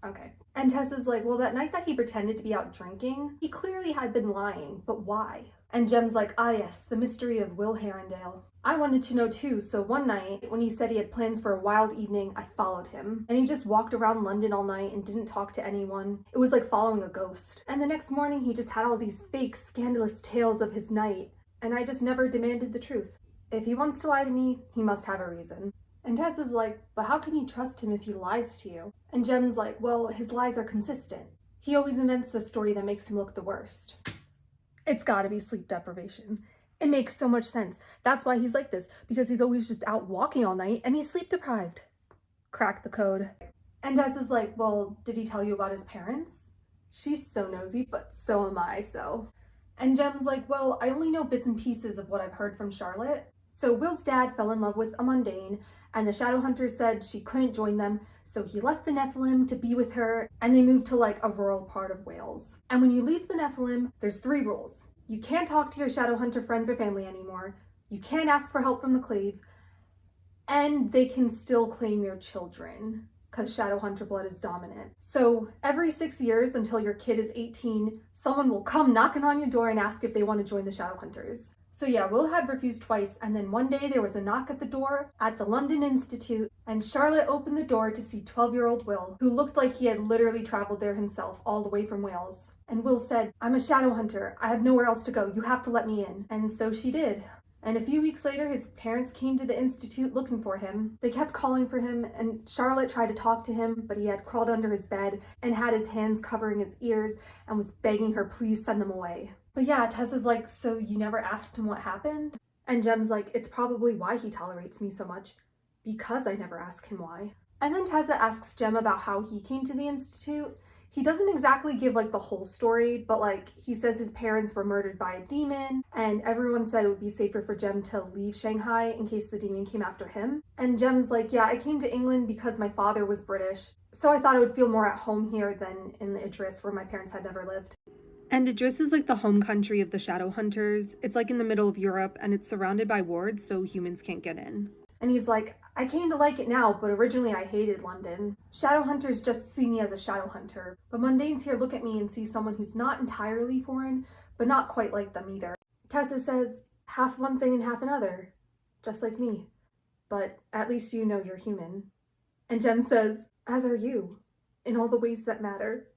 Okay. And Tessa's like, well, that night that he pretended to be out drinking, he clearly had been lying, but why? And Jem's like, ah yes, the mystery of Will Herondale. I wanted to know too, so one night, when he said he had plans for a wild evening, I followed him. And he just walked around London all night and didn't talk to anyone. It was like following a ghost. And the next morning, he just had all these fake, scandalous tales of his night. And I just never demanded the truth. If he wants to lie to me, he must have a reason. And Tessa's like, but how can you trust him if he lies to you? And Jem's like, well, his lies are consistent. He always invents the story that makes him look the worst. It's gotta be sleep deprivation. It makes so much sense. That's why he's like this, because he's always just out walking all night and he's sleep deprived. Crack the code. And Tessa's like, well, did he tell you about his parents? She's so nosy, but so am I, so. And Jem's like, well, I only know bits and pieces of what I've heard from Charlotte. So Will's dad fell in love with a mundane, and the Shadowhunters said she couldn't join them, so he left the Nephilim to be with her, and they moved to like a rural part of Wales. And when you leave the Nephilim, there's 3 rules. You can't talk to your Shadowhunter friends or family anymore, you can't ask for help from the Clave, and they can still claim your children, because Shadowhunter blood is dominant. So every 6 years until your kid is 18, someone will come knocking on your door and ask if they want to join the Shadowhunters. So yeah, Will had refused twice, and then one day there was a knock at the door at the London Institute, and Charlotte opened the door to see 12-year-old Will, who looked like he had literally traveled there himself all the way from Wales. And Will said, "I'm a Shadowhunter. I have nowhere else to go. You have to let me in." And so she did. And a few weeks later, his parents came to the Institute looking for him. They kept calling for him, and Charlotte tried to talk to him, but he had crawled under his bed and had his hands covering his ears and was begging her, please send them away. But yeah, Tessa's like, so you never asked him what happened? And Jem's like, it's probably why he tolerates me so much, because I never ask him why. And then Tessa asks Jem about how he came to the Institute. He doesn't exactly give like the whole story, but like he says his parents were murdered by a demon, and everyone said it would be safer for Jem to leave Shanghai in case the demon came after him. And Jem's like, yeah, I came to England because my father was British, so I thought I would feel more at home here than in the Idris where my parents had never lived. And Idris is like the home country of the Shadowhunters. It's like in the middle of Europe, and it's surrounded by wards, so humans can't get in. And he's like, I came to like it now, but originally I hated London. Shadowhunters just see me as a Shadowhunter, but mundanes here look at me and see someone who's not entirely foreign, but not quite like them either. Tessa says, half one thing and half another, just like me. But at least you know you're human. And Jem says, as are you, in all the ways that matter.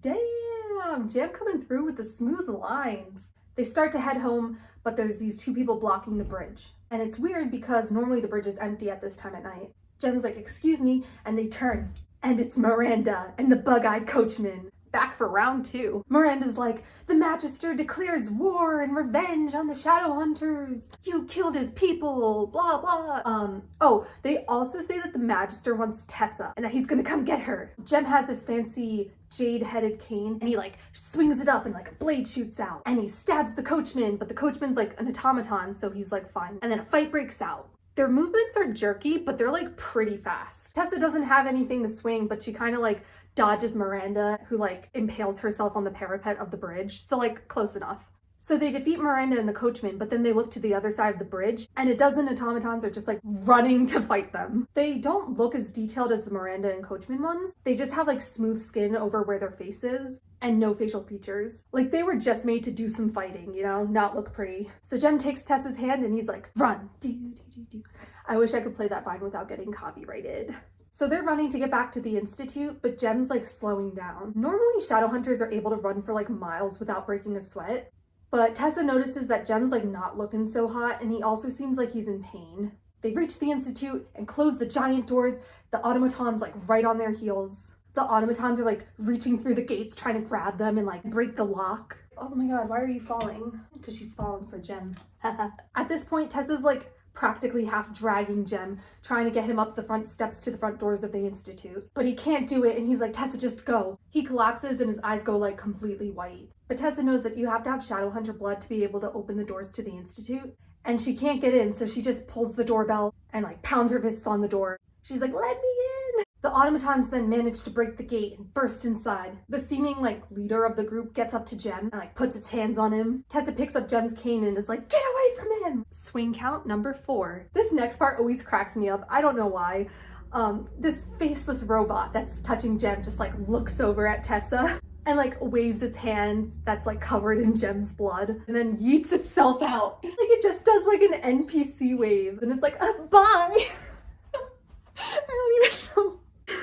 Damn, Jem coming through with the smooth lines. They start to head home, but there's these 2 people blocking the bridge. And it's weird because normally the bridge is empty at this time at night. Jem's like, excuse me, and they turn. And it's Miranda and the bug-eyed coachman. Back for round 2. Miranda's like, the Magister declares war and revenge on the Shadowhunters. You killed his people, blah, blah. Oh, they also say that the Magister wants Tessa and that he's gonna come get her. Jem has this fancy jade-headed cane, and he like swings it up and like a blade shoots out. And he stabs the coachman, but the coachman's like an automaton, so he's like fine. And then a fight breaks out. Their movements are jerky, but they're like pretty fast. Tessa doesn't have anything to swing, but she kind of like dodges Miranda, who like impales herself on the parapet of the bridge. So like close enough. So they defeat Miranda and the coachman, but then they look to the other side of the bridge, and a dozen automatons are just like running to fight them. They don't look as detailed as the Miranda and coachman ones. They just have like smooth skin over where their face is and no facial features. Like they were just made to do some fighting, you know, not look pretty. So Jem takes Tessa's hand and he's like, run. I wish I could play that vine without getting copyrighted. So they're running to get back to the Institute, but Jem's like slowing down. Normally Shadowhunters are able to run for like miles without breaking a sweat, but Tessa notices that Jem's like not looking so hot, and he also seems like he's in pain. They reach the Institute and close the giant doors, the automatons like right on their heels. The automatons are like reaching through the gates trying to grab them and like break the lock. Oh my god, why are you falling? Because she's falling for Jem. At this point, Tessa's like practically half dragging Jem, trying to get him up the front steps to the front doors of the Institute. But he can't do it, and he's like, Tessa, just go. He collapses and his eyes go like completely white. But Tessa knows that you have to have Shadowhunter blood to be able to open the doors to the Institute, and she can't get in, so she just pulls the doorbell and like pounds her fists on the door. She's like, let me in! The automatons then manage to break the gate and burst inside. The seeming like leader of the group gets up to Jem and like puts its hands on him. Tessa picks up Jem's cane and is like, get away from him! Swing count number 4. This next part always cracks me up. I don't know why. This faceless robot that's touching Jem just like looks over at Tessa and like waves its hand that's like covered in Jem's blood and then yeets itself out. Like it just does like an NPC wave and it's like, bye! I don't even know.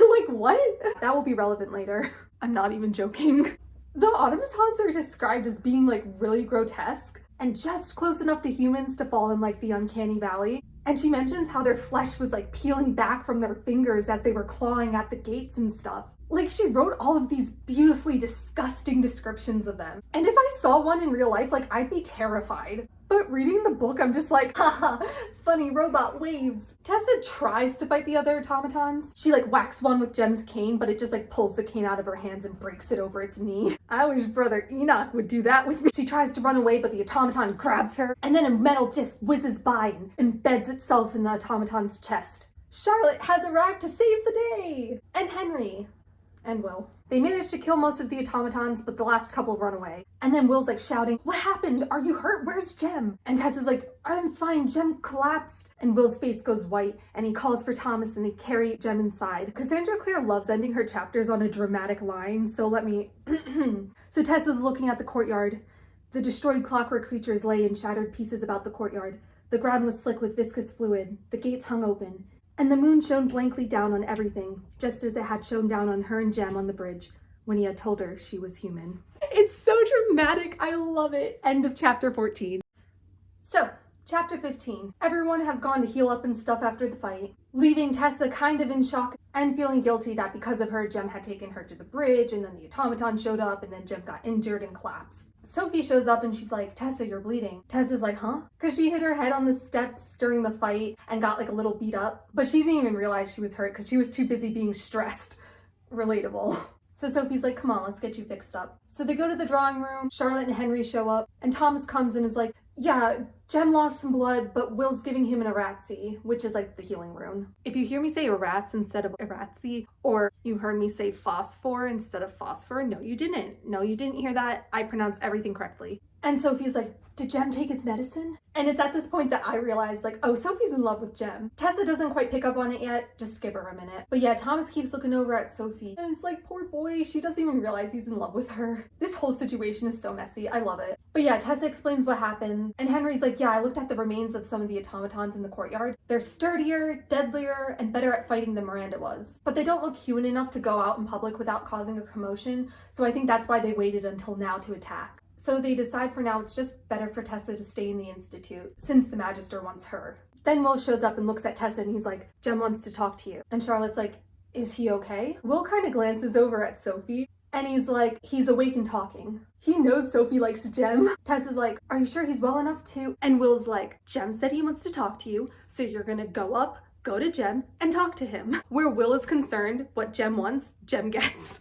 Like what? That will be relevant later. I'm not even joking. The automatons are described as being like really grotesque and just close enough to humans to fall in like the uncanny valley. And she mentions how their flesh was like peeling back from their fingers as they were clawing at the gates and stuff. Like she wrote all of these beautifully disgusting descriptions of them. And if I saw one in real life, like I'd be terrified. But reading the book, I'm just like, haha, funny robot waves. Tessa tries to fight the other automatons. She like whacks one with Jem's cane, but it just like pulls the cane out of her hands and breaks it over its knee. I wish Brother Enoch would do that with me. She tries to run away, but the automaton grabs her, and then a metal disc whizzes by and embeds itself in the automaton's chest. Charlotte has arrived to save the day! And Henry. And Will. They manage to kill most of the automatons, but the last couple run away. And then Will's like shouting, what happened? Are you hurt? Where's Jem? And Tessa's like, I'm fine, Jem collapsed. And Will's face goes white, and he calls for Thomas, and they carry Jem inside. Cassandra Clare loves ending her chapters on a dramatic line, so let me... So Tessa's looking at the courtyard. The destroyed clockwork creatures lay in shattered pieces about the courtyard. The ground was slick with viscous fluid. The gates hung open. And the moon shone blankly down on everything, just as it had shone down on her and Jem on the bridge when he had told her she was human. It's so dramatic. I love it. End of chapter 14. So, chapter 15. Everyone has gone to heal up and stuff after the fight, leaving Tessa kind of in shock and feeling guilty that because of her, Jem had taken her to the bridge, and then the automaton showed up, and then Jem got injured and collapsed. Sophie shows up and she's like, Tessa, you're bleeding. Tessa's like, huh? Because she hit her head on the steps during the fight and got like a little beat up, but she didn't even realize she was hurt because she was too busy being stressed. Relatable. So Sophie's like, come on, let's get you fixed up. So they go to the drawing room, Charlotte and Henry show up, and Thomas comes and is like, yeah, Jem lost some blood, but Will's giving him an Eratzi, which is like the healing rune. If you hear me say Erats instead of Eratzi, or you heard me say phosphor instead of phosphor, no you didn't. No, you didn't hear that. I pronounce everything correctly. And Sophie's like, did Jem take his medicine? And it's at this point that I realized, like, oh, Sophie's in love with Jem. Tessa doesn't quite pick up on it yet. Just give her a minute. But yeah, Thomas keeps looking over at Sophie. And it's like, poor boy, she doesn't even realize he's in love with her. This whole situation is so messy. I love it. But yeah, Tessa explains what happened. And Henry's like, yeah, I looked at the remains of some of the automatons in the courtyard. They're sturdier, deadlier, and better at fighting than Miranda was. But they don't look human enough to go out in public without causing a commotion. So I think that's why they waited until now to attack. So they decide for now it's just better for Tessa to stay in the Institute, since the Magister wants her. Then Will shows up and looks at Tessa and he's like, Jem wants to talk to you. And Charlotte's like, is he okay? Will kind of glances over at Sophie and he's like, he's awake and talking. He knows Sophie likes Jem. Tessa's like, are you sure he's well enough to? And Will's like, Jem said he wants to talk to you, so you're gonna go to Jem and talk to him. Where Will is concerned, what Jem wants, Jem gets.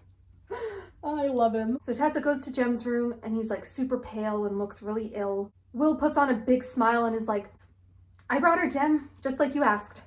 I love him. So Tessa goes to Jem's room and he's like super pale and looks really ill. Will puts on a big smile and is like, I brought her, Jem, just like you asked.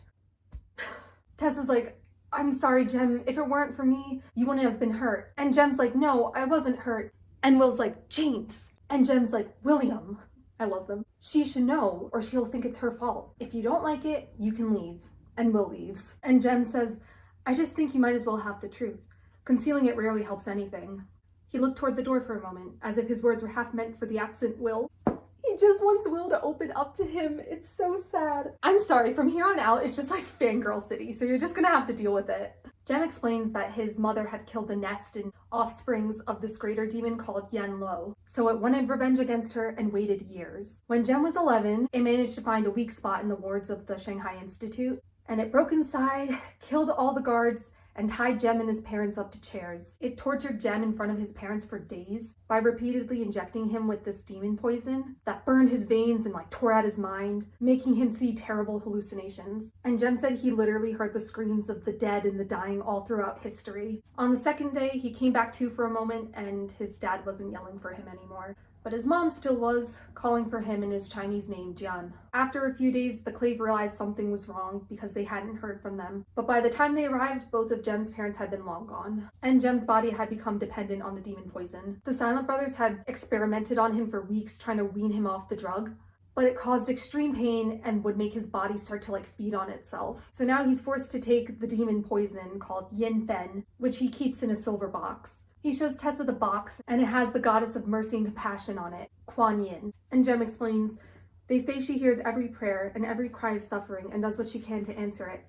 Tessa's like, I'm sorry, Jem, if it weren't for me, you wouldn't have been hurt. And Jem's like, no, I wasn't hurt. And Will's like, James. And Jem's like, William. I love them. She should know or she'll think it's her fault. If you don't like it, you can leave. And Will leaves. And Jem says, I just think you might as well have the truth. Concealing it rarely helps anything. He looked toward the door for a moment, as if his words were half meant for the absent Will. He just wants Will to open up to him. It's so sad. I'm sorry, from here on out, it's just like fangirl city, so you're just gonna have to deal with it. Jem explains that his mother had killed the nest and offsprings of this greater demon called Yen Lo, so it wanted revenge against her and waited years. When Jem was 11, it managed to find a weak spot in the wards of the Shanghai Institute, and it broke inside, killed all the guards, and tied Jem and his parents up to chairs. It tortured Jem in front of his parents for days by repeatedly injecting him with this demon poison that burned his veins and like tore out his mind, making him see terrible hallucinations. And Jem said he literally heard the screams of the dead and the dying all throughout history. On the second day, he came back to for a moment and his dad wasn't yelling for him anymore. But his mom still was, calling for him in his Chinese name, Jian. After a few days, the Clave realized something was wrong because they hadn't heard from them. But by the time they arrived, both of Jem's parents had been long gone, and Jem's body had become dependent on the demon poison. The Silent Brothers had experimented on him for weeks trying to wean him off the drug, but it caused extreme pain and would make his body start to feed on itself. So now he's forced to take the demon poison called Yin Fen, which he keeps in a silver box. He shows Tessa the box, and it has the goddess of mercy and compassion on it, Kuan Yin. And Jem explains, they say she hears every prayer and every cry of suffering and does what she can to answer it.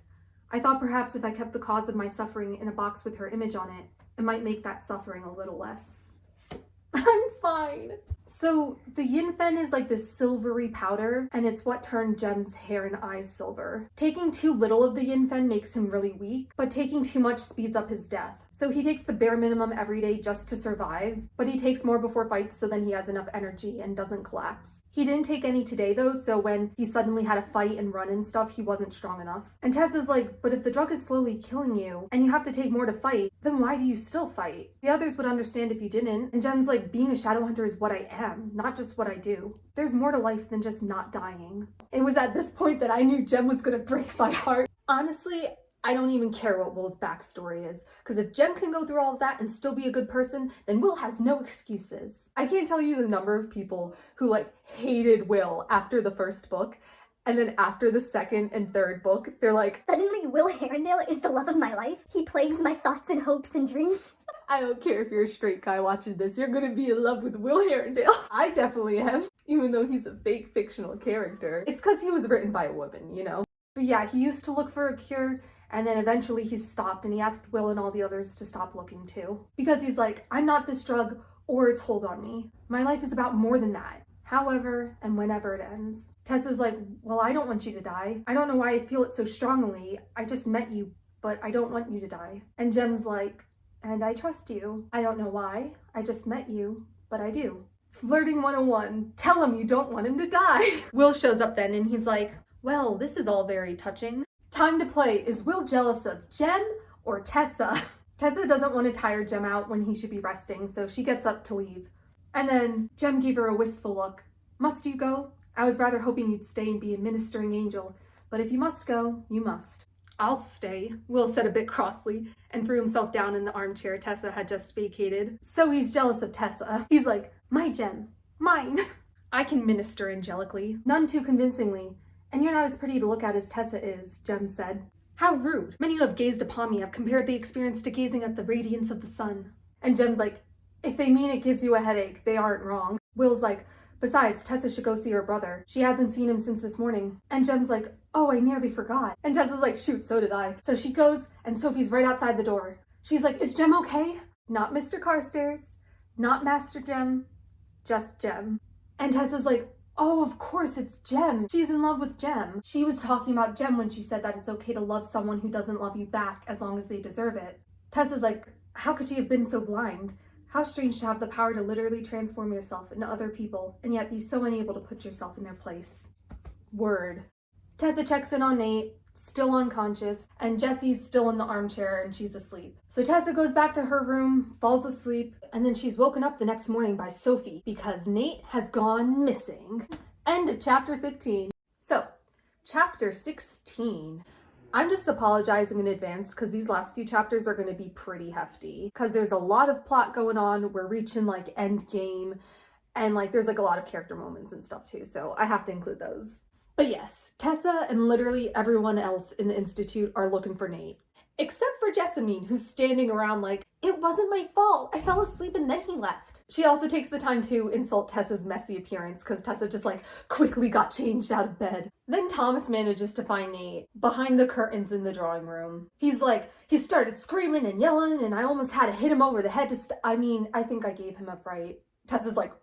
I thought perhaps if I kept the cause of my suffering in a box with her image on it, it might make that suffering a little less. I'm fine. So the yin fen is like this silvery powder, and it's what turned Jem's hair and eyes silver. Taking too little of the yin fen makes him really weak, but taking too much speeds up his death. So he takes the bare minimum every day just to survive, but he takes more before fights so then he has enough energy and doesn't collapse. He didn't take any today though, so when he suddenly had to fight and run and stuff, he wasn't strong enough. And Tessa's like, but if the drug is slowly killing you and you have to take more to fight, then why do you still fight? The others would understand if you didn't. And Jem's like, being a shadow hunter is what I am, not just what I do. There's more to life than just not dying. It was at this point that I knew Jem was gonna break my heart. Honestly, I don't even care what Will's backstory is, because if Jem can go through all of that and still be a good person, then Will has no excuses. I can't tell you the number of people who like hated Will after the first book, and then after the second and third book, they're like, suddenly Will Herondale is the love of my life. He plagues my thoughts and hopes and dreams. I don't care if you're a straight guy watching this, you're gonna be in love with Will Herondale. I definitely am, even though he's a fake fictional character. It's because he was written by a woman, you know? But yeah, he used to look for a cure, and then eventually he stopped and he asked Will and all the others to stop looking too. Because he's like, I'm not this drug or its hold on me. My life is about more than that. However and whenever it ends. Tessa's like, well, I don't want you to die. I don't know why I feel it so strongly. I just met you, but I don't want you to die. And Jem's like, and I trust you. I don't know why. I just met you, but I do. Flirting 101. Tell him you don't want him to die. Will shows up then and he's like, well, this is all very touching. Time to play. Is Will jealous of Jem or Tessa? Tessa doesn't want to tire Jem out when he should be resting, so she gets up to leave. And then Jem gave her a wistful look. Must you go? I was rather hoping you'd stay and be a ministering angel, but if you must go, you must. I'll stay, Will said a bit crossly, and threw himself down in the armchair Tessa had just vacated. So he's jealous of Tessa. He's like, my Jem, mine. I can minister angelically, none too convincingly. And you're not as pretty to look at as Tessa is, Jem said. How rude. Many who have gazed upon me have compared the experience to gazing at the radiance of the sun. And Jem's like, if they mean it gives you a headache, they aren't wrong. Will's like, besides, Tessa should go see her brother. She hasn't seen him since this morning. And Jem's like, oh, I nearly forgot. And Tessa's like, shoot, so did I. So she goes, and Sophie's right outside the door. She's like, is Jem okay? Not Mr. Carstairs, not Master Jem, just Jem. And Tessa's like, oh, of course, it's Jem. She's in love with Jem. She was talking about Jem when she said that it's okay to love someone who doesn't love you back as long as they deserve it. Tessa's like, how could she have been so blind? How strange to have the power to literally transform yourself into other people and yet be so unable to put yourself in their place. Word. Tessa checks in on Nate, still unconscious, and Jessie's still in the armchair and she's asleep. So Tessa goes back to her room, falls asleep, and then she's woken up the next morning by Sophie because Nate has gone missing. End of chapter 15. So, chapter 16. I'm just apologizing in advance because these last few chapters are going to be pretty hefty because there's a lot of plot going on. We're reaching like end game and like there's like a lot of character moments and stuff too. So I have to include those. But yes, Tessa and literally everyone else in the Institute are looking for Nate. Except for Jessamine, who's standing around like, it wasn't my fault. I fell asleep and then he left. She also takes the time to insult Tessa's messy appearance because Tessa just like quickly got changed out of bed. Then Thomas manages to find Nate behind the curtains in the drawing room. He's like, he started screaming and yelling and I almost had to hit him over the head to I think I gave him a fright. Tessa's like,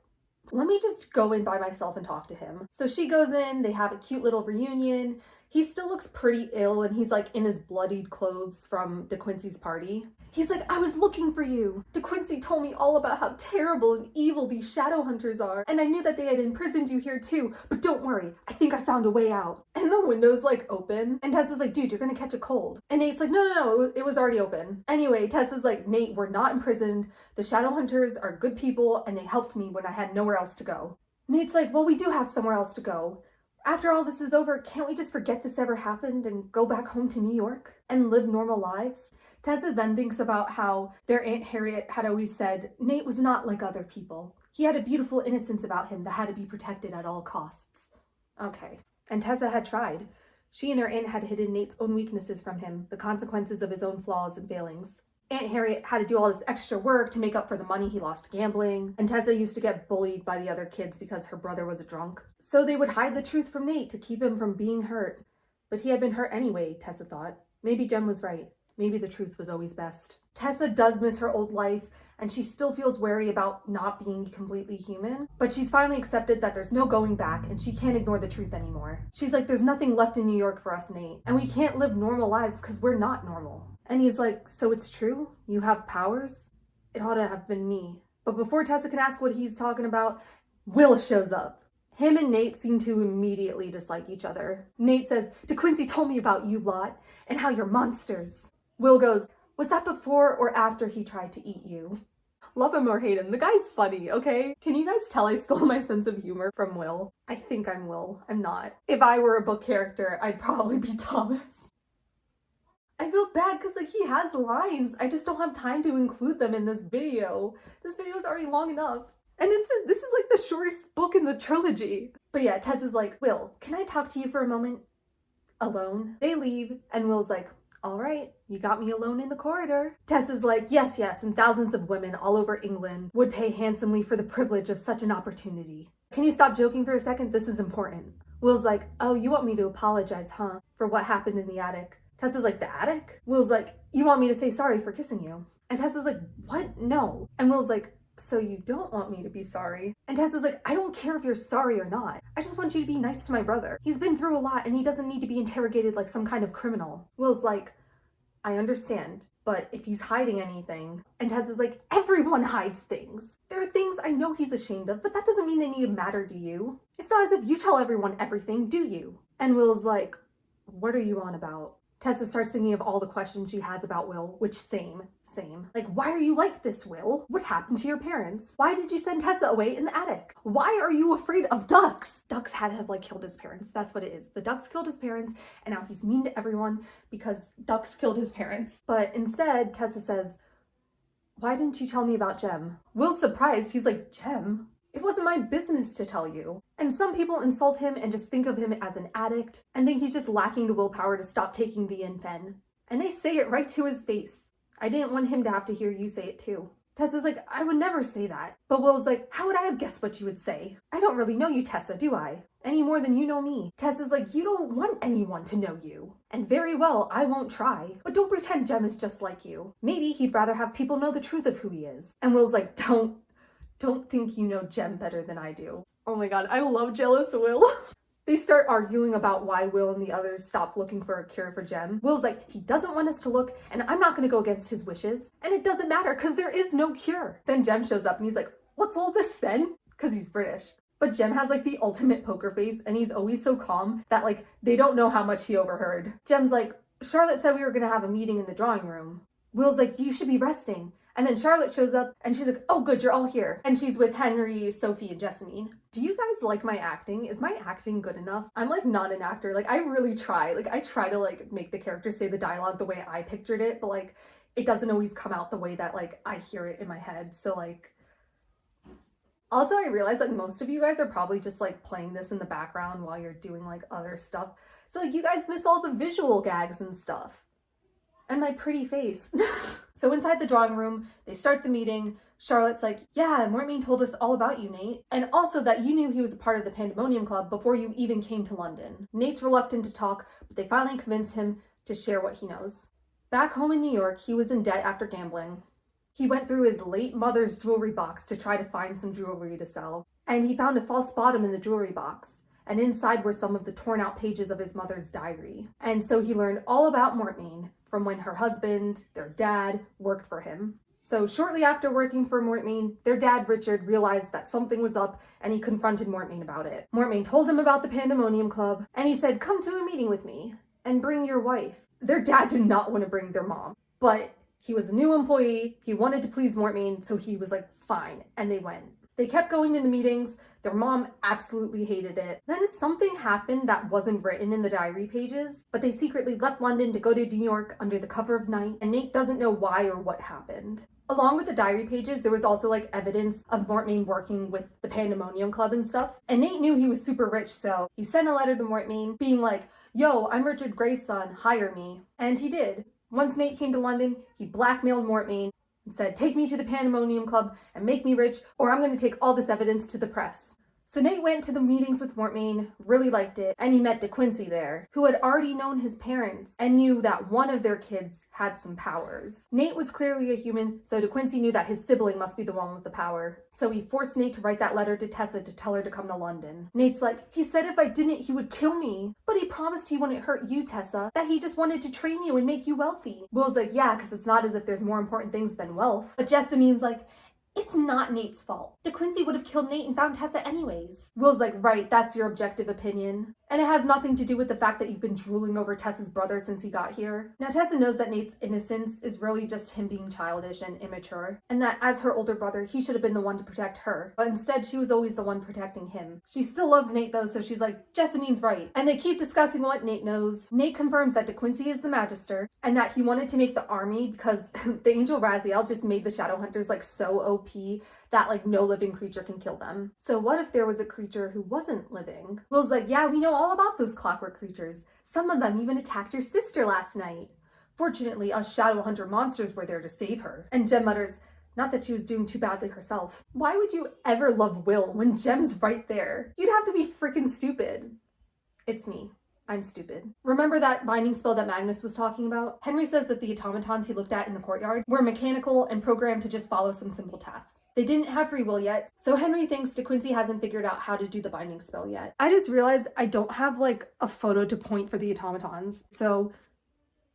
let me just go in by myself and talk to him. So she goes in, they have a cute little reunion. He still looks pretty ill and he's like in his bloodied clothes from De Quincey's party. He's like, I was looking for you. De Quincey told me all about how terrible and evil these shadow hunters are. And I knew that they had imprisoned you here too, but don't worry, I think I found a way out. And the window's like open and Tessa's like, dude, you're gonna catch a cold. And Nate's like, no, it was already open. Anyway, Tessa's like, Nate, we're not imprisoned. The shadow hunters are good people and they helped me when I had nowhere else to go. Nate's like, well, we do have somewhere else to go. After all this is over, can't we just forget this ever happened and go back home to New York and live normal lives? Tessa then thinks about how their Aunt Harriet had always said Nate was not like other people. He had a beautiful innocence about him that had to be protected at all costs. Okay. And Tessa had tried. She and her aunt had hidden Nate's own weaknesses from him, the consequences of his own flaws and failings. Aunt Harriet had to do all this extra work to make up for the money he lost gambling, and Tessa used to get bullied by the other kids because her brother was a drunk. So they would hide the truth from Nate to keep him from being hurt. But he had been hurt anyway, Tessa thought. Maybe Jem was right. maybe the truth was always best. Tessa does miss her old life, and she still feels wary about not being completely human, but she's finally accepted that there's no going back and she can't ignore the truth anymore. She's like, there's nothing left in New York for us, Nate, and we can't live normal lives because we're not normal. And he's like, so it's true? You have powers? It ought to have been me. But before Tessa can ask what he's talking about, Will shows up. Him and Nate seem to immediately dislike each other. Nate says, DeQuincy told me about you lot and how you're monsters. Will goes, was that before or after he tried to eat you? Love him or hate him, the guy's funny, okay? Can you guys tell I stole my sense of humor from Will? I think I'm Will. I'm not. If I were a book character, I'd probably be Thomas. I feel bad because like he has lines. I just don't have time to include them in this video. This video is already long enough. And this is like the shortest book in the trilogy. But yeah, Tessa's like, Will, can I talk to you for a moment? Alone. They leave and Will's like, all right, you got me alone in the corridor. Tessa's like, yes, and thousands of women all over England would pay handsomely for the privilege of such an opportunity. Can you stop joking for a second? This is important. Will's like, oh, you want me to apologize, huh? For what happened in the attic. Tessa's like, the attic? Will's like, you want me to say sorry for kissing you? And Tessa's like, what? No. And Will's like, so you don't want me to be sorry? And Tessa's like, I don't care if you're sorry or not. I just want you to be nice to my brother. He's been through a lot and he doesn't need to be interrogated like some kind of criminal. Will's like, I understand, but if he's hiding anything, and Tessa's like, everyone hides things. There are things I know he's ashamed of, but that doesn't mean they need to matter to you. It's not as if you tell everyone everything, do you? And Will's like, what are you on about? Tessa starts thinking of all the questions she has about Will, which same. Like, why are you like this, Will? What happened to your parents? Why did you send Tessa away in the attic? Why are you afraid of ducks? Ducks had to have like killed his parents. That's what it is. The ducks killed his parents and now he's mean to everyone because ducks killed his parents. But instead, Tessa says, why didn't you tell me about Jem? Will's surprised. He's like, Jem? It wasn't my business to tell you. And some people insult him and just think of him as an addict and think he's just lacking the willpower to stop taking the Infen. And they say it right to his face. I didn't want him to have to hear you say it too. Tessa's like, I would never say that. But Will's like, how would I have guessed what you would say? I don't really know you, Tessa, do I? Any more than you know me. Tessa's like, you don't want anyone to know you. And very well, I won't try. But don't pretend Jem is just like you. Maybe he'd rather have people know the truth of who he is. And Will's like, don't think you know Jem better than I do. Oh my god, I love jealous Will. They start arguing about why Will and the others stop looking for a cure for Jem. Will's like, he doesn't want us to look, and I'm not gonna go against his wishes. And it doesn't matter, because there is no cure. Then Jem shows up and he's like, what's all this then? Because he's British. But Jem has like the ultimate poker face, and he's always so calm that like, they don't know how much he overheard. Jem's like, Charlotte said we were gonna have a meeting in the drawing room. Will's like, you should be resting. And then Charlotte shows up and she's like, oh good, you're all here. And she's with Henry, Sophie, and Jessamine. Do you guys like my acting? Is my acting good enough? I'm like not an actor. Like I really try. Like I try to like make the character say the dialogue the way I pictured it, but like it doesn't always come out the way that like I hear it in my head. So like, also I realize like most of you guys are probably just like playing this in the background while you're doing like other stuff. So like you guys miss all the visual gags and stuff. And my pretty face. So inside the drawing room, they start the meeting. Charlotte's like, yeah, Mortmain told us all about you, Nate. And also that you knew he was a part of the Pandemonium Club before you even came to London. Nate's reluctant to talk, but they finally convince him to share what he knows. Back home in New York, he was in debt after gambling. He went through his late mother's jewelry box to try to find some jewelry to sell. And he found a false bottom in the jewelry box. And inside were some of the torn out pages of his mother's diary. And so he learned all about Mortmain from when her husband, their dad, worked for him. So shortly after working for Mortmain, their dad, Richard, realized that something was up and he confronted Mortmain about it. Mortmain told him about the Pandemonium Club and he said, come to a meeting with me and bring your wife. Their dad did not want to bring their mom, but he was a new employee. He wanted to please Mortmain, so he was like, fine. And they went. They kept going to the meetings. Their mom absolutely hated it. Then something happened that wasn't written in the diary pages, but they secretly left London to go to New York under the cover of night, and Nate doesn't know why or what happened. Along with the diary pages, there was also like evidence of Mortmain working with the Pandemonium Club and stuff. And Nate knew he was super rich, so he sent a letter to Mortmain being like, yo, I'm Richard Grey's son, hire me. And he did. Once Nate came to London, he blackmailed Mortmain and said, take me to the Pandemonium Club and make me rich, or I'm going to take all this evidence to the press. So Nate went to the meetings with Mortmain, really liked it, and he met DeQuincy there, who had already known his parents and knew that one of their kids had some powers. Nate was clearly a human, so DeQuincy knew that his sibling must be the one with the power. So he forced Nate to write that letter to Tessa to tell her to come to London. Nate's like, he said if I didn't, he would kill me. But he promised he wouldn't hurt you, Tessa, that he just wanted to train you and make you wealthy. Will's like, yeah, because it's not as if there's more important things than wealth. But Jessamine's like, it's not Nate's fault. DeQuincy would have killed Nate and found Tessa anyways. Will's like, right, that's your objective opinion. And it has nothing to do with the fact that you've been drooling over Tessa's brother since he got here. Now Tessa knows that Nate's innocence is really just him being childish and immature, and that as her older brother, he should have been the one to protect her. But instead, she was always the one protecting him. She still loves Nate though, so she's like, Jessamine's right. And they keep discussing what Nate knows. Nate confirms that DeQuincy is the Magister, and that he wanted to make the army because the Angel Raziel just made the Shadowhunters like so OP that like no living creature can kill them. So what if there was a creature who wasn't living? Will's like, yeah, we know all about those clockwork creatures. Some of them even attacked your sister last night. Fortunately, us Shadowhunter monsters were there to save her. And Jem mutters, not that she was doing too badly herself. Why would you ever love Will when Jem's right there? You'd have to be freaking stupid. It's me. I'm stupid. Remember that binding spell that Magnus was talking about? Henry says that the automatons he looked at in the courtyard were mechanical and programmed to just follow some simple tasks. They didn't have free will yet, so Henry thinks DeQuincy hasn't figured out how to do the binding spell yet. I just realized I don't have like a photo to point for the automatons, so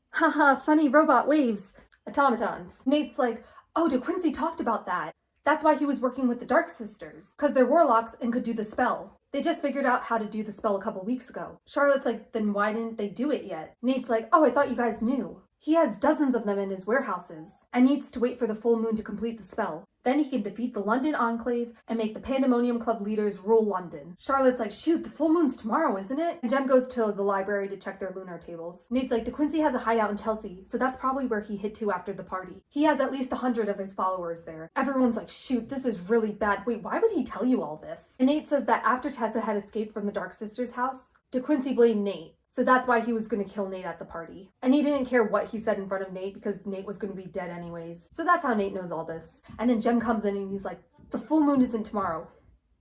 haha, funny robot waves. Automatons. Nate's like, oh, DeQuincy talked about that. That's why he was working with the Dark Sisters, because they're warlocks and could do the spell. They just figured out how to do the spell a couple weeks ago. Charlotte's like, then why didn't they do it yet? Nate's like, oh, I thought you guys knew. He has dozens of them in his warehouses and needs to wait for the full moon to complete the spell. Then he can defeat the London Enclave and make the Pandemonium Club leaders rule London. Charlotte's like, shoot, the full moon's tomorrow, isn't it? And Jem goes to the library to check their lunar tables. Nate's like, DeQuincy has a hideout in Chelsea, so that's probably where he hid to after the party. He has at least 100 of his followers there. Everyone's like, shoot, this is really bad. Wait, why would he tell you all this? And Nate says that after Tessa had escaped from the Dark Sisters' house, DeQuincy blamed Nate. So that's why he was going to kill Nate at the party. And he didn't care what he said in front of Nate because Nate was going to be dead anyways. So that's how Nate knows all this. And then Jem comes in and he's like, the full moon isn't tomorrow.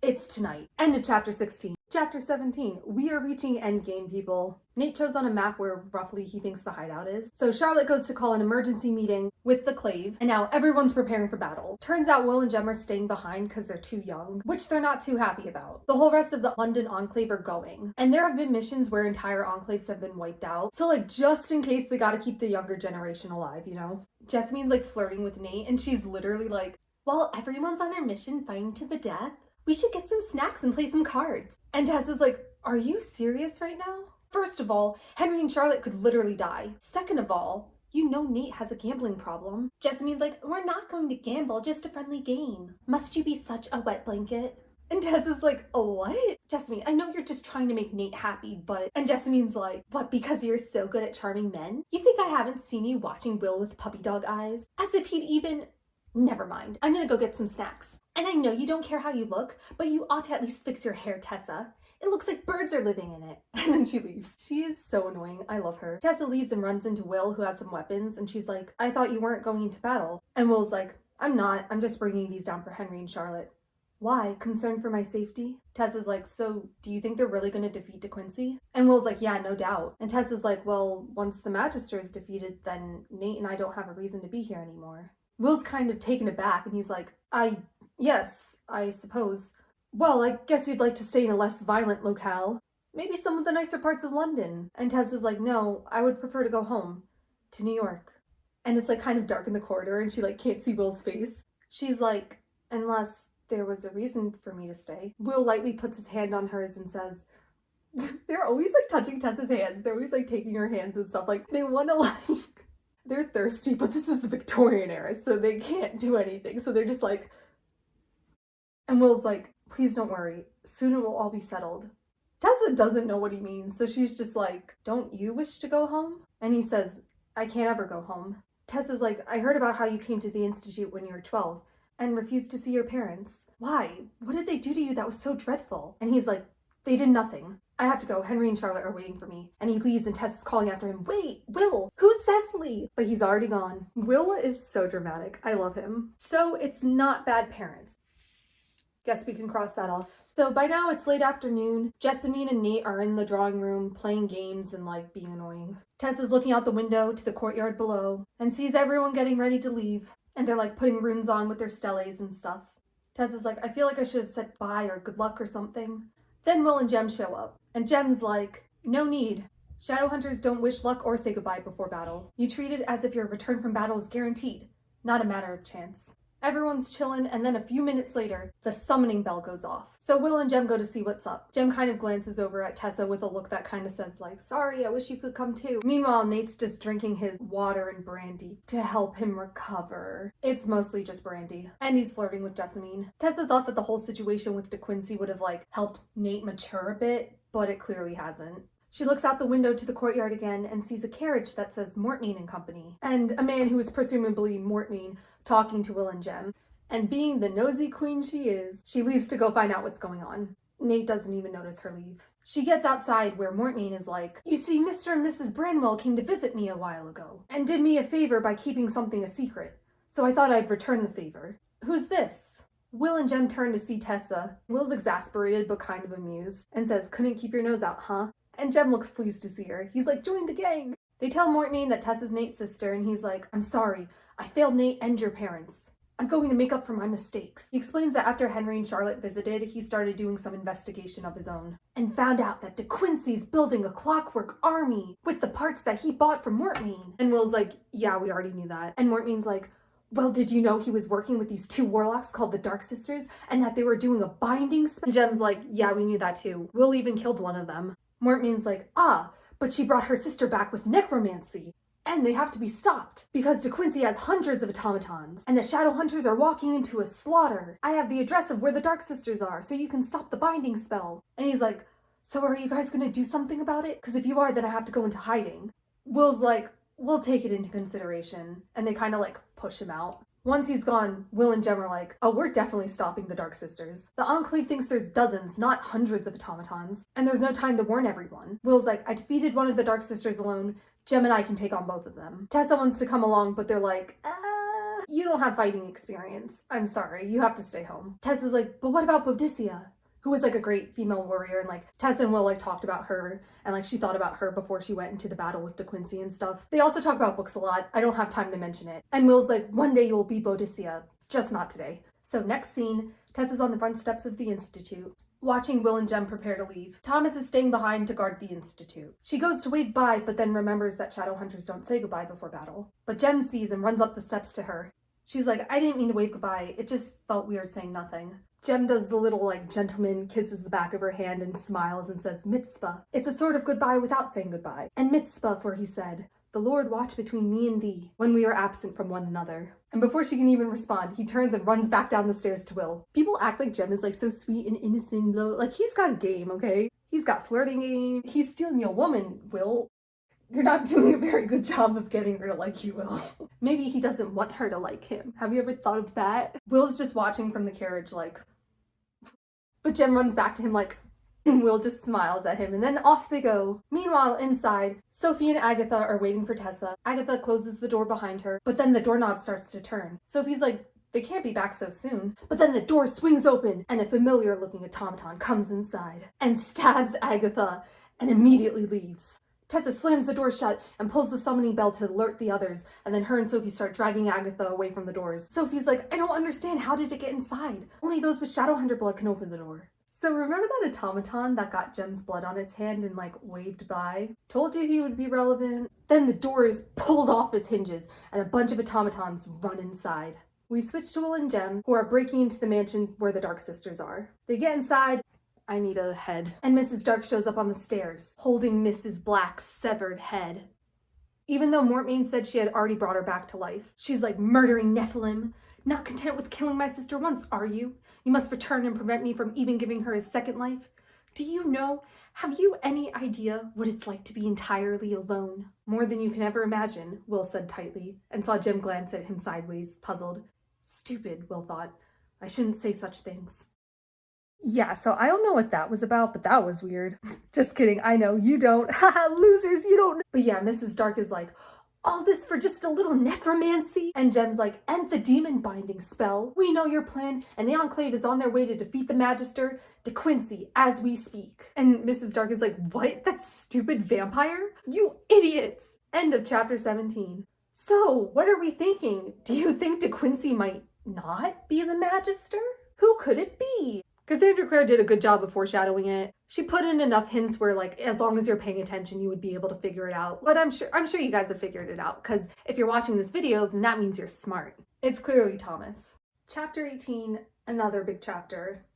It's tonight. End of chapter 16. Chapter 17. We are reaching endgame, people. Nate chose on a map where roughly he thinks the hideout is. So Charlotte goes to call an emergency meeting with the Clave, and now everyone's preparing for battle. Turns out Will and Jem are staying behind because they're too young, which they're not too happy about. The whole rest of the London Enclave are going, and there have been missions where entire enclaves have been wiped out. So like just in case, they gotta keep the younger generation alive, you know? Jessamine's like flirting with Nate, and she's literally like, while everyone's on their mission fighting to the death, we should get some snacks and play some cards. And Tessa's like, are you serious right now? First of all, Henry and Charlotte could literally die. Second of all, you know Nate has a gambling problem. Jessamine's like, we're not going to gamble, just a friendly game. Must you be such a wet blanket? And Tessa's like, a what? Jessamine, I know you're just trying to make Nate happy, but... And Jessamine's like, what, because you're so good at charming men? You think I haven't seen you watching Will with puppy dog eyes? As if he'd even... Never mind, I'm gonna go get some snacks. And I know you don't care how you look, but you ought to at least fix your hair, Tessa. It looks like birds are living in it. And then she leaves. She is so annoying. I love her. Tessa leaves and runs into Will, who has some weapons, and she's like, I thought you weren't going into battle. And Will's like, I'm not. I'm just bringing these down for Henry and Charlotte. Why? Concern for my safety? Tessa's like, so do you think they're really going to defeat DeQuincy? And Will's like, yeah, no doubt. And Tessa's like, well, once the Magister is defeated, then Nate and I don't have a reason to be here anymore. Will's kind of taken aback, and he's like, yes, I suppose. Well, I guess you'd like to stay in a less violent locale. Maybe some of the nicer parts of London. And Tessa's like, no, I would prefer to go home. To New York. And it's like kind of dark in the corridor, and she like can't see Will's face. She's like, unless there was a reason for me to stay. Will lightly puts his hand on hers and says, they're always like touching Tessa's hands. They're always like taking her hands and stuff. Like they want to like... They're thirsty, but this is the Victorian era, so they can't do anything. So they're just like... And Will's like, please don't worry. Soon it will all be settled. Tessa doesn't know what he means, so she's just like, don't you wish to go home? And he says, I can't ever go home. Tessa's like, I heard about how you came to the Institute when you were 12 and refused to see your parents. Why? What did they do to you that was so dreadful? And he's like, they did nothing. I have to go. Henry and Charlotte are waiting for me. And he leaves and Tess is calling after him. Wait, Will, who's Cecily? But he's already gone. Will is so dramatic. I love him. So it's not bad parents. Guess we can cross that off. So by now it's late afternoon. Jessamine and Nate are in the drawing room playing games and being annoying. Tessa's looking out the window to the courtyard below and sees everyone getting ready to leave. And they're putting runes on with their steles and stuff. Tessa's I feel like I should have said bye or good luck or something. Then Will and Jem show up. And Jem's no need. Shadowhunters don't wish luck or say goodbye before battle. You treat it as if your return from battle is guaranteed, not a matter of chance. Everyone's chillin', and then a few minutes later, the summoning bell goes off. So Will and Jem go to see what's up. Jem kind of glances over at Tessa with a look that kind of says sorry, I wish you could come too. Meanwhile, Nate's just drinking his water and brandy to help him recover. It's mostly just brandy. And he's flirting with Jessamine. Tessa thought that the whole situation with DeQuincy would have helped Nate mature a bit, but it clearly hasn't. She looks out the window to the courtyard again and sees a carriage that says Mortmain and Company, and a man who is presumably Mortmain talking to Will and Jem. And being the nosy queen she is, she leaves to go find out what's going on. Nate doesn't even notice her leave. She gets outside where Mortmain is you see, Mr. and Mrs. Branwell came to visit me a while ago, and did me a favor by keeping something a secret, so I thought I'd return the favor. Who's this? Will and Jem turn to see Tessa. Will's exasperated but kind of amused, and says, couldn't keep your nose out, huh? And Jem looks pleased to see her. He's join the gang. They tell Mortmain that Tessa's Nate's sister, and he's I'm sorry. I failed Nate and your parents. I'm going to make up for my mistakes. He explains that after Henry and Charlotte visited, he started doing some investigation of his own, and found out that DeQuincy's building a clockwork army with the parts that he bought from Mortmain. And Will's yeah, we already knew that. And Mortmain's well, did you know he was working with these two warlocks called the Dark Sisters, and that they were doing a binding spell? And Jem's yeah, we knew that too. Will even killed one of them. Mortmain's but she brought her sister back with necromancy, and they have to be stopped, because DeQuincy has hundreds of automatons, and the Shadowhunters are walking into a slaughter. I have the address of where the Dark Sisters are, so you can stop the binding spell. And he's so are you guys gonna do something about it? Because if you are, then I have to go into hiding. Will's we'll take it into consideration, and they kind of push him out. Once he's gone, Will and Jem are oh, we're definitely stopping the Dark Sisters. The Enclave thinks there's dozens, not hundreds of automatons, and there's no time to warn everyone. Will's I defeated one of the Dark Sisters alone. Jem and I can take on both of them. Tessa wants to come along, but they're you don't have fighting experience. I'm sorry, you have to stay home. Tessa's but what about Boudicca? Who was a great female warrior, and Tessa and Will talked about her, and she thought about her before she went into the battle with DeQuincy and stuff. They also talk about books a lot. I don't have time to mention it. And Will's one day you'll be Boudicca, just not today. So next scene, Tessa's on the front steps of the Institute, watching Will and Jem prepare to leave. Thomas is staying behind to guard the Institute. She goes to wave bye, but then remembers that Shadowhunters don't say goodbye before battle. But Jem sees and runs up the steps to her. She's I didn't mean to wave goodbye, it just felt weird saying nothing. Jem does the little gentleman, kisses the back of her hand and smiles and says mitzvah. It's a sort of goodbye without saying goodbye. And mitzvah, for he said, the Lord watch between me and thee when we are absent from one another. And before she can even respond, he turns and runs back down the stairs to Will. People act like Jem is so sweet and innocent, he's got game, okay? He's got flirting game. He's stealing your woman, Will. You're not doing a very good job of getting her to like you, Will. Maybe he doesn't want her to like him. Have you ever thought of that? Will's just watching from the carriage but Jem runs back to him and Will just smiles at him, and then off they go. Meanwhile, inside, Sophie and Agatha are waiting for Tessa. Agatha closes the door behind her, but then the doorknob starts to turn. Sophie's they can't be back so soon. But then the door swings open, and a familiar-looking automaton comes inside and stabs Agatha and immediately leaves. Tessa slams the door shut and pulls the summoning bell to alert the others, and then her and Sophie start dragging Agatha away from the doors. Sophie's I don't understand, how did it get inside? Only those with Shadowhunter blood can open the door. So remember that automaton that got Jem's blood on its hand and waved by? Told you he would be relevant. Then the door is pulled off its hinges and a bunch of automatons run inside. We switch to Will and Jem, who are breaking into the mansion where the Dark Sisters are. They get inside. I need a head. And Mrs. Dark shows up on the stairs, holding Mrs. Black's severed head. Even though Mortmain said she had already brought her back to life, she's murdering Nephilim. Not content with killing my sister once, are you? You must return and prevent me from even giving her a second life. Do you know? Have you any idea what it's like to be entirely alone? More than you can ever imagine, Will said tightly, and saw Jem glance at him sideways, puzzled. Stupid, Will thought. I shouldn't say such things. Yeah, so I don't know what that was about, but that was weird. Just kidding, I know, you don't. Haha, losers, you don't. But yeah, Mrs. Dark is All this for just a little necromancy? And Jem's like, and the demon binding spell. We know your plan, and the Enclave is on their way to defeat the Magister, De Quincy, as we speak. And Mrs. Dark is like, what? That stupid vampire? You idiots! End of chapter 17. So, what are we thinking? Do you think De Quincy might not be the Magister? Who could it be? Cassandra Clare did a good job of foreshadowing it. She put in enough hints where, like, as long as you're paying attention, you would be able to figure it out. But I'm sure you guys have figured it out, because if you're watching this video, then that means you're smart. It's clearly Thomas. Chapter 18, another big chapter.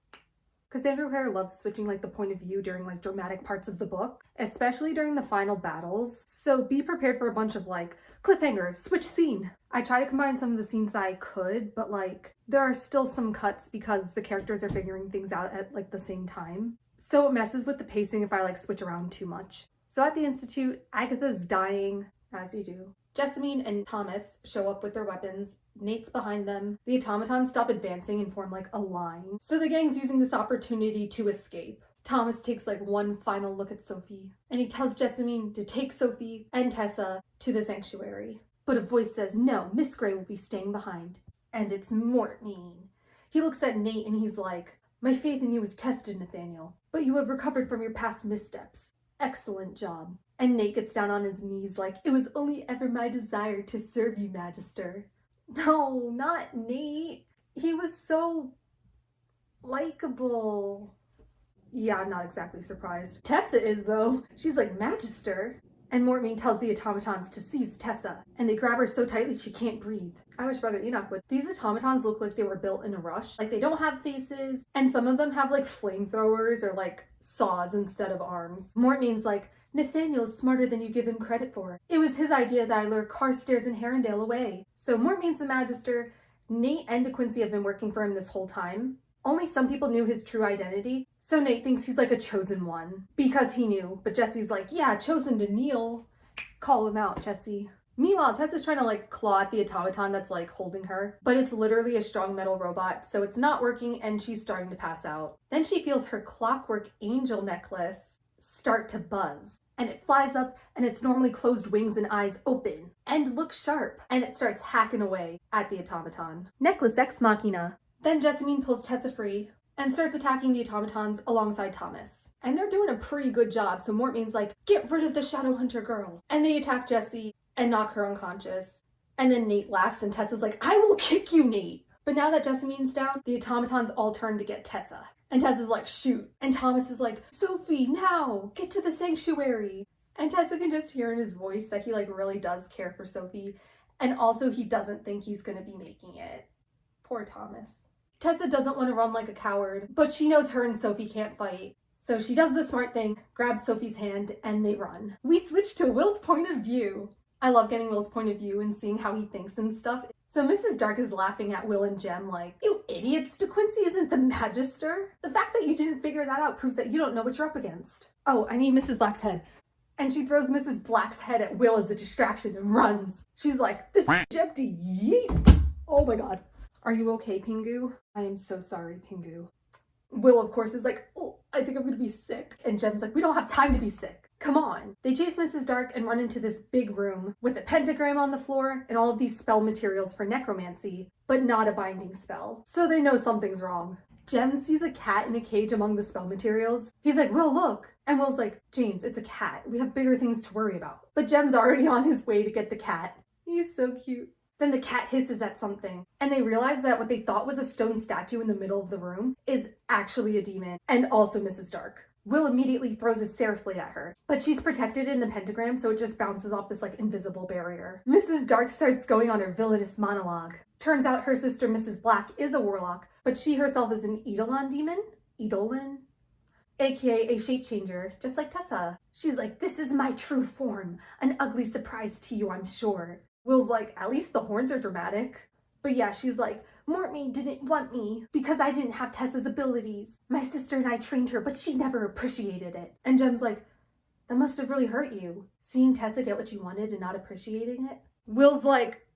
Cassandra Clare loves switching like the point of view during like dramatic parts of the book, especially during the final battles. So be prepared for a bunch of like cliffhanger, switch scene. I try to combine some of the scenes that I could, but like there are still some cuts because the characters are figuring things out at like the same time. So it messes with the pacing if I like switch around too much. So at the Institute, Agatha's dying, as you do. Jessamine and Thomas show up with their weapons. Nate's behind them. The automatons stop advancing and form like a line. So the gang's using this opportunity to escape. Thomas takes like one final look at Sophie, and he tells Jessamine to take Sophie and Tessa to the sanctuary. But a voice says, no, Miss Grey will be staying behind. And it's Mortmain. He looks at Nate and he's like, my faith in you is tested, Nathaniel, but you have recovered from your past missteps. Excellent job. And Nate gets down on his knees like, it was only ever my desire to serve you, Magister. No, not Nate. He was so likable. Yeah, I'm not exactly surprised. Tessa is, though. She's like, Magister. And Mortmain tells the automatons to seize Tessa, and they grab her so tightly she can't breathe. I wish Brother Enoch would. These automatons look like they were built in a rush. Like, they don't have faces, and some of them have, like, flamethrowers or, like, saws instead of arms. Mortmain's like, Nathaniel's smarter than you give him credit for. It was his idea that I lured Carstairs and Herondale away. So Mortmain's the Magister. Nate and De Quincy have been working for him this whole time. Only some people knew his true identity, so Nate thinks he's like a chosen one. Because he knew, but Jesse's like, yeah, chosen to kneel. Call him out, Jesse. Meanwhile, Tessa's trying to like claw at the automaton that's like holding her, but it's literally a strong metal robot, so it's not working and she's starting to pass out. Then she feels her Clockwork Angel necklace start to buzz, and it flies up and its normally closed wings and eyes open and look sharp, and it starts hacking away at the automaton. Necklace Ex Machina. Then Jessamine pulls Tessa free and starts attacking the automatons alongside Thomas. And they're doing a pretty good job, so Mortmain's like, get rid of the Shadowhunter girl. And they attack Jessie and knock her unconscious. And then Nate laughs and Tessa's like, I will kick you, Nate. But now that Jessamine's down, the automatons all turn to get Tessa. And Tessa's like, shoot. And Thomas is like, Sophie, now, get to the sanctuary. And Tessa can just hear in his voice that he like really does care for Sophie. And also he doesn't think he's gonna be making it. Poor Thomas. Tessa doesn't want to run like a coward, but she knows her and Sophie can't fight. So she does the smart thing, grabs Sophie's hand, and they run. We switch to Will's point of view. I love getting Will's point of view and seeing how he thinks and stuff. So Mrs. Dark is laughing at Will and Jem like, you idiots, De Quincy isn't the Magister. The fact that you didn't figure that out proves that you don't know what you're up against. Oh, I mean Mrs. Black's head. And she throws Mrs. Black's head at Will as a distraction and runs. She's like, this is empty, yeet. Oh my god. Are you okay, Pingu? I am so sorry, Pingu. Will, of course, is like, oh, I think I'm gonna be sick. And Jem's like, we don't have time to be sick. Come on. They chase Mrs. Dark and run into this big room with a pentagram on the floor and all of these spell materials for necromancy, but not a binding spell. So they know something's wrong. Jem sees a cat in a cage among the spell materials. He's like, Will, look. And Will's like, James, it's a cat. We have bigger things to worry about. But Jem's already on his way to get the cat. He's so cute. Then the cat hisses at something, and they realize that what they thought was a stone statue in the middle of the room is actually a demon, and also Mrs. Dark. Will immediately throws a seraph blade at her, but she's protected in the pentagram, so it just bounces off this like invisible barrier. Mrs. Dark starts going on her villainous monologue. Turns out her sister Mrs. Black is a warlock, but she herself is an Eidolon demon? Eidolon? AKA a shape changer, just like Tessa. She's like, this is my true form. An ugly surprise to you, I'm sure. Will's like, at least the horns are dramatic. But yeah, she's like, Mortmain didn't want me because I didn't have Tessa's abilities. My sister and I trained her, but she never appreciated it. And Jem's like, that must have really hurt you, seeing Tessa get what you wanted and not appreciating it. Will's like,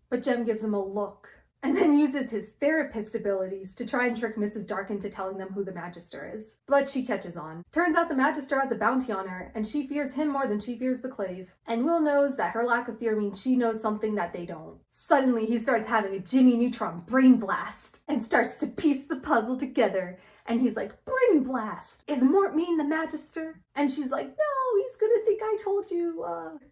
but Jem gives him a look, and then uses his therapist abilities to try and trick Mrs. Dark into telling them who the Magister is. But she catches on. Turns out the Magister has a bounty on her, and she fears him more than she fears the Clave. And Will knows that her lack of fear means she knows something that they don't. Suddenly, he starts having a Jimmy Neutron brain blast and starts to piece the puzzle together. And he's like, brain blast! Is Mortmain the Magister? And she's like, no, he's gonna think I told you.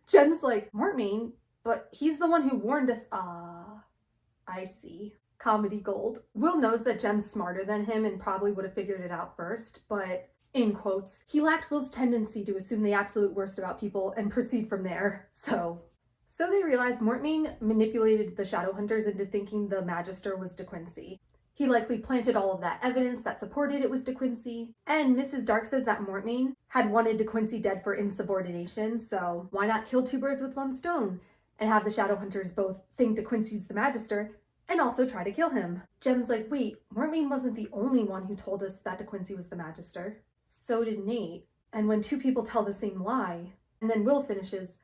Jem's like, Mortmain? But he's the one who warned us. I see. Comedy gold. Will knows that Jem's smarter than him and probably would have figured it out first, but in quotes, he lacked Will's tendency to assume the absolute worst about people and proceed from there. So they realize Mortmain manipulated the Shadowhunters into thinking the Magister was De Quincey. He likely planted all of that evidence that supported it was De Quincey, and Mrs. Dark says that Mortmain had wanted De Quincey dead for insubordination, so why not kill two birds with one stone and have the Shadowhunters both think De Quincey's the Magister and also try to kill him. Jem's like, wait, Mortmain wasn't the only one who told us that De Quincey was the Magister. So did Nate. And when two people tell the same lie, and then Will finishes,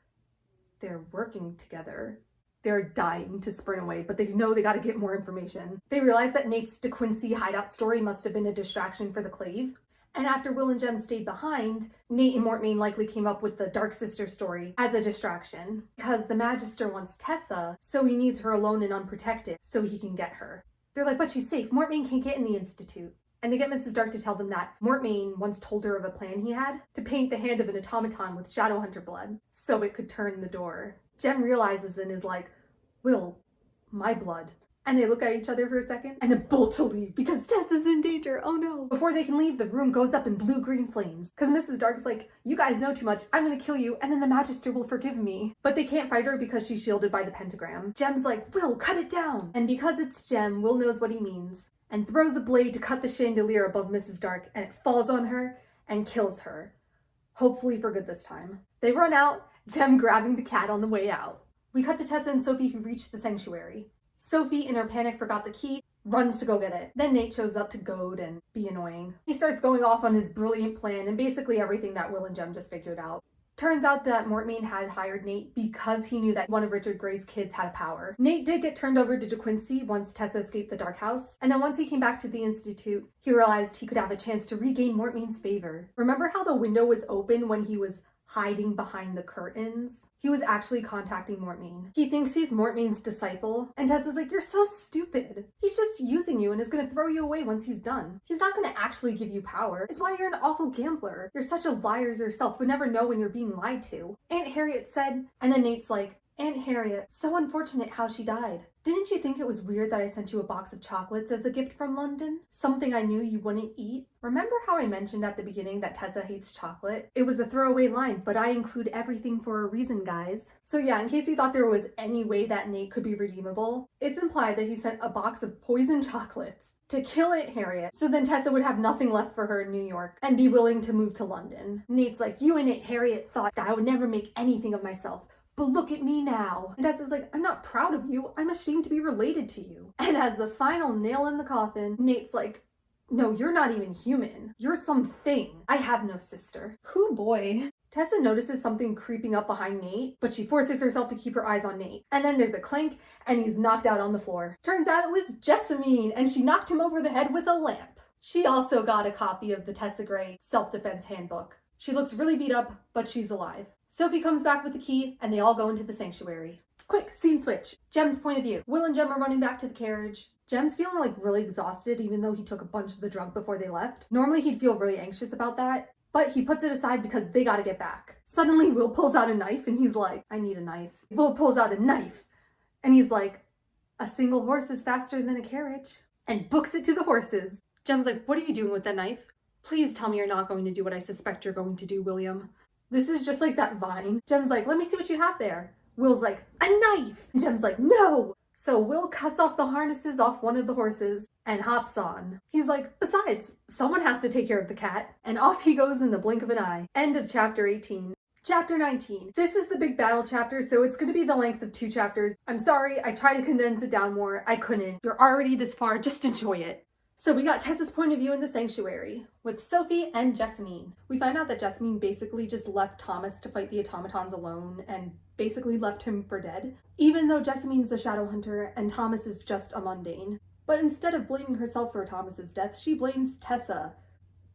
they're working together. They're dying to sprint away, but they know they gotta get more information. They realize that Nate's De Quincey hideout story must have been a distraction for the Clave. And after Will and Jem stayed behind, Nate and Mortmain likely came up with the Dark Sister story as a distraction. Because the Magister wants Tessa, so he needs her alone and unprotected so he can get her. They're like, but she's safe. Mortmain can't get in the Institute. And they get Mrs. Dark to tell them that Mortmain once told her of a plan he had to paint the hand of an automaton with Shadowhunter blood so it could turn the door. Jem realizes and is like, Will, my blood. And they look at each other for a second and then bolt to leave because Tessa's in danger. Oh no. Before they can leave, the room goes up in blue-green flames because Mrs. Dark's like, you guys know too much. I'm gonna kill you and then the Magister will forgive me. But they can't fight her because she's shielded by the pentagram. Jem's like, Will, cut it down. And because it's Jem, Will knows what he means and throws a blade to cut the chandelier above Mrs. Dark and it falls on her and kills her. Hopefully for good this time. They run out, Jem grabbing the cat on the way out. We cut to Tessa and Sophie who reach the sanctuary. Sophie, in her panic, forgot the key, runs to go get it. Then Nate shows up to goad and be annoying. He starts going off on his brilliant plan and basically everything that Will and Jem just figured out. Turns out that Mortmain had hired Nate because he knew that one of Richard Grey's kids had a power. Nate did get turned over to De Quincey once Tessa escaped the Dark House, and then once he came back to the Institute, he realized he could have a chance to regain Mortmain's favor. Remember how the window was open when he was hiding behind the curtains? He was actually contacting Mortmain. He thinks he's Mortmain's disciple, and Tessa's like, you're so stupid. He's just using you and is gonna throw you away once he's done. He's not gonna actually give you power. It's why you're an awful gambler. You're such a liar yourself, would never know when you're being lied to. Aunt Harriet said, and then Nate's like, Aunt Harriet, so unfortunate how she died. Didn't you think it was weird that I sent you a box of chocolates as a gift from London? Something I knew you wouldn't eat? Remember how I mentioned at the beginning that Tessa hates chocolate? It was a throwaway line, but I include everything for a reason, guys. So yeah, in case you thought there was any way that Nate could be redeemable, it's implied that he sent a box of poisoned chocolates to kill Aunt Harriet, so then Tessa would have nothing left for her in New York and be willing to move to London. Nate's like, you and Aunt Harriet thought that I would never make anything of myself. But look at me now. And Tessa's like, I'm not proud of you. I'm ashamed to be related to you. And as the final nail in the coffin, Nate's like, no, you're not even human. You're something. I have no sister. Hoo boy. Tessa notices something creeping up behind Nate, but she forces herself to keep her eyes on Nate. And then there's a clank, and he's knocked out on the floor. Turns out it was Jessamine, and she knocked him over the head with a lamp. She also got a copy of the Tessa Gray Self-Defense Handbook. She looks really beat up, but she's alive. Sophie comes back with the key, and they all go into the sanctuary. Quick, scene switch. Jem's point of view. Will and Jem are running back to the carriage. Jem's feeling like really exhausted, even though he took a bunch of the drug before they left. Normally he'd feel really anxious about that, but he puts it aside because they gotta get back. Suddenly Will pulls out a knife, and he's like, I need a knife. Will pulls out a knife, and he's like, a single horse is faster than a carriage, and books it to the horses. Jem's like, what are you doing with that knife? Please tell me you're not going to do what I suspect you're going to do, William. This is just like that vine. Jem's like, let me see what you have there. Will's like, a knife! And Jem's like, no! So Will cuts off the harnesses off one of the horses and hops on. He's like, besides, someone has to take care of the cat. And off he goes in the blink of an eye. End of chapter 18. Chapter 19. This is the big battle chapter, so it's going to be the length of 2 chapters. I'm sorry, I tried to condense it down more. I couldn't. You're already this far, just enjoy it. So we got Tessa's point of view in the sanctuary with Sophie and Jessamine. We find out that Jessamine basically just left Thomas to fight the automatons alone and basically left him for dead, even though Jessamine is a shadow hunter and Thomas is just a mundane. But instead of blaming herself for Thomas's death, she blames Tessa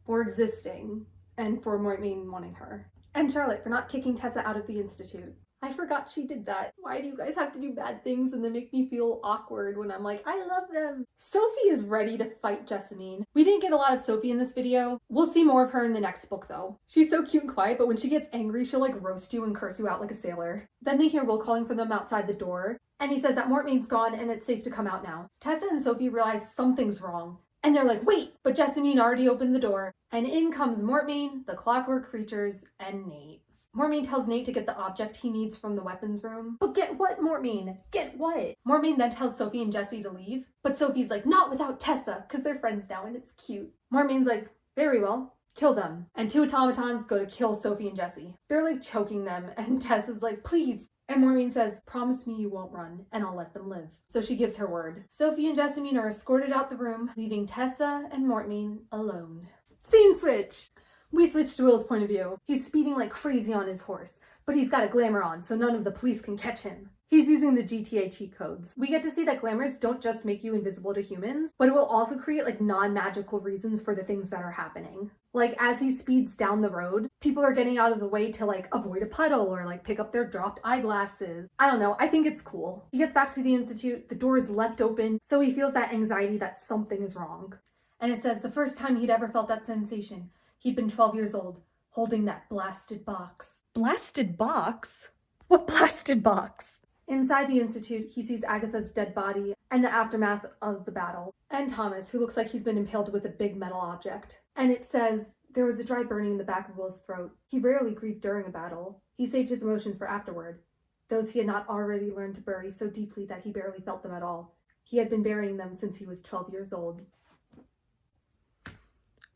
for existing and for Mortmain wanting her. And Charlotte for not kicking Tessa out of the Institute. I forgot she did that. Why do you guys have to do bad things and then make me feel awkward when I'm like, I love them? Sophie is ready to fight Jessamine. We didn't get a lot of Sophie in this video. We'll see more of her in the next book though. She's so cute and quiet, but when she gets angry, she'll like roast you and curse you out like a sailor. Then they hear Will calling for them outside the door, and he says that Mortmain's gone and it's safe to come out now. Tessa and Sophie realize something's wrong. And they're like, wait, but Jessamine already opened the door. And in comes Mortmain, the clockwork creatures, and Nate. Mortmain tells Nate to get the object he needs from the weapons room. But get what, Mortmain? Get what? Mortmain then tells Sophie and Jessie to leave. But Sophie's like, not without Tessa, because they're friends now and it's cute. Mortmain's like, very well, kill them. And 2 automatons go to kill Sophie and Jessie. They're like choking them, and Tessa's like, please. And Mortmain says, promise me you won't run, and I'll let them live. So she gives her word. Sophie and Jessamine are escorted out the room, leaving Tessa and Mortmain alone. Scene switch! We switch to Will's point of view. He's speeding like crazy on his horse, but he's got a glamour on so none of the police can catch him. He's using the GTA cheat codes. We get to see that glamours don't just make you invisible to humans, but it will also create like non-magical reasons for the things that are happening. Like as he speeds down the road, people are getting out of the way to like avoid a puddle or like pick up their dropped eyeglasses. I don't know, I think it's cool. He gets back to the Institute, the door is left open, so he feels that anxiety that something is wrong. And it says the first time he'd ever felt that sensation, he'd been 12 years old, holding that blasted box. Blasted box? What blasted box? Inside the Institute, he sees Agatha's dead body and the aftermath of the battle, and Thomas, who looks like he's been impaled with a big metal object. And it says, there was a dry burning in the back of Will's throat. He rarely grieved during a battle. He saved his emotions for afterward, those he had not already learned to bury so deeply that he barely felt them at all. He had been burying them since he was 12 years old.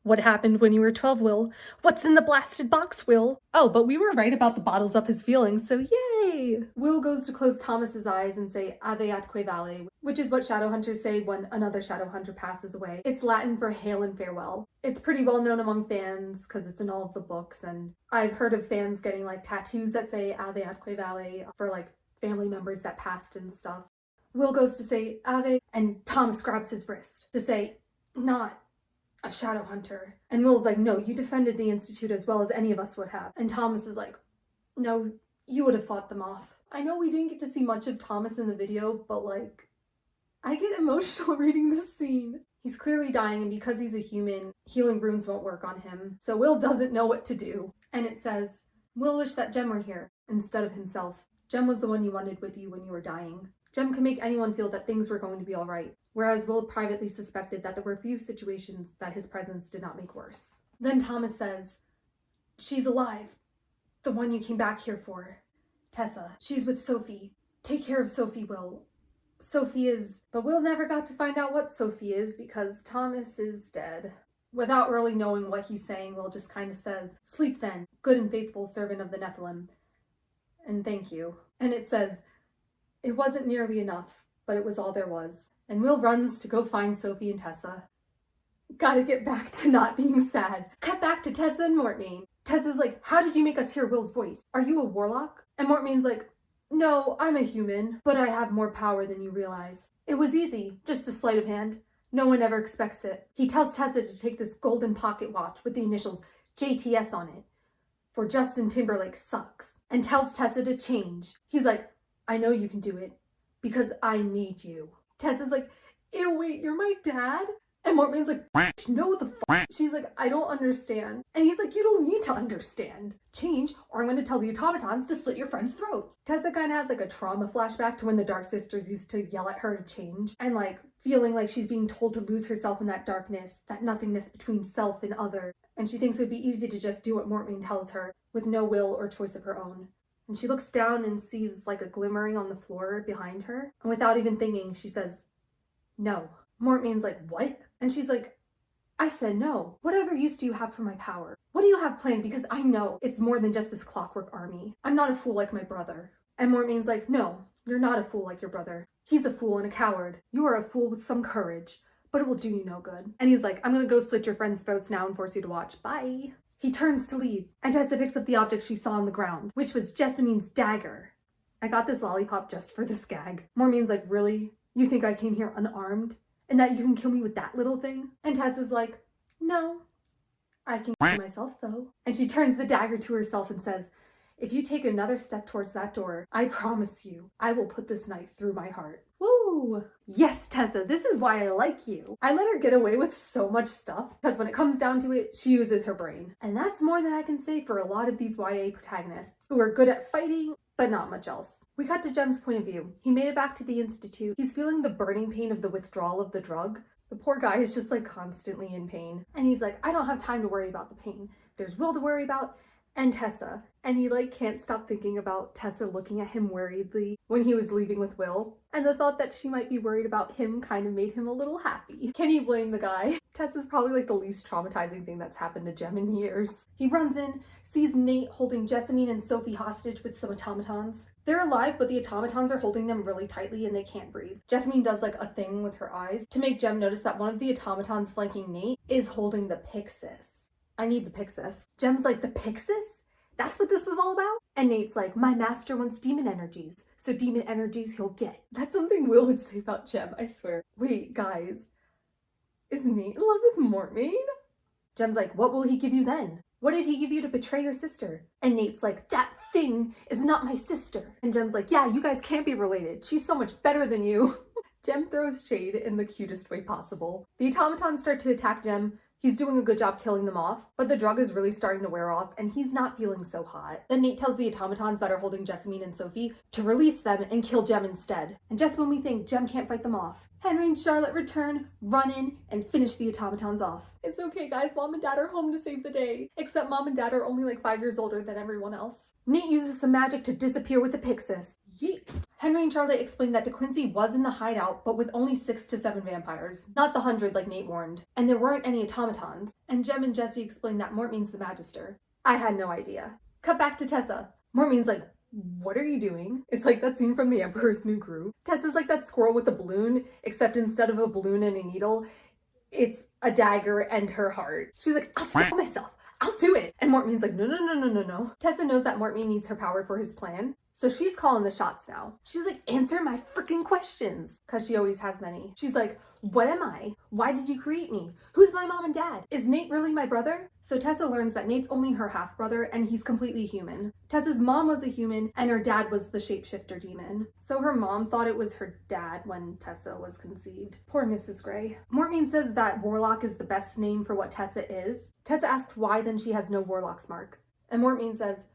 What happened when you were 12, Will? What's in the blasted box, Will? Oh, but we were right about the bottles up his feelings, so yay! Will goes to close Thomas's eyes and say Ave atque vale, which is what Shadowhunters say when another Shadowhunter passes away. It's Latin for hail and farewell. It's pretty well known among fans because it's in all of the books, and I've heard of fans getting like tattoos that say Ave atque vale for like family members that passed and stuff. Will goes to say Ave, and Thomas grabs his wrist to say, not a shadow hunter. And Will's like, no, you defended the Institute as well as any of us would have. And Thomas is like, no, you would have fought them off. I know we didn't get to see much of Thomas in the video, but like, I get emotional reading this scene. He's clearly dying, and because he's a human, healing runes won't work on him. So Will doesn't know what to do. And it says, Will wished that Jem were here instead of himself. Jem was the one you wanted with you when you were dying. Jem could make anyone feel that things were going to be all right, whereas Will privately suspected that there were few situations that his presence did not make worse. Then Thomas says, she's alive. The one you came back here for. Tessa. She's with Sophie. Take care of Sophie, Will. Sophie is... But Will never got to find out what Sophie is because Thomas is dead. Without really knowing what he's saying, Will just kind of says, sleep then, good and faithful servant of the Nephilim. And thank you. And it says, it wasn't nearly enough, but it was all there was. And Will runs to go find Sophie and Tessa. Gotta get back to not being sad. Cut back to Tessa and Mortmain. Tessa's like, how did you make us hear Will's voice? Are you a warlock? And Mortmain's like, no, I'm a human, but I have more power than you realize. It was easy, just a sleight of hand. No one ever expects it. He tells Tessa to take this golden pocket watch with the initials JTS on it, for Justin Timberlake sucks, and tells Tessa to change. He's like, I know you can do it, because I made you. Tessa's like, ew, wait, you're my dad? And Mortmain's like, no the f***. She's like, I don't understand. And he's like, you don't need to understand. Change, or I'm going to tell the automatons to slit your friends' throats. Tessa kind of has like a trauma flashback to when the Dark Sisters used to yell at her to change. And like, feeling like she's being told to lose herself in that darkness, that nothingness between self and other. And she thinks it would be easy to just do what Mortmain tells her, with no will or choice of her own. And she looks down and sees like a glimmering on the floor behind her. And without even thinking, she says, no. Mortmain's like, what? And she's like, I said no. What other use do you have for my power? What do you have planned? Because I know it's more than just this clockwork army. I'm not a fool like my brother. And Mortmain's like, no, you're not a fool like your brother. He's a fool and a coward. You are a fool with some courage. but it will do you no good. And he's like, I'm gonna go slit your friends' throats now and force you to watch. Bye. He turns to leave, and Tessa picks up the object she saw on the ground, which was Jessamine's dagger. I got this lollipop just for this gag. Mormine's like, really? You think I came here unarmed? And that you can kill me with that little thing? And Tessa's like, no, I can kill myself though. And she turns the dagger to herself and says, if you take another step towards that door, I promise you, I will put this knife through my heart. Woo! Yes, Tessa, this is why I like you. I let her get away with so much stuff, because when it comes down to it, she uses her brain. And that's more than I can say for a lot of these YA protagonists, who are good at fighting, but not much else. We cut to Jem's point of view. He made it back to the Institute. He's feeling the burning pain of the withdrawal of the drug. The poor guy is just like constantly in pain. And he's like, I don't have time to worry about the pain. There's Will to worry about, and Tessa. And he like can't stop thinking about Tessa looking at him worriedly when he was leaving with Will. And the thought that she might be worried about him kind of made him a little happy. Can you blame the guy? Tessa's probably like the least traumatizing thing that's happened to Jem in years. He runs in, sees Nate holding Jessamine and Sophie hostage with some automatons. They're alive, but the automatons are holding them really tightly and they can't breathe. Jessamine does like a thing with her eyes to make Jem notice that one of the automatons flanking Nate is holding the Pyxis. I need the Pyxis. Jem's like, the Pyxis? That's what this was all about? And Nate's like, my master wants demon energies, so demon energies he'll get. That's something Will would say about Jem, I swear. Wait, guys, is Nate in love with Mortmain? Jem's like, what will he give you then? What did he give you to betray your sister? And Nate's like, that thing is not my sister. And Jem's like, yeah, you guys can't be related. She's so much better than you. Jem throws shade in the cutest way possible. The automatons start to attack Jem. He's doing a good job killing them off, but the drug is really starting to wear off and he's not feeling so hot. Then Nate tells the automatons that are holding Jessamine and Sophie to release them and kill Jem instead. And just when we think Jem can't fight them off, Henry and Charlotte return, run in, and finish the automatons off. It's okay guys, Mom and Dad are home to save the day. Except Mom and Dad are only like 5 years older than everyone else. Nate uses some magic to disappear with the Pyxis. Yeet. Henry and Charlotte explain that De Quincey was in the hideout, but with only 6 to 7 vampires. Not the 100 like Nate warned. And there weren't any automatons. And Jem and Jesse explain that Mort means the Magister. I had no idea. Cut back to Tessa. Mort means like, what are you doing? It's like that scene from The Emperor's New Groove. Tessa's like that squirrel with a balloon, except instead of a balloon and a needle, it's a dagger and her heart. She's like, I'll stab myself. I'll do it. And Mortmain's like, no. Tessa knows that Mortmain needs her power for his plan. So she's calling the shots now. She's like, answer my freaking questions. Cause she always has many. She's like, what am I? Why did you create me? Who's my mom and dad? Is Nate really my brother? So Tessa learns that Nate's only her half-brother and he's completely human. Tessa's mom was a human and her dad was the shapeshifter demon. So her mom thought it was her dad when Tessa was conceived. Poor Mrs. Grey. Mortmain says that Warlock is the best name for what Tessa is. Tessa asks why then she has no Warlock's mark. And Mortmain says,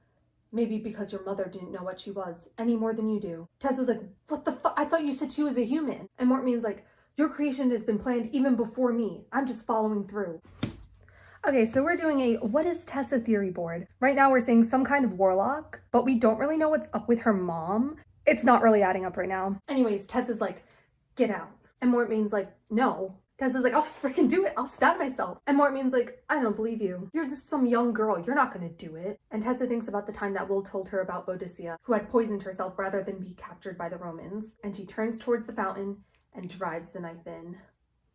maybe because your mother didn't know what she was any more than you do. Tessa's like, what the fuck? I thought you said she was a human. And Mortmain's like, your creation has been planned even before me. I'm just following through. Okay, so we're doing a what is Tessa theory board. Right now we're saying some kind of warlock, but we don't really know what's up with her mom. It's not really adding up right now. Anyways, Tessa's like, get out. And Mortmain's like, no. Tessa's like, I'll freaking do it. I'll stab myself. And Mortmain's like, I don't believe you. You're just some young girl. You're not gonna do it. And Tessa thinks about the time that Will told her about Boadicea, who had poisoned herself rather than be captured by the Romans. And she turns towards the fountain and drives the knife in.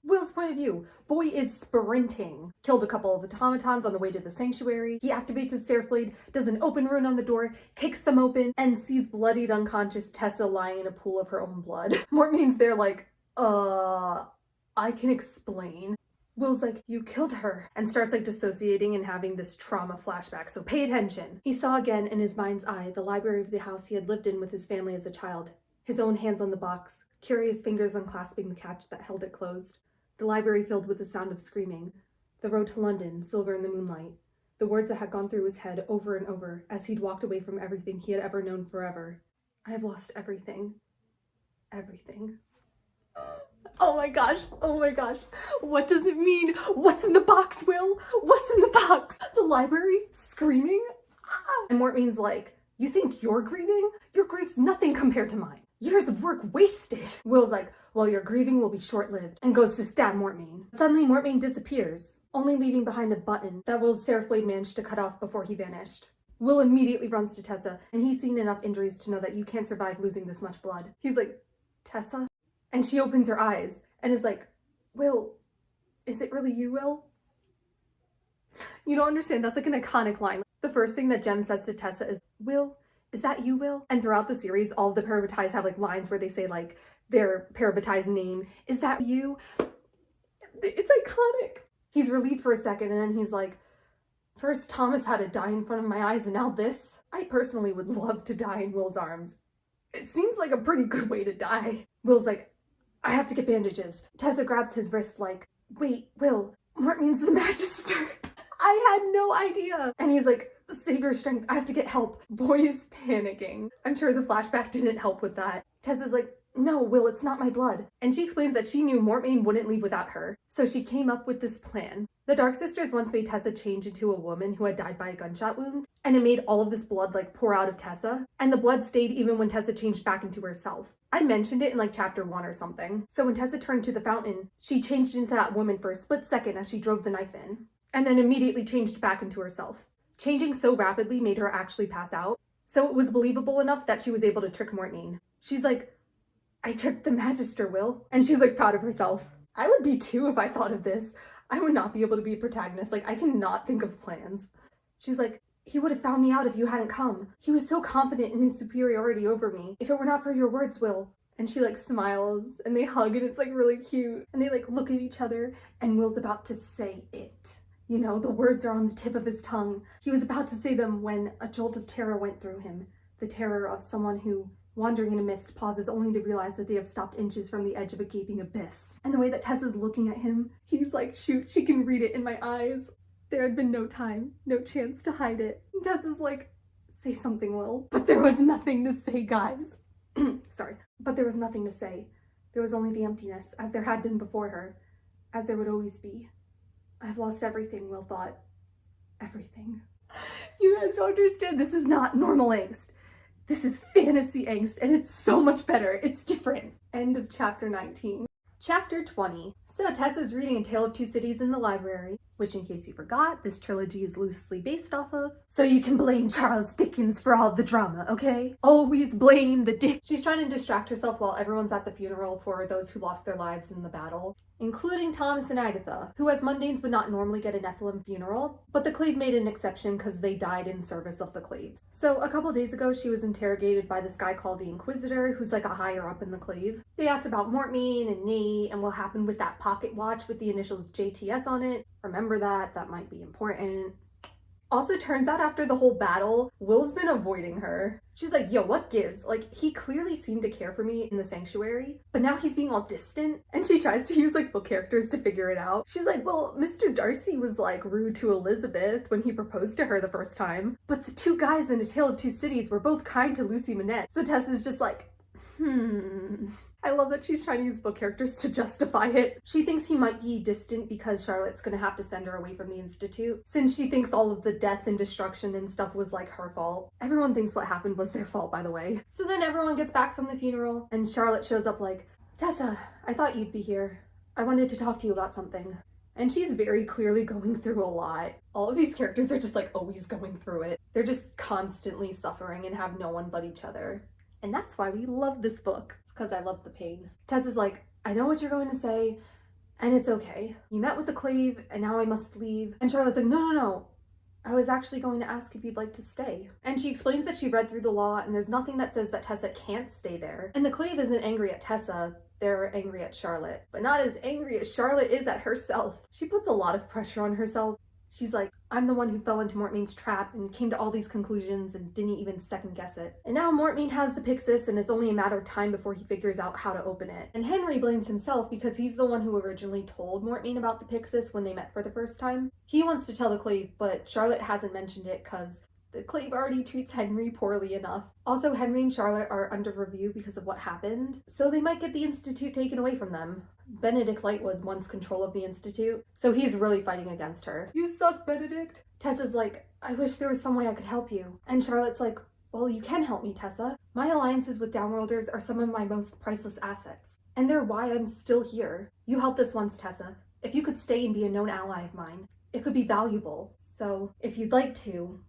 Will's point of view, boy is sprinting. Killed a couple of automatons on the way to the sanctuary. He activates his Seraph Blade, does an open rune on the door, kicks them open, and sees bloodied unconscious Tessa lying in a pool of her own blood. Mortmain's there like, I can explain. Will's like, you killed her, and starts like dissociating and having this trauma flashback, so pay attention. He saw again in his mind's eye the library of the house he had lived in with his family as a child. His own hands on the box, curious fingers unclasping the catch that held it closed. The library filled with the sound of screaming. The road to London, silver in the moonlight. The words that had gone through his head over and over as he'd walked away from everything he had ever known forever. I have lost everything. Everything. Oh my gosh. What does it mean? What's in the box, Will? What's in the box? The library? Screaming? Ah. And Mortmain's like, you think you're grieving? Your grief's nothing compared to mine. Years of work wasted. Will's like, well, your grieving will be short-lived, and goes to stab Mortmain. Suddenly, Mortmain disappears, only leaving behind a button that Will's Seraph Blade managed to cut off before he vanished. Will immediately runs to Tessa, and he's seen enough injuries to know that you can't survive losing this much blood. He's like, Tessa? And she opens her eyes, and is like, Will, is it really you, Will? You don't understand, that's like an iconic line. The first thing that Jem says to Tessa is, Will, is that you, Will? And throughout the series, all of the Parabatais have like lines where they say like their Parabatai's name. Is that you? It's iconic. He's relieved for a second and then he's like, first Thomas had to die in front of my eyes and now this. I personally would love to die in Will's arms. It seems like a pretty good way to die. Will's like, I have to get bandages. Tessa grabs his wrist like, wait, Will, what means the Magister? I had no idea. And he's like, save your strength, I have to get help. Boy is panicking. I'm sure the flashback didn't help with that. Tessa's like, no, Will, it's not my blood. And she explains that she knew Mortmain wouldn't leave without her. So she came up with this plan. The Dark Sisters once made Tessa change into a woman who had died by a gunshot wound. And it made all of this blood like pour out of Tessa. And the blood stayed even when Tessa changed back into herself. I mentioned it in like chapter 1 or something. So when Tessa turned to the fountain, she changed into that woman for a split second as she drove the knife in. And then immediately changed back into herself. Changing so rapidly made her actually pass out. So it was believable enough that she was able to trick Mortmain. She's like, I tricked the Magister, Will. And she's like proud of herself. I would be too if I thought of this. I would not be able to be a protagonist. Like, I cannot think of plans. She's like, he would have found me out if you hadn't come. He was so confident in his superiority over me. If it were not for your words, Will. And she like smiles and they hug and it's like really cute. And they like look at each other and Will's about to say it. You know, the words are on the tip of his tongue. He was about to say them when a jolt of terror went through him. The terror of someone who, wandering in a mist, pauses only to realize that they have stopped inches from the edge of a gaping abyss. And the way that Tessa's looking at him, he's like, shoot, she can read it in my eyes. There had been no time, no chance to hide it. And Tessa's like, say something, Will. But there was nothing to say, guys. Sorry. But there was nothing to say. There was only the emptiness, as there had been before her, as there would always be. I've lost everything, Will thought. Everything. You guys don't understand, this is not normal angst. This is fantasy angst, and it's so much better. It's different. End of chapter 19. Chapter 20. So Tessa's reading A Tale of Two Cities in the library, which in case you forgot, this trilogy is loosely based off of. So you can blame Charles Dickens for all the drama, okay? Always blame the Dick. She's trying to distract herself while everyone's at the funeral for those who lost their lives in the battle, including Thomas and Agatha, who as Mundanes would not normally get a Nephilim funeral, but the Clave made an exception because they died in service of the Claves. So a couple days ago, she was interrogated by this guy called the Inquisitor, who's like a higher up in the Clave. They asked about Mortmain and Nate and what happened with that pocket watch with the initials JTS on it. Remember that might be important. Also, turns out after the whole battle, Will's been avoiding her. She's like, yo, what gives? Like, he clearly seemed to care for me in the sanctuary, but now he's being all distant. And she tries to use like book characters to figure it out. She's like, well, Mr. Darcy was like rude to Elizabeth when he proposed to her the first time, but the two guys in A Tale of Two Cities were both kind to Lucy Manette. So Tessa's just like, I love that she's trying to use book characters to justify it. She thinks he might be distant because Charlotte's gonna have to send her away from the Institute, since she thinks all of the death and destruction and stuff was like her fault. Everyone thinks what happened was their fault, by the way. So then everyone gets back from the funeral and Charlotte shows up like, Tessa, I thought you'd be here. I wanted to talk to you about something. And she's very clearly going through a lot. All of these characters are just like always going through it. They're just constantly suffering and have no one but each other. And that's why we love this book. It's because I love the pain. Tessa's like, I know what you're going to say, and it's okay. You met with the Clave, and now I must leave. And Charlotte's like, no. I was actually going to ask if you'd like to stay. And she explains that she read through the law, and there's nothing that says that Tessa can't stay there. And the Clave isn't angry at Tessa, they're angry at Charlotte. But not as angry as Charlotte is at herself. She puts a lot of pressure on herself. She's like, I'm the one who fell into Mortmain's trap and came to all these conclusions and didn't even second guess it. And now Mortmain has the Pyxis and it's only a matter of time before he figures out how to open it. And Henry blames himself because he's the one who originally told Mortmain about the Pyxis when they met for the first time. He wants to tell the Clave, but Charlotte hasn't mentioned it because the Clave already treats Henry poorly enough. Also, Henry and Charlotte are under review because of what happened, so they might get the Institute taken away from them. Benedict Lightwood wants control of the Institute, so he's really fighting against her. You suck, Benedict! Tessa's like, I wish there was some way I could help you. And Charlotte's like, well, you can help me, Tessa. My alliances with Downworlders are some of my most priceless assets, and they're why I'm still here. You helped us once, Tessa. If you could stay and be a known ally of mine, it could be valuable. So, if you'd like to,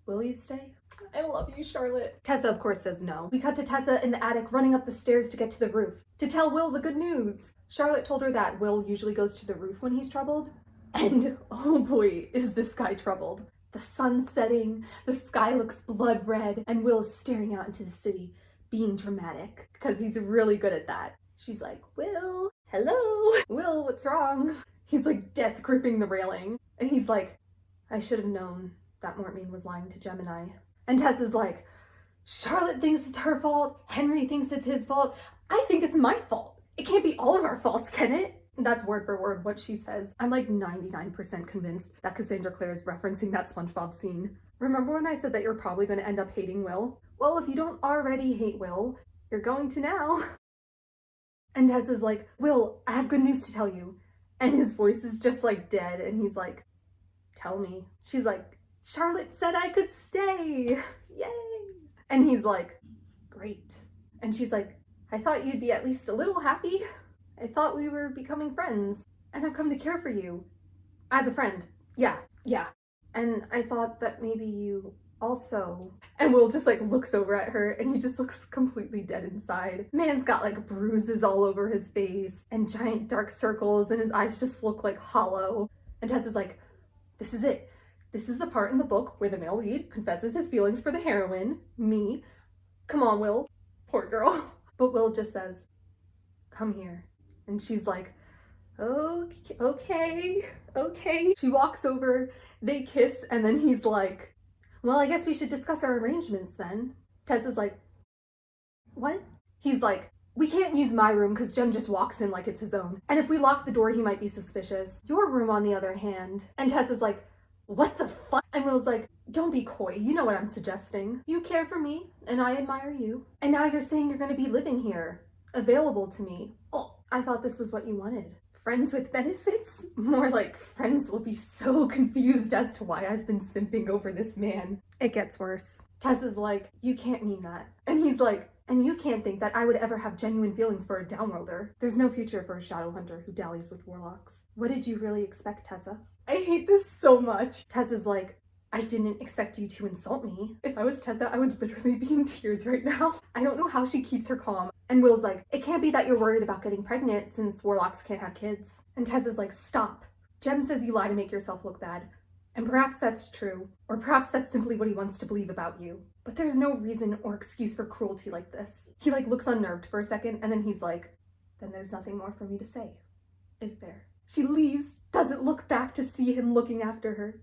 will you stay? I love you, Charlotte. Tessa, of course, says no. We cut to Tessa in the attic running up the stairs to get to the roof, to tell Will the good news. Charlotte told her that Will usually goes to the roof when he's troubled. And oh boy, is this guy troubled. The sun's setting, the sky looks blood red, and Will's staring out into the city, being dramatic, because he's really good at that. She's like, Will, hello? Will, what's wrong? He's like death gripping the railing. And he's like, I should have known that Mortmain was lying to Gemini. And Tessa's like, Charlotte thinks it's her fault. Henry thinks it's his fault. I think it's my fault. It can't be all of our faults, can it? That's word for word what she says. I'm like 99% convinced that Cassandra Clare is referencing that SpongeBob scene. Remember when I said that you're probably going to end up hating Will? Well, if you don't already hate Will, you're going to now. And Tessa's like, Will, I have good news to tell you. And his voice is just like dead, and he's like, tell me. She's like, Charlotte said I could stay. Yay. And he's like, great. And she's like, I thought you'd be at least a little happy. I thought we were becoming friends, and I've come to care for you. As a friend. Yeah. And I thought that maybe you also... And Will just like looks over at her, and he just looks completely dead inside. Man's got like bruises all over his face, and giant dark circles, and his eyes just look like hollow. And Tessa's like, this is it. This is the part in the book where the male lead confesses his feelings for the heroine, me. Come on, Will. Poor girl. But Will just says, come here. And she's like, okay. She walks over, they kiss, and then he's like, well, I guess we should discuss our arrangements then. Tessa's like, what? He's like, we can't use my room because Jem just walks in like it's his own. And if we lock the door, he might be suspicious. Your room, on the other hand. And Tessa's like, what the fuck? And Will's like, don't be coy. You know what I'm suggesting. You care for me, and I admire you. And now you're saying you're going to be living here, available to me. Oh, I thought this was what you wanted. Friends with benefits? More like friends will be so confused as to why I've been simping over this man. It gets worse. Tessa's like, you can't mean that. And he's like, and you can't think that I would ever have genuine feelings for a downworlder. There's no future for a shadow hunter who dallies with warlocks. What did you really expect, Tessa? I hate this so much. Tessa's like, I didn't expect you to insult me. If I was Tessa, I would literally be in tears right now. I don't know how she keeps her calm. And Will's like, it can't be that you're worried about getting pregnant since warlocks can't have kids. And Tessa's like, stop. Jem says you lie to make yourself look bad. And perhaps that's true. Or perhaps that's simply what he wants to believe about you. But there's no reason or excuse for cruelty like this. He like looks unnerved for a second, and then he's like, then there's nothing more for me to say, is there? She leaves, doesn't look back to see him looking after her.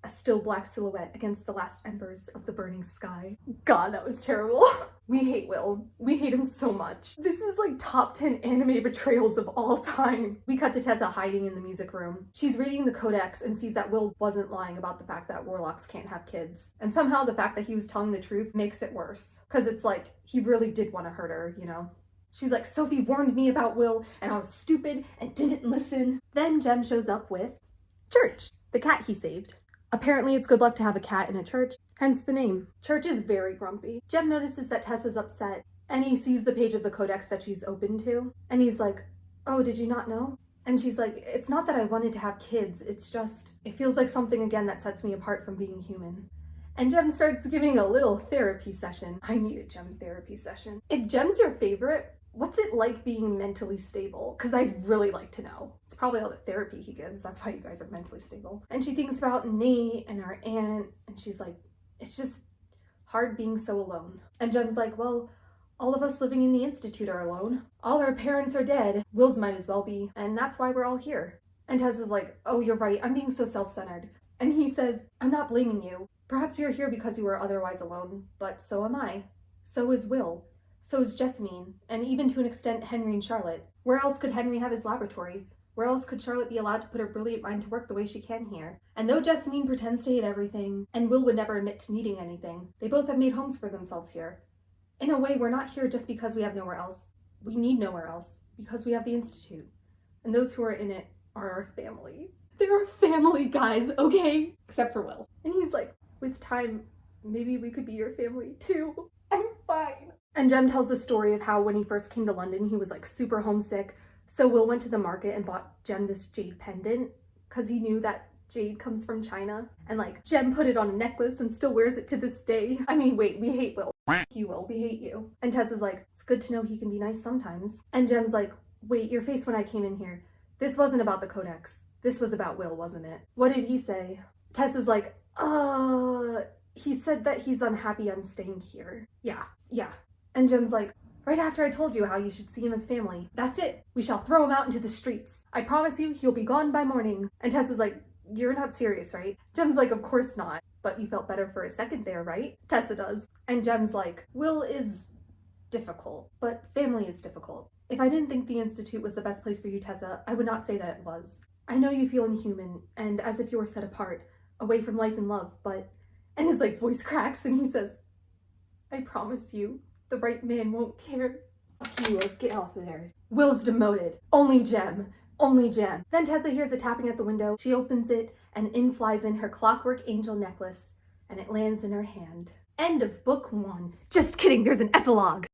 A still black silhouette against the last embers of the burning sky. God, that was terrible. We hate Will. We hate him so much. This is like top 10 anime betrayals of all time. We cut to Tessa hiding in the music room. She's reading the codex and sees that Will wasn't lying about the fact that warlocks can't have kids. And somehow the fact that he was telling the truth makes it worse. Because it's like, he really did want to hurt her, you know? She's like, Sophie warned me about Will, and I was stupid and didn't listen. Then Jem shows up with Church, the cat he saved. Apparently it's good luck to have a cat in a church, hence the name. Church is very grumpy. Jem notices that Tessa's upset, and he sees the page of the codex that she's open to, and he's like, oh, did you not know? And she's like, it's not that I wanted to have kids, it's just, it feels like something again that sets me apart from being human. And Jem starts giving a little therapy session. I need a Jem therapy session. If Jem's your favorite, what's it like being mentally stable? Because I'd really like to know. It's probably all the therapy he gives. That's why you guys are mentally stable. And she thinks about Nate and her aunt, and she's like, it's just hard being so alone. And Jem's like, well, all of us living in the Institute are alone. All our parents are dead. Will's might as well be. And that's why we're all here. And Tessa's like, oh, you're right. I'm being so self-centered. And he says, I'm not blaming you. Perhaps you're here because you were otherwise alone, but so am I. So is Will. So is Jessamine, and even to an extent Henry and Charlotte. Where else could Henry have his laboratory? Where else could Charlotte be allowed to put her brilliant mind to work the way she can here? And though Jessamine pretends to hate everything, and Will would never admit to needing anything, they both have made homes for themselves here. In a way, we're not here just because we have nowhere else. We need nowhere else, because we have the Institute. And those who are in it are our family. They're our family, guys, okay? Except for Will. And he's like, with time, maybe we could be your family too. I'm fine. And Jem tells the story of how when he first came to London, he was like super homesick. So Will went to the market and bought Jem this jade pendant because he knew that jade comes from China. And like Jem put it on a necklace and still wears it to this day. I mean, wait, we hate Will. You, Will, we hate you. And Tessa's like, it's good to know he can be nice sometimes. And Jem's like, Wait, your face when I came in here. This wasn't about the Codex. This was about Will, wasn't it? What did he say? Tessa's like, he said that he's unhappy I'm staying here. Yeah. And Jem's like, right after I told you how you should see him as family. That's it. We shall throw him out into the streets. I promise you he'll be gone by morning. And Tessa's like, you're not serious, right? Jem's like, of course not. But you felt better for a second there, right? Tessa does. And Jem's like, Will is difficult, but family is difficult. If I didn't think the Institute was the best place for you, Tessa, I would not say that it was. I know you feel inhuman and as if you were set apart, away from life and love, but... And his voice cracks and he says, I promise you, the right man won't care. Fuck you, get off of there. Will's demoted. Only Jem. Then Tessa hears a tapping at the window. She opens it and in flies in her Clockwork Angel necklace and it lands in her hand. End of book 1. Just kidding, there's an epilogue.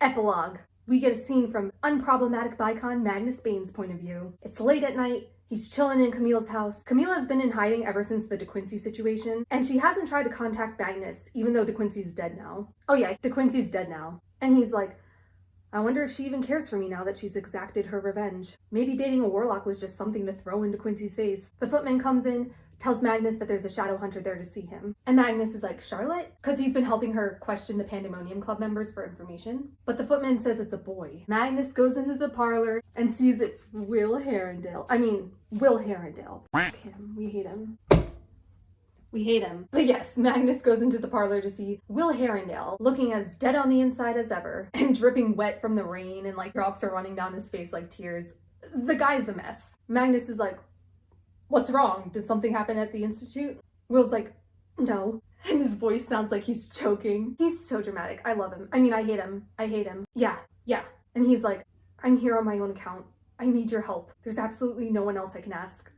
Epilogue. We get a scene from unproblematic Bicon Magnus Bane's point of view. It's late at night. He's chilling in Camille's house. Camille has been in hiding ever since the De Quincey situation, and she hasn't tried to contact Magnus, even though De Quincey's dead now. Oh yeah, De Quincey's dead now. And he's like, I wonder if she even cares for me now that she's exacted her revenge. Maybe dating a warlock was just something to throw in De Quincey's face. The footman comes in, tells Magnus that there's a shadow hunter there to see him. And Magnus is like, Charlotte? Because he's been helping her question the Pandemonium Club members for information. But the footman says it's a boy. Magnus goes into the parlor and sees it's Will Herondale. Will Herondale. Fuck him. We hate him. But yes, Magnus goes into the parlor to see Will Herondale, looking as dead on the inside as ever, and dripping wet from the rain, and drops are running down his face like tears. The guy's a mess. Magnus is like, what's wrong? Did something happen at the Institute? Will's like, no. And his voice sounds like he's choking. He's so dramatic. I love him. I hate him. Yeah. And he's like, I'm here on my own account. I need your help. There's absolutely no one else I can ask.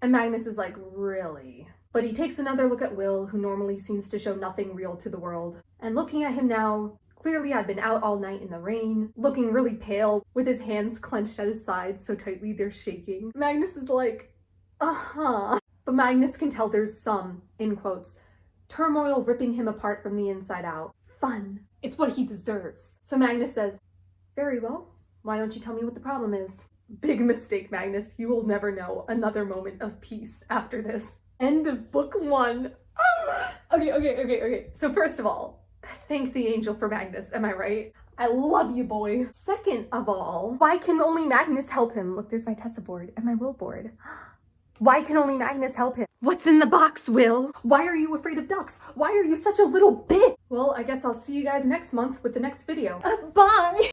And Magnus is like, really? But he takes another look at Will, who normally seems to show nothing real to the world. And looking at him now, clearly had been out all night in the rain, looking really pale, with his hands clenched at his sides so tightly they're shaking. Magnus is like, But Magnus can tell there's some, in quotes, turmoil ripping him apart from the inside out. Fun. It's what he deserves. So Magnus says, very well. Why don't you tell me what the problem is? Big mistake, Magnus. You will never know another moment of peace after this. End of book 1. Okay. So first of all, thank the angel for Magnus, am I right? I love you, boy. Second of all, why can only Magnus help him? Look, there's my Tessa board and my Will board. Why can only Magnus help him? What's in the box, Will? Why are you afraid of ducks? Why are you such a little bit? Well, I guess I'll see you guys next month with the next video. Bye!